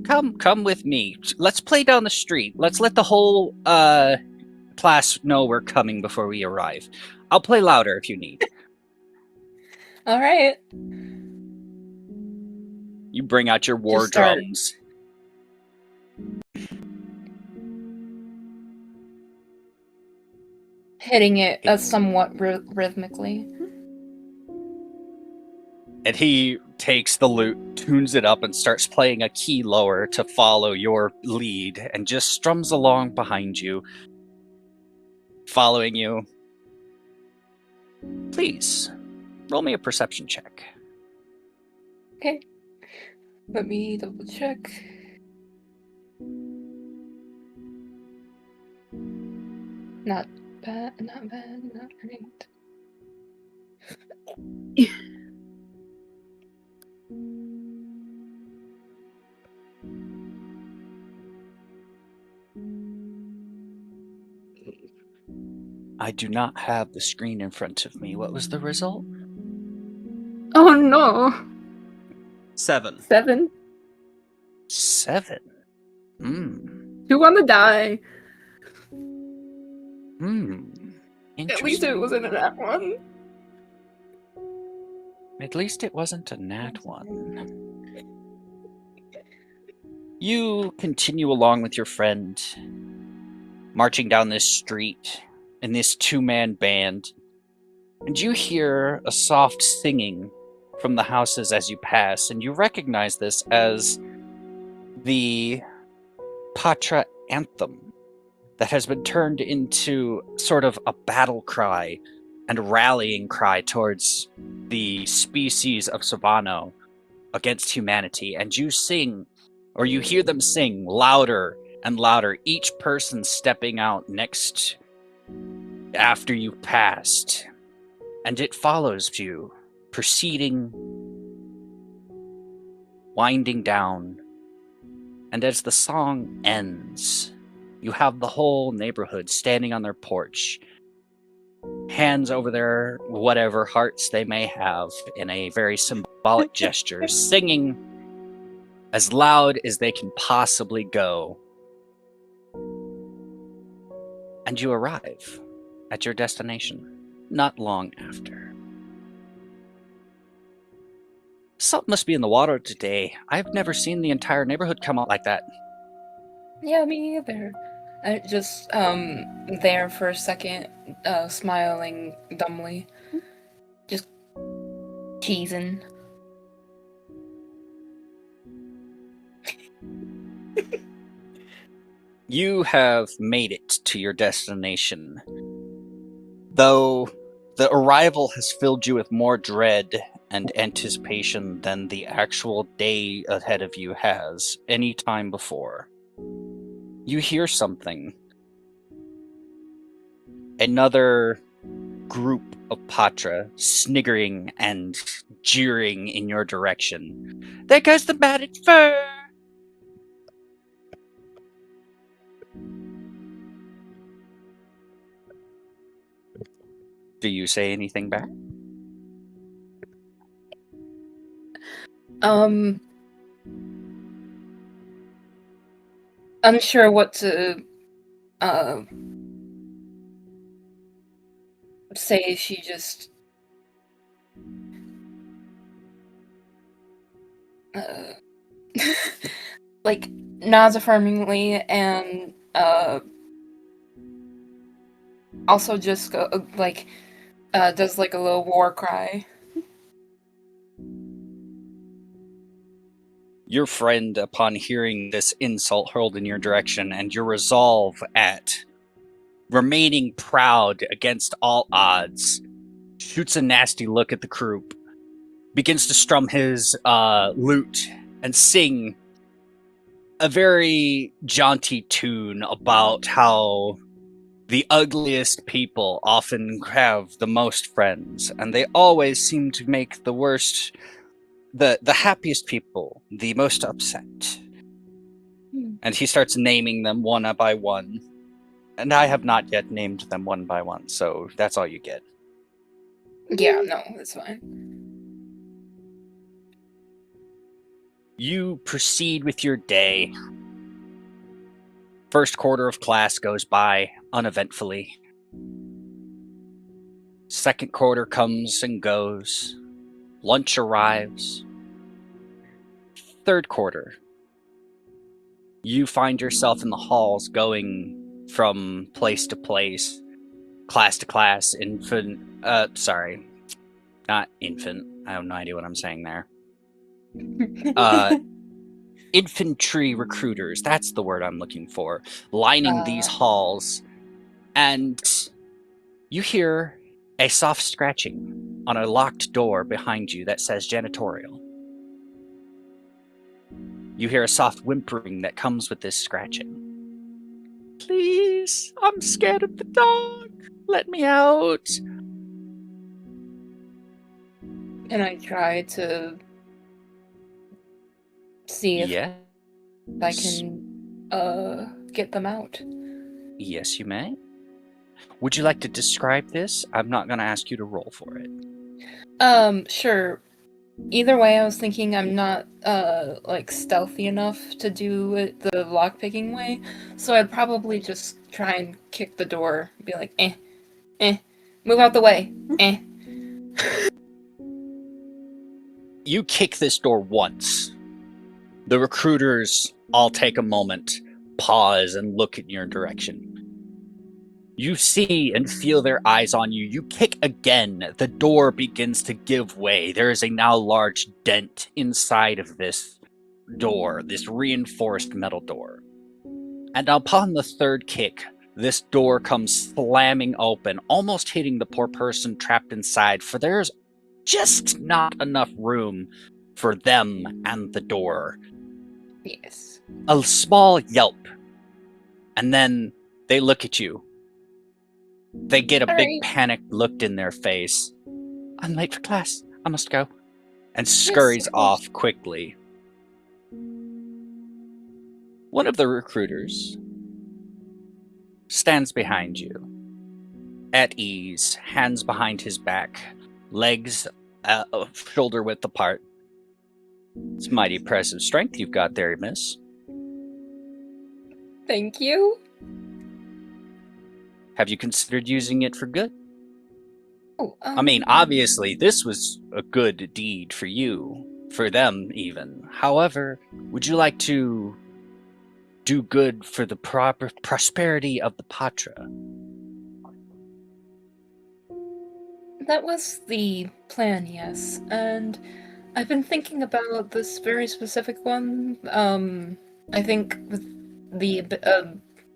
Come with me. Let's play down the street. Let's let the whole class know we're coming before we arrive. I'll play louder if you need. All right. You bring out your war Just start. drums. Hitting it somewhat rhythmically. And he takes the lute, tunes it up, and starts playing a key lower to follow your lead, and just strums along behind you, following you. Please, roll me a perception check. Okay. Let me double check. Not bad, not great. I do not have the screen in front of me. What was the result? Oh no! 7. 7. 7. 2 on the die. At least it wasn't a nat one. At least it wasn't a nat one. You continue along with your friend, marching down this street in this two-man band, and you hear a soft singing from the houses as you pass, and you recognize this as the Patra anthem that has been turned into sort of a battle cry and rallying cry towards the species of Savano against humanity. And you sing, or you hear them sing louder and louder, each person stepping out next after you've passed. And it follows you, proceeding, winding down. And as the song ends, you have the whole neighborhood standing on their porch, hands over their whatever hearts they may have in a very symbolic gesture, singing as loud as they can possibly go. And you arrive at your destination not long after. Something must be in the water today. I've never seen the entire neighborhood come out like that. Yeah, me either. I just, there for a second, smiling dumbly. Just teasing. You have made it to your destination, though the arrival has filled you with more dread and anticipation than the actual day ahead of you has any time before. You hear something. Another group of Patra sniggering and jeering in your direction. There goes the matted fur! Do you say anything back? Unsure what to, say she just like nods affirmingly and also just does like a little war cry. Your friend, upon hearing this insult hurled in your direction and your resolve at remaining proud against all odds, shoots a nasty look at the group, begins to strum his lute and sing a very jaunty tune about how the ugliest people often have the most friends, and they always seem to make the worst, the happiest people the most upset. And he starts naming them one by one. And I have not yet named them one by one, so that's all you get. Yeah, no, that's fine. You proceed with your day. First quarter of class goes by uneventfully. Second quarter comes and goes. Lunch arrives. Third quarter. You find yourself in the halls going from place to place, class to class, sorry. Not infant. I have no idea what I'm saying there. Infantry recruiters, that's the word I'm looking for, lining these halls, and you hear a soft scratching on a locked door behind you that says janitorial. You hear a soft whimpering that comes with this scratching. Please, I'm scared of the dark. Let me out. And I try to see if Yes. I can get them out. Yes, you may. Would you like to describe this? I'm not going to ask you to roll for it. Sure. Either way, I was thinking I'm not like stealthy enough to do it the lockpicking way, so I'd probably just try and kick the door, be like, move out the way, You kick this door once. The recruiters all take a moment, pause, and look in your direction. You see and feel their eyes on you. You kick again. The door begins to give way. There is a now large dent inside of this door, this reinforced metal door. And upon the third kick, this door comes slamming open, almost hitting the poor person trapped inside, for there's just not enough room for them and the door. Yes. A small yelp, and then they look at you. They get a big panicked look in their face. I'm late for class. I must go. And scurries off quickly. One of the recruiters stands behind you, at ease, hands behind his back, legs shoulder width apart. It's mighty impressive strength you've got there, miss. Thank you. Have you considered using it for good? Oh, I mean, obviously, this was a good deed for you, for them even. However, would you like to do good for the proper prosperity of the Patra? That was the plan, yes. And I've been thinking about this very specific one. I think with the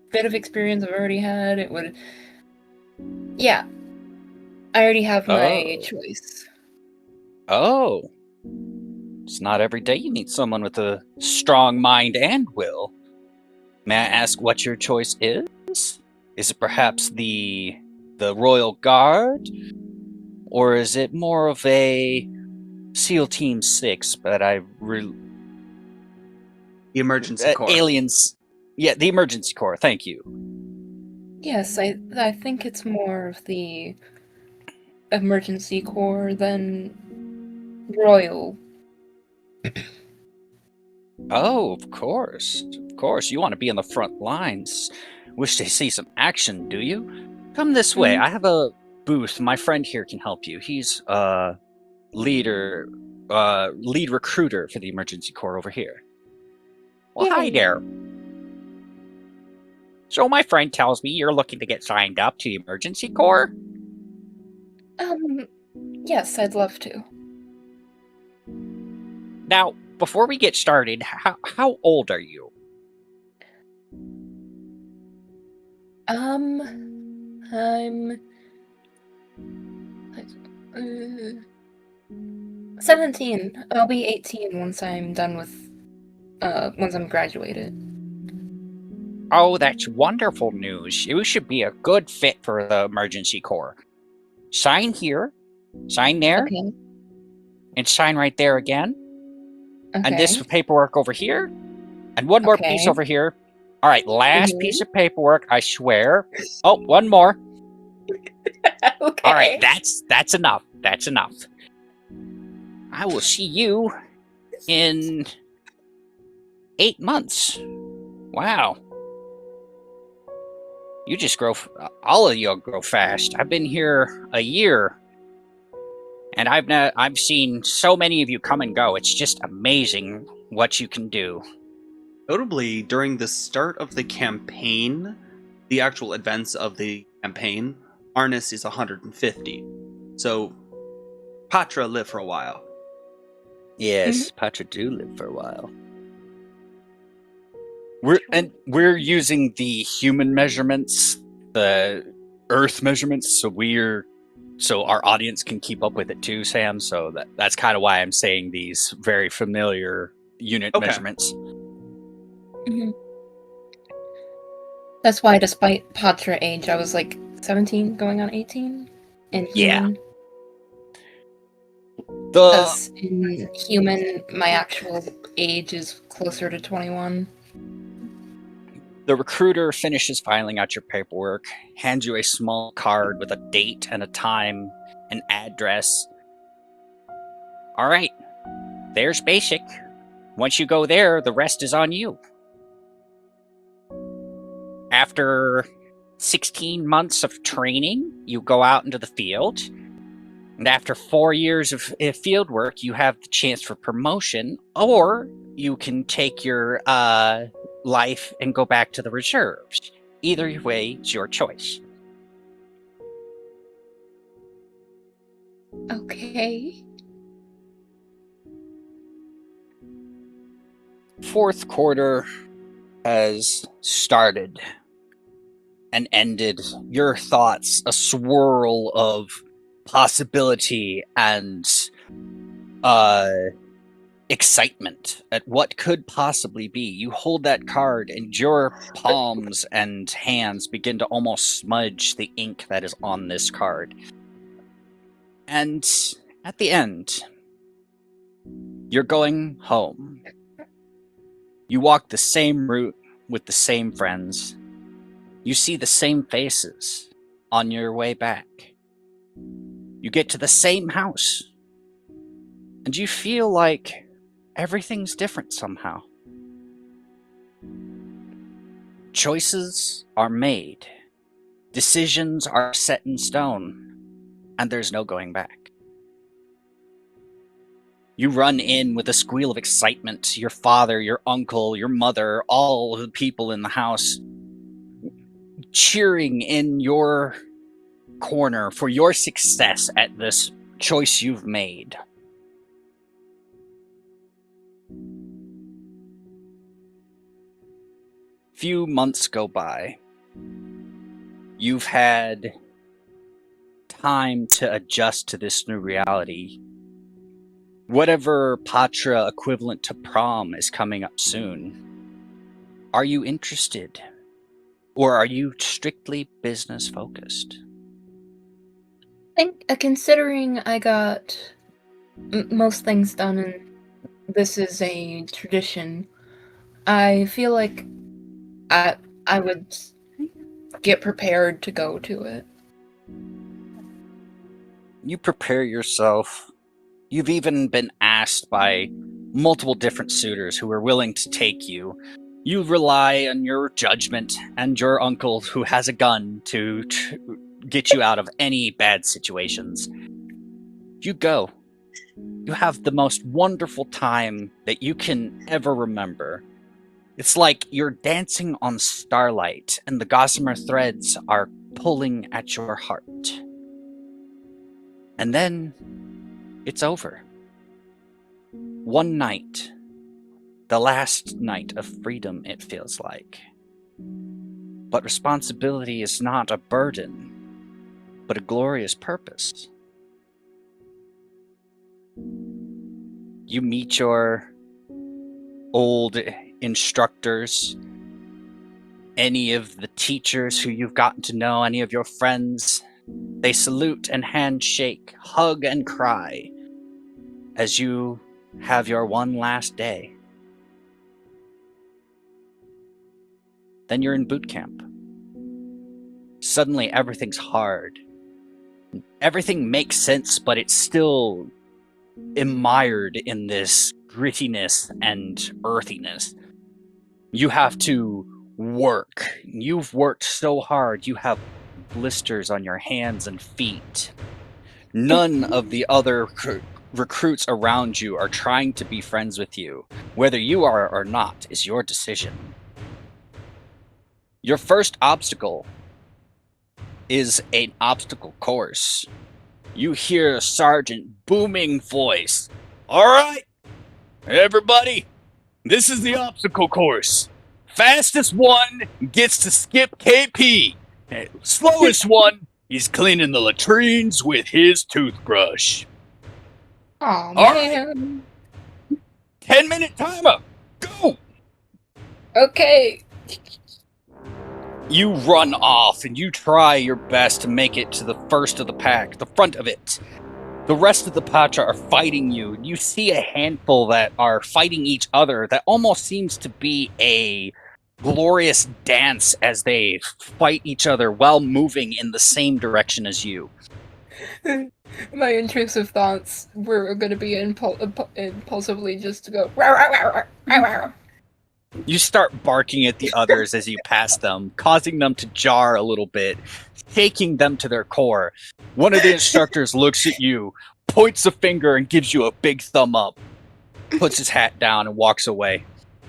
bit of experience I've already had, it would... Yeah. I already have my choice. Oh. It's not every day you meet someone with a strong mind and will. May I ask what your choice is? Is it perhaps the Royal Guard? Or is it more of a SEAL Team 6, but the Emergency Corps. Aliens. Yeah, the Emergency Corps, thank you. Yes, I think it's more of the Emergency Corps than Royal. Oh, of course. Of course, you want to be on the front lines. Wish to see some action, do you? Come this way. I have a Booth, my friend here can help you. He's lead recruiter for the emergency corps over here. Well, hi Yay. there. So my friend tells me you're looking to get signed up to the emergency corps? Yes, I'd love to. Now, before we get started, how old are you? I'm 17. I'll be 18 once I'm done with once I'm graduated. Oh, that's wonderful news. You should be a good fit for the emergency corps. Sign here, sign there, Okay. and sign right there again. Okay. And this paperwork over here, and one more Okay. piece over here. All right, last Mhm. piece of paperwork, I swear. Oh, one more. Okay. All right, that's enough. That's enough. I will see you in 8 months. Wow. You just grow. All of you grow fast. I've been here a year, and I've seen so many of you come and go. It's just amazing what you can do. Notably, during the start of the campaign, the actual events of the campaign, Arnis is 150. So, Patra lived for a while. Yes, Patra do live for a while. We're using the human measurements, the Earth measurements, so our audience can keep up with it too, Sam. So that's kind of why I'm saying these very familiar unit measurements. Mhm. That's why, despite Patra age, I was like 17 going on 18 in human. Because in human, my actual age is closer to 21. The recruiter finishes filing out your paperwork, hands you a small card with a date and a time, an address. All right, there's basic. Once you go there, the rest is on you. After 16 months of training, you go out into the field. And after 4 years of field work, you have the chance for promotion, or you can take your life and go back to the reserves. Either way, it's your choice. Okay. Fourth quarter has started and ended. Your thoughts, a swirl of possibility and excitement at what could possibly be. You hold that card and your palms and hands begin to almost smudge the ink that is on this card. And at the end, you're going home. You walk the same route with the same friends. You see the same faces on your way back. You get to the same house. And you feel like everything's different somehow. Choices are made. Decisions are set in stone. And there's no going back. You run in with a squeal of excitement. Your father, your uncle, your mother, all the people in the house cheering in your corner for your success at this choice you've made. Few months go by. You've had time to adjust to this new reality. Whatever Patra equivalent to prom is coming up soon. Are you interested? Or are you strictly business focused? Considering I got most things done and this is a tradition, I feel like I would get prepared to go to it. You prepare yourself. You've even been asked by multiple different suitors who are willing to take you. You rely on your judgment and your uncle who has a gun to get you out of any bad situations. You go. You have the most wonderful time that you can ever remember. It's like you're dancing on starlight and the gossamer threads are pulling at your heart. And then it's over. One night, the last night of freedom, it feels like. But responsibility is not a burden, but a glorious purpose. You meet your old instructors, any of the teachers who you've gotten to know, any of your friends. They salute and handshake, hug and cry as you have your one last day. Then you're in boot camp. Suddenly everything's hard. Everything makes sense, but it's still mired in this grittiness and earthiness. You have to work. You've worked so hard. You have blisters on your hands and feet. None of the other recruits around you are trying to be friends with you. Whether you are or not is your decision. Your first obstacle is an obstacle course. You hear a sergeant booming voice. All right, everybody, this is the obstacle course. Fastest one gets to skip KP. Slowest one, he's cleaning the latrines with his toothbrush. Oh All man. 10-minute timer. Go! Okay. You run off and you try your best to make it to the first of the pack, the front of it. The rest of the Patra are fighting you. You see a handful that are fighting each other that almost seems to be a glorious dance as they fight each other while moving in the same direction as you. My intrusive thoughts were going to be impulsively just to go. Rawr, rawr, rawr, rawr, rawr. You start barking at the others as you pass them, causing them to jar a little bit, shaking them to their core. One of the instructors looks at you, points a finger, and gives you a big thumb up, puts his hat down, and walks away.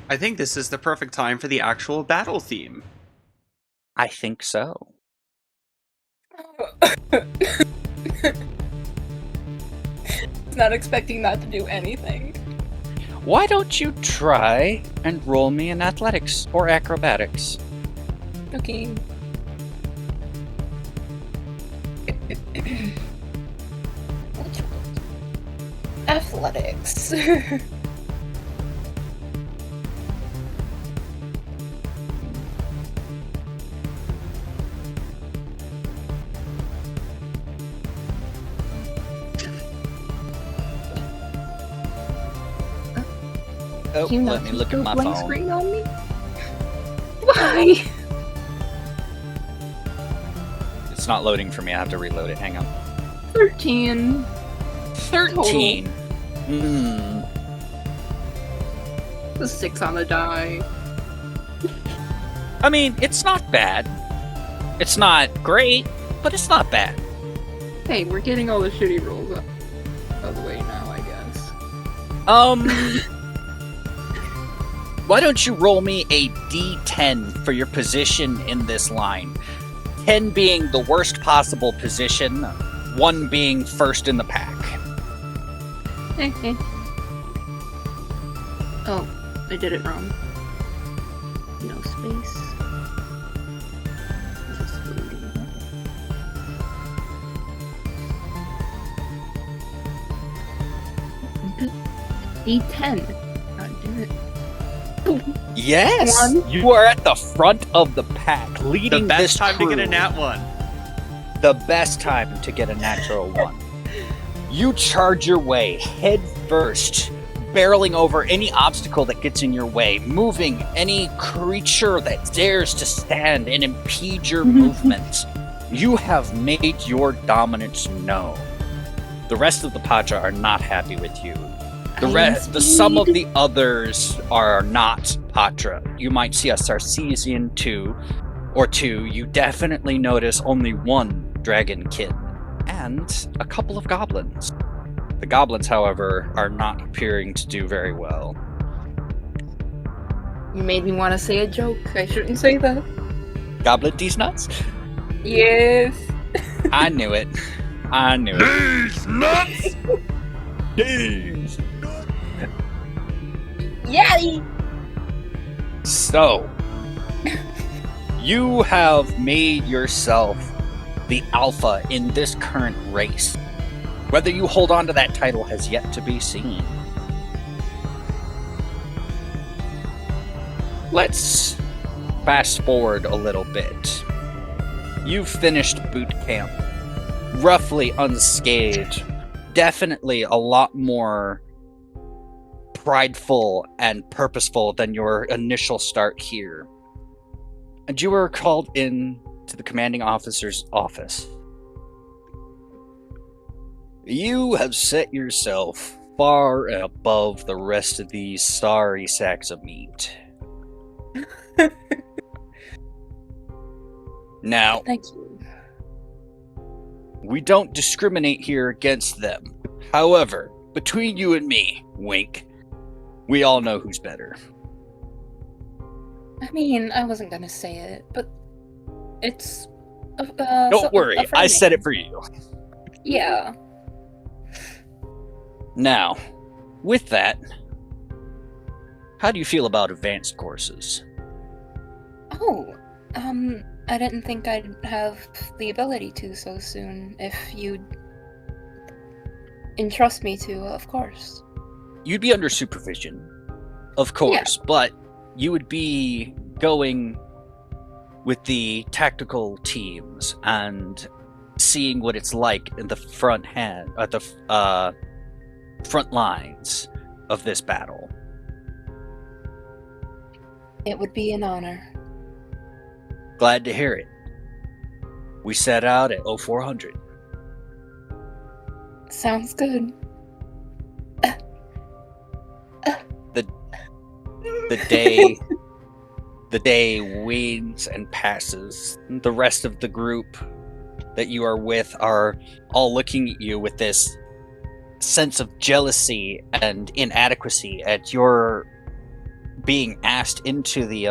I think this is the perfect time for the actual battle theme. I think so. Not expecting that to do anything. Why don't you try and roll me in athletics or acrobatics? Okay. Athletics. Oh, You let me look at my blank phone. screen on me? Why? It's not loading for me. I have to reload it. Hang on. 13. 13. Hmm. The 6 on the die. I mean, it's not bad. It's not great, but it's not bad. Hey, we're getting all the shitty rolls out of the way now, I guess. Why don't you roll me a D10 for your position in this line? 10 being the worst possible position, 1 being first in the pack. Okay. Oh, I did it wrong. No space. Just loading. D10. God damn it. Yes! One. You are at the front of the pack, leading The best this time to get a crew. nat 1. The best time to get a natural 1. You charge your way, head first, barreling over any obstacle that gets in your way, moving any creature that dares to stand and impede your movement. You have made your dominance known. The rest of the Pacha are not happy with you. The some of the others are not Patra. You might see a Sarcesian two. You definitely notice only one dragon kid, and a couple of goblins. The goblins, however, are not appearing to do very well. You made me want to say a joke. I shouldn't say that. Goblin D's nuts? Yes. I knew it. I knew it. These nuts! D's. Yay! So, you have made yourself the alpha in this current race. Whether you hold on to that title has yet to be seen. Let's fast forward a little bit. You've finished boot camp roughly unscathed. Definitely a lot more prideful and purposeful than your initial start here. And you were called in to the commanding officer's office. You have set yourself far above the rest of these sorry sacks of meat. Now, Thank you. we don't discriminate here against them. However, between you and me, wink, we all know who's better. I mean, I wasn't gonna say it, but it's. Don't worry, I said it for you. Yeah. Now, with that, how do you feel about advanced courses? Oh, I didn't think I'd have the ability to so soon. If you'd entrust me to, of course. You'd be under supervision, of course, but you would be going with the tactical teams and seeing what it's like in the front lines of this battle. It would be an honor. Glad to hear it. We set out at 0400. Sounds good. The day wanes and passes. The rest of the group that you are with are all looking at you with this sense of jealousy and inadequacy at your being asked into the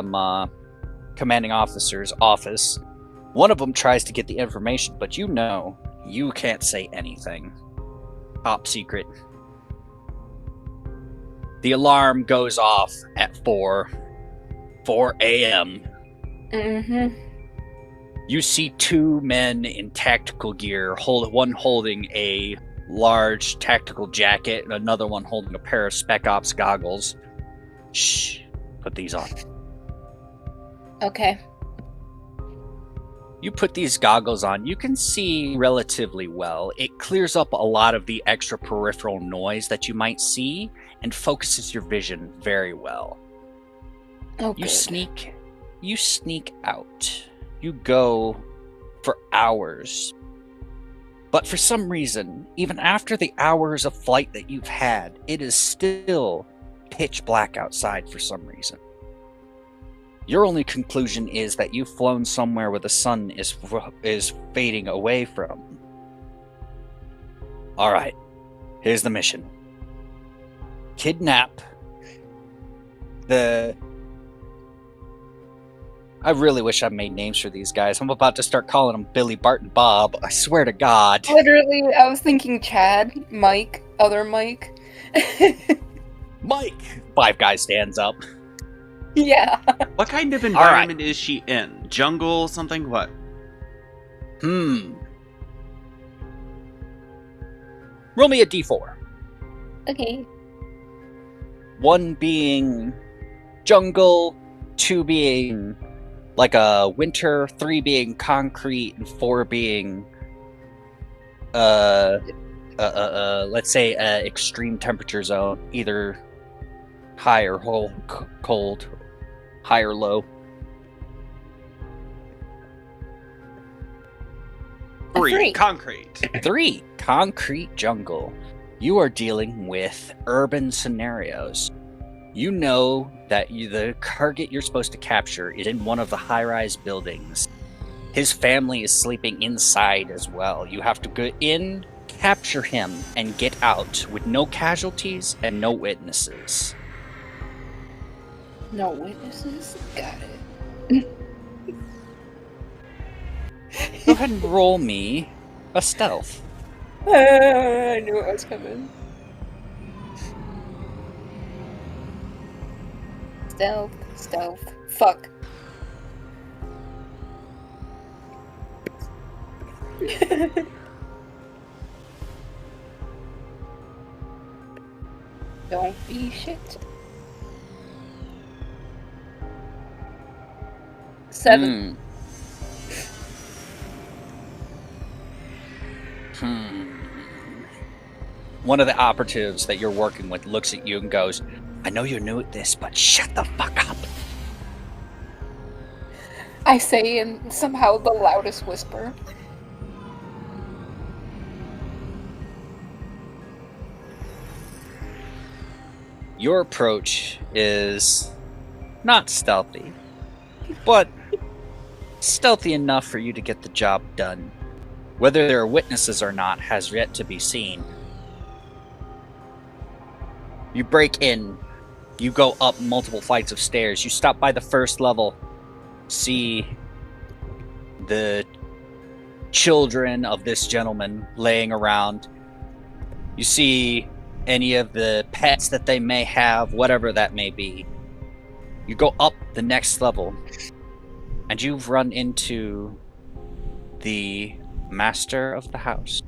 commanding officer's office. One of them tries to get the information, but you know you can't say anything. Top secret. The alarm goes off at 4 a.m. Mm-hmm. You see two men in tactical gear, one holding a large tactical jacket and another one holding a pair of Spec Ops goggles. Shh, put these on. Okay. You put these goggles on, you can see relatively well. It clears up a lot of the extra peripheral noise that you might see and focuses your vision very well. Oh, You good. sneak out. You go for hours. But for some reason, even after the hours of flight that you've had, it is still pitch black outside for some reason. Your only conclusion is that you've flown somewhere where the sun is fading away from. Alright, here's the mission. Kidnap I really wish I made names for these guys. I'm about to start calling them Billy, Bart, and Bob. I swear to God. Literally, I was thinking Chad, Mike, other Mike. Mike! Five Guys stands up. Yeah. What kind of environment is she in? Jungle, something? What? Roll me a d4. Okay. 1 being jungle, 2 being like a winter, 3 being concrete, and 4 being let's say extreme temperature zone, either high or cold, high or low. 3. Concrete. 3 concrete jungle. You are dealing with urban scenarios. You know that the target you're supposed to capture is in one of the high-rise buildings His family is sleeping inside as well. You have to go in, capture him, and get out with no casualties and no witnesses. No witnesses? Got it. Go ahead and roll me a stealth. I knew it was coming. Stealth. Fuck. Don't be shit. 7. One of the operatives that you're working with looks at you and goes, I know you're new at this, but shut the fuck up. I say in somehow the loudest whisper. Your approach is not stealthy, but stealthy enough for you to get the job done. Whether there are witnesses or not has yet to be seen. You break in, you go up multiple flights of stairs, you stop by the first level, see the children of this gentleman laying around. You see any of the pets that they may have, whatever that may be. You go up the next level, and you've run into the master of the house.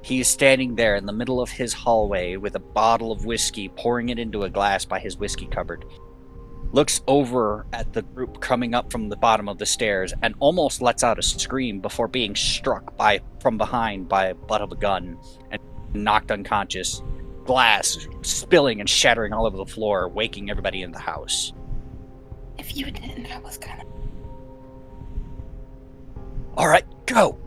He is standing there in the middle of his hallway with a bottle of whiskey, pouring it into a glass by his whiskey cupboard. Looks over at the group coming up from the bottom of the stairs and almost lets out a scream before being struck from behind by a butt of a gun and knocked unconscious. Glass spilling and shattering all over the floor, waking everybody in the house. If you didn't, I was gonna. Alright, go!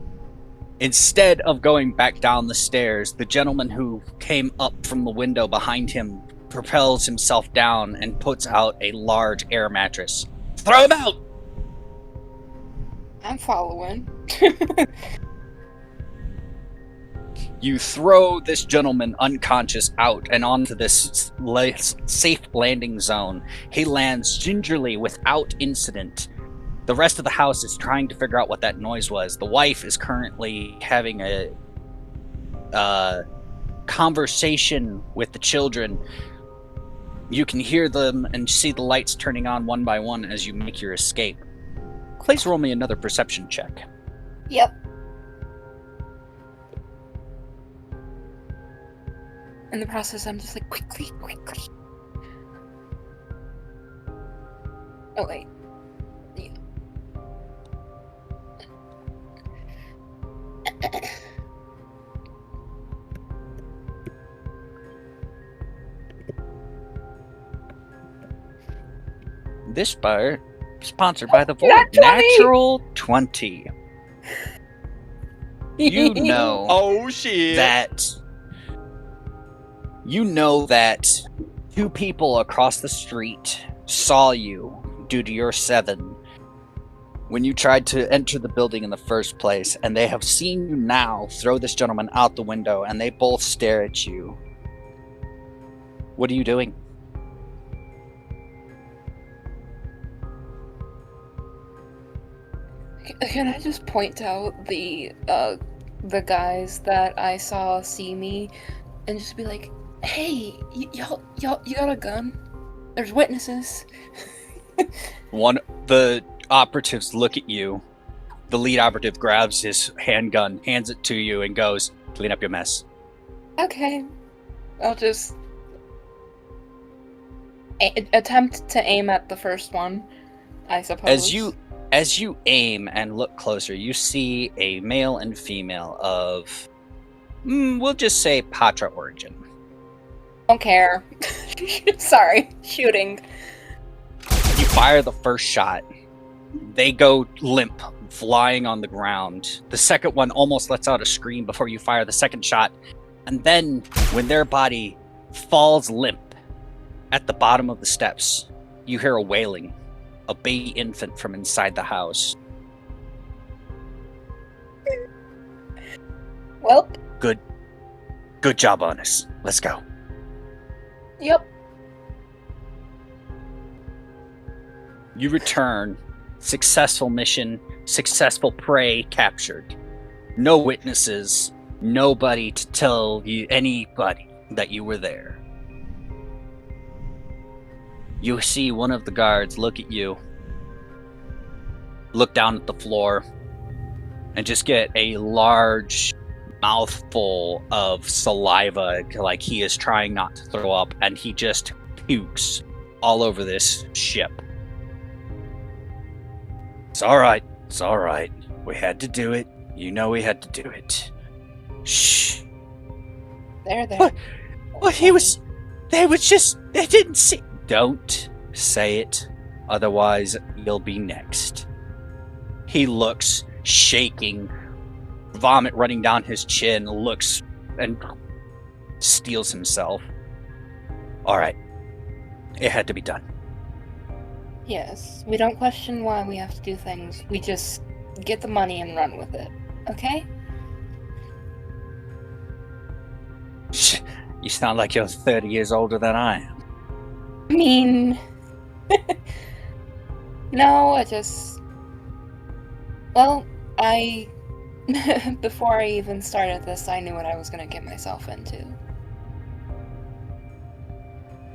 Instead of going back down the stairs, the gentleman who came up from the window behind him propels himself down and puts out a large air mattress. Throw him out! I'm following. You throw this gentleman unconscious out and onto this safe landing zone. He lands gingerly without incident. The rest of the house is trying to figure out what that noise was. The wife is currently having a conversation with the children. You can hear them and see the lights turning on one by one as you make your escape. Please roll me another perception check. Yep. In the process, I'm just like, quickly. Oh, wait. Yeah. This part sponsored by the Void. Natural 20. You know Oh shit! You know that 2 people across the street saw you due to your 7 when you tried to enter the building in the first place, and they have seen you now throw this gentleman out the window, and they both stare at you. What are you doing? Can I just point out the guys that I saw see me, and just be like, "Hey, y'all got a gun? There's witnesses." The operatives look at you. The lead operative grabs his handgun, hands it to you, and goes, "Clean up your mess." Okay, I'll just attempt to aim at the first one, I suppose. As you aim and look closer, you see a male and female of, we'll just say, Patra origin. Don't care. Sorry, shooting. You fire the first shot. They go limp, flying on the ground. The second one almost lets out a scream before you fire the second shot. And then, when their body falls limp at the bottom of the steps, you hear a wailing. A baby infant from inside the house. Well, Good job, Arnis. Let's go. yep. You return. Successful mission. Successful prey captured. No witnesses. Nobody to tell you anybody that you were there. You see one of the guards look at you, look down at the floor, and just get a large mouthful of saliva, like he is trying not to throw up, and he just pukes all over this ship. It's all right. It's all right. We had to do it. You know we had to do it. Shh. There. What they didn't see. Don't say it, otherwise you'll be next. He looks, shaking, vomit running down his chin, looks and steels himself. All right. It had to be done. Yes, we don't question why we have to do things. We just get the money and run with it. Okay? You sound like you're 30 years older than I am. I mean... no, Well, before I even started this, I knew what I was going to get myself into.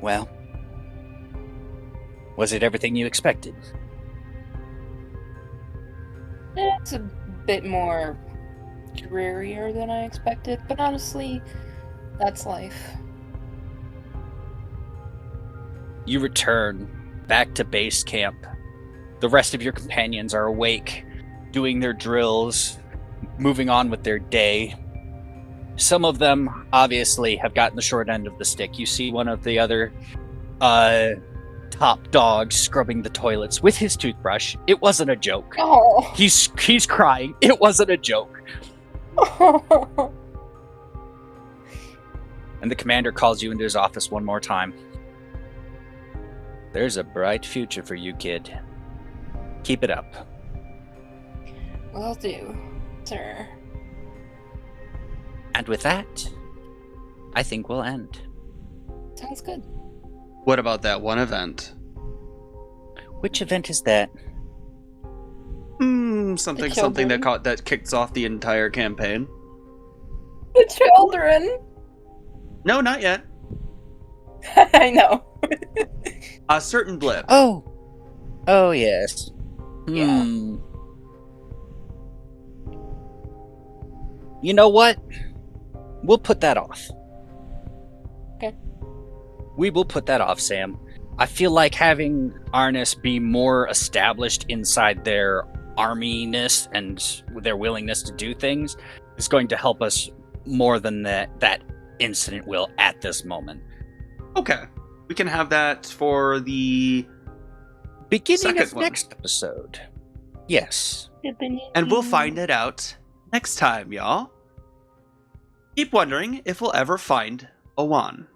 Well, was it everything you expected? It's a bit more drearier than I expected, but honestly, that's life. You return back to base camp. The rest of your companions are awake, doing their drills, moving on with their day. Some of them, obviously, have gotten the short end of the stick. You see one of the other top dogs scrubbing the toilets with his toothbrush. It wasn't a joke. Oh. He's crying. It wasn't a joke. And the commander calls you into his office one more time. There's a bright future for you, kid. Keep it up. Will do, sir. And with that, I think we'll end. Sounds good. What about that one event? Which event is that? Something that kicks off the entire campaign. The children! No, not yet. I know. A certain blip. Oh, yes. Yeah. You know what? We'll put that off. Okay. We will put that off, Sam. I feel like having Arnis be more established inside their arminess and their willingness to do things is going to help us more than that incident will at this moment. Okay. We can have that for the beginning of one. Next episode. Yes. And we'll find it out next time, y'all. Keep wondering if we'll ever find a wand.